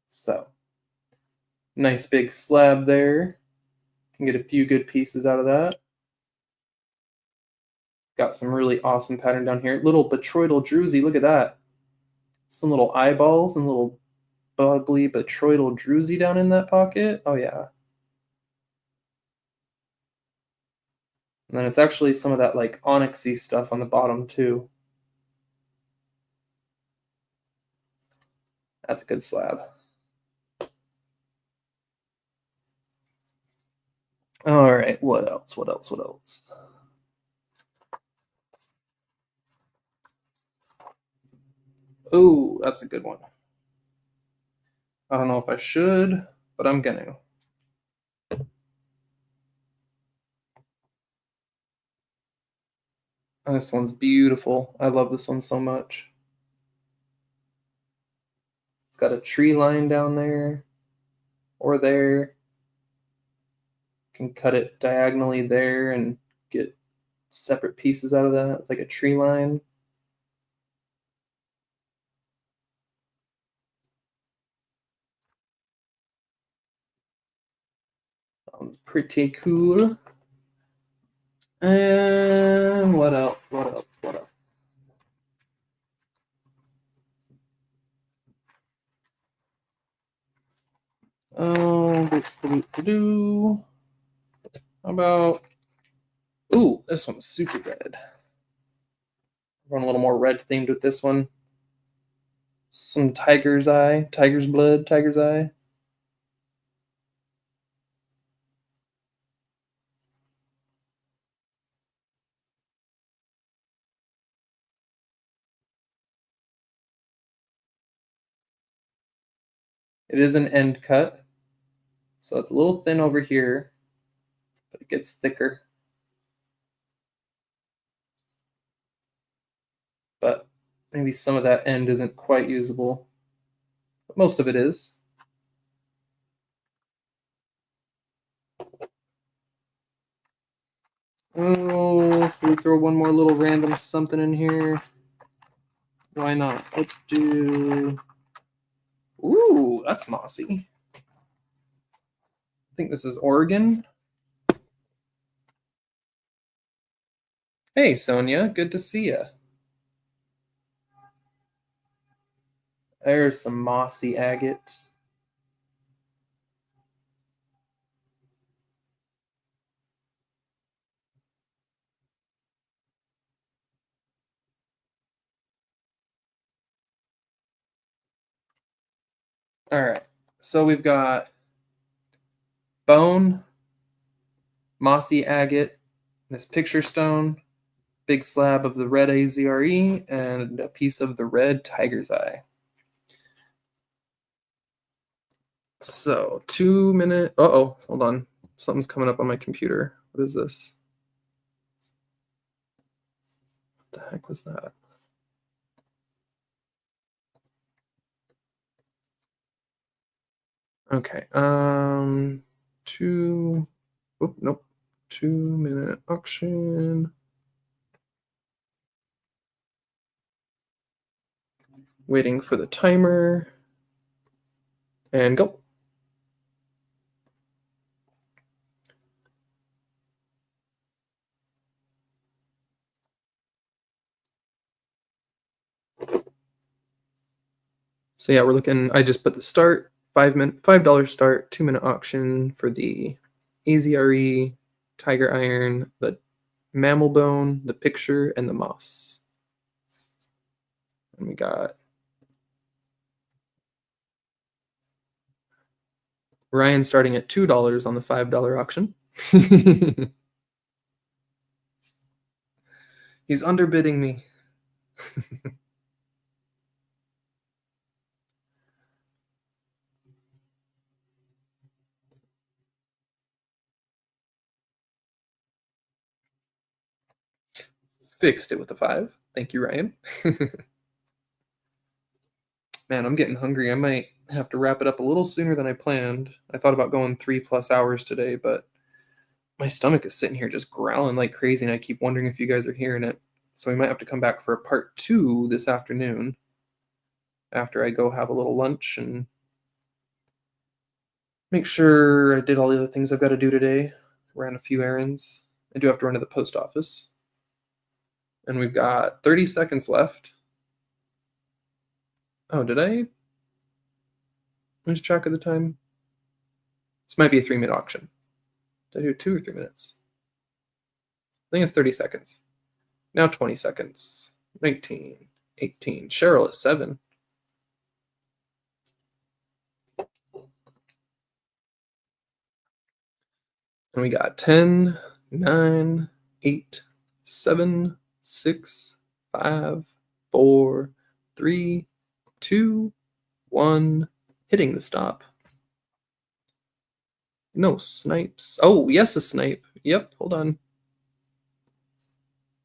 So, nice big slab there. Can get a few good pieces out of that. Got some really awesome pattern down here. Little botryoidal druzy, look at that. Some little eyeballs and little bubbly botryoidal druzy down in that pocket. Oh yeah. And then it's actually some of that like onyxy stuff on the bottom too. That's a good slab. All right, what else? What else? What else? Oh, that's a good one. I don't know if I should, but I'm gonna. This one's beautiful. I love this one so much. It's got a tree line down there or there. Can cut it diagonally there and get separate pieces out of that, like a tree line. Pretty cool. And what else? What else? What else? Oh, how about? Ooh, this one's super red. Run a little more red themed with this one. Some tiger's eye, tiger's blood, tiger's eye. It is an end cut, so it's a little thin over here, but it gets thicker. But maybe some of that end isn't quite usable. But most of it is. Oh, we throw one more little random something in here. Why not? Let's do. Ooh, that's mossy. I think this is Oregon. Hey, Sonia, good to see you. There's some mossy agate. All right, so we've got bone, mossy agate, this picture stone, big slab of the red AZRE, and a piece of the red tiger's eye. So 2 minute. Oh, hold on. Something's coming up on my computer. What is this? What the heck was that? Okay. Two. Oh, nope. 2 minute auction. Waiting for the timer. And go. So yeah, we're looking. I just put the start, $5 start, 2 minute auction for the AZRE, Tiger Iron, the Mammal Bone, the Picture, and the Moss. And we got Ryan starting at $2 on the $5 auction. He's underbidding me. Fixed it with a 5. Thank you, Ryan. Man, I'm getting hungry. I might have to wrap it up a little sooner than I planned. I thought about going 3+ hours today, but my stomach is sitting here just growling like crazy, and I keep wondering if you guys are hearing it. So we might have to come back for a part 2 this afternoon after I go have a little lunch and make sure I did all the other things I've got to do today. Ran a few errands. I do have to run to the post office. And we've got 30 seconds left. Oh, did I lose track of the time? This might be a 3-minute auction. Did I do 2 or 3 minutes? I think it's 30 seconds. Now 20 seconds. 19, 18. Cheryl at 7. And we got 10, 9, 8, 7, 6, 5, 4, 3, 2, 1. Hitting the stop. No snipes. Oh, yes, a snipe. Yep, hold on.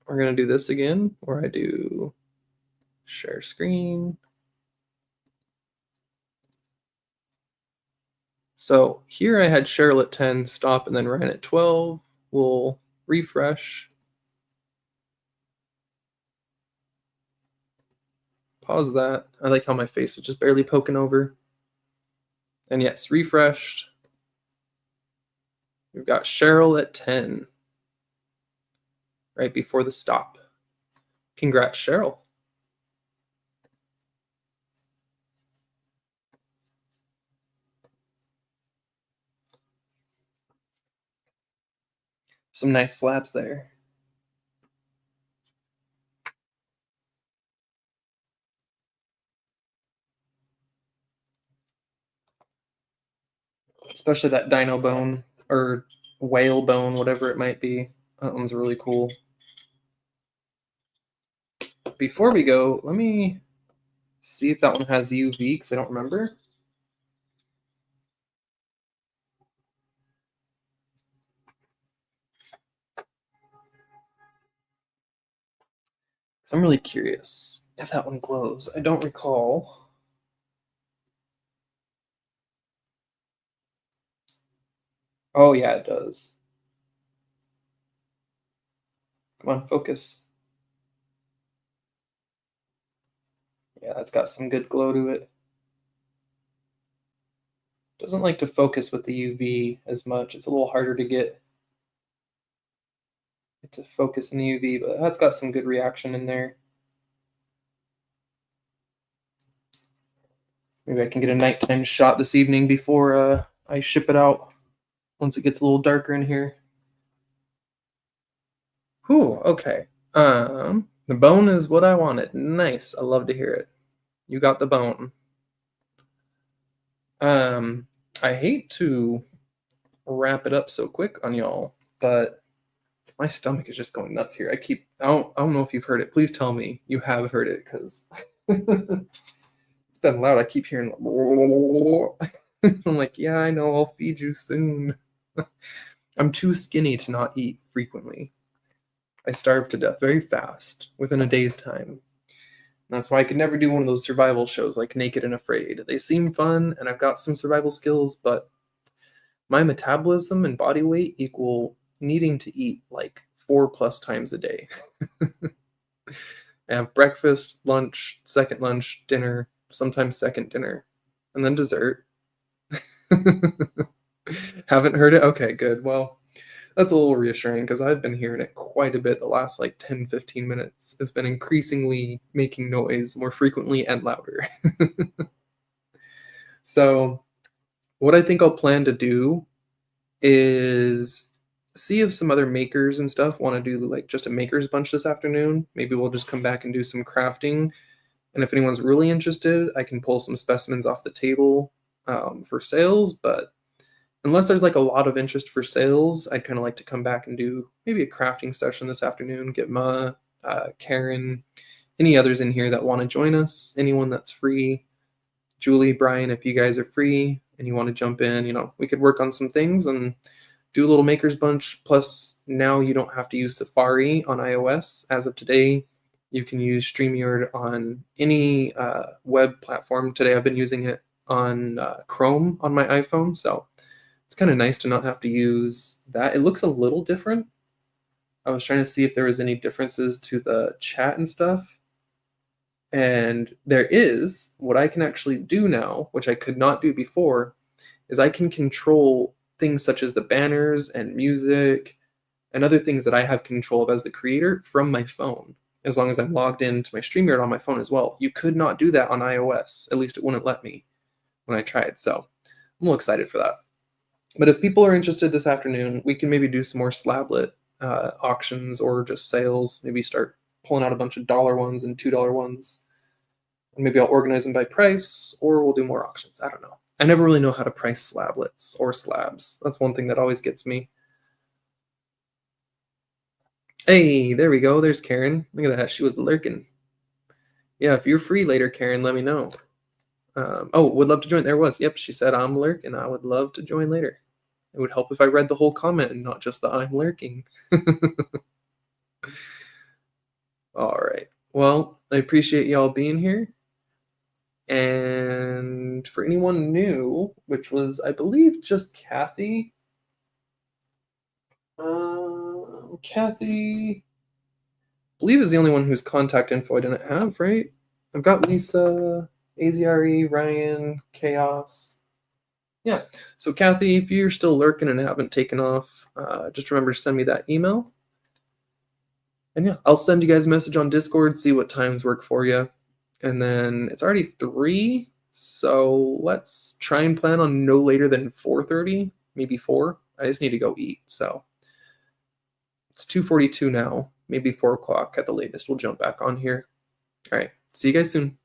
We're going to do this again, where I do share screen. So here I had Cheryl at 10, stop, and then ran at 12. We'll refresh. Pause that. I like how my face is just barely poking over. And yes, refreshed. We've got Cheryl at 10, right before the stop. Congrats, Cheryl. Some nice slabs there. Especially that dino bone or whale bone, whatever it might be. That one's really cool. Before we go, let me see if that one has UV because I don't remember. I'm really curious if that one glows. I don't recall. Oh, yeah, it does. Come on, focus. Yeah, that's got some good glow to it. Doesn't like to focus with the UV as much. It's a little harder to get it to focus in the UV, but that's got some good reaction in there. Maybe I can get a nighttime shot this evening before I ship it out once it gets a little darker in here. Whew, okay. The bone is what I wanted. Nice. I love to hear it. You got the bone. I hate to wrap it up so quick on y'all, but my stomach is just going nuts here. I don't know if you've heard it. Please tell me you have heard it because it's been loud. I keep hearing I'm like, yeah, I know, I'll feed you soon. I'm too skinny to not eat frequently. I starve to death very fast within a day's time. That's why I could never do one of those survival shows like Naked and Afraid. They seem fun and I've got some survival skills, but my metabolism and body weight equal needing to eat like 4+ times a day. I have breakfast, lunch, second lunch, dinner, sometimes second dinner, and then dessert. Haven't heard it? Okay, good. Well, that's a little reassuring because I've been hearing it quite a bit the last like 10, 15 minutes. It's been increasingly making noise more frequently and louder. So, what I think I'll plan to do is see if some other makers and stuff want to do like just a maker's bunch this afternoon. Maybe we'll just come back and do some crafting. And if anyone's really interested, I can pull some specimens off the table for sales. But unless there's like a lot of interest for sales, I'd kind of like to come back and do maybe a crafting session this afternoon. Get Ma, Karen, any others in here that want to join us, anyone that's free. Julie, Brian, if you guys are free and you want to jump in, we could work on some things and do a little maker's bunch. Plus, now you don't have to use Safari on iOS. As of today, you can use StreamYard on any web platform. Today, I've been using it on Chrome on my iPhone, so it's kind of nice to not have to use that. It looks a little different. I was trying to see if there was any differences to the chat and stuff. And there is. What I can actually do now, which I could not do before, is I can control things such as the banners and music and other things that I have control of as the creator from my phone. as long as I'm logged into my StreamYard on my phone as well. You could not do that on iOS. At least it wouldn't let me when I tried. So I'm a little excited for that. But if people are interested this afternoon, we can maybe do some more slablet auctions or just sales. Maybe start pulling out a bunch of $1 ones and $2 ones. And maybe I'll organize them by price, or we'll do more auctions. I don't know. I never really know how to price slablets or slabs. That's one thing that always gets me. Hey, there we go. There's Karen. Look at that. She was lurking. Yeah, if you're free later, Karen, let me know. Oh, would love to join. There was. Yep, she said I'm lurking. I would love to join later. It would help if I read the whole comment and not just the I'm lurking. All right. Well, I appreciate y'all being here. And for anyone new, which was, I believe, just Kathy. Kathy, I believe, is the only one whose contact info I didn't have, right? I've got Lisa, AZRE, Ryan, Chaos. Yeah. So Kathy, if you're still lurking and haven't taken off, just remember to send me that email. And yeah, I'll send you guys a message on Discord, see what times work for you. And then it's already 3, so let's try and plan on no later than 4:30, maybe 4. I just need to go eat. So it's 2:42 now, maybe 4 o'clock at the latest. We'll jump back on here. All right. See you guys soon.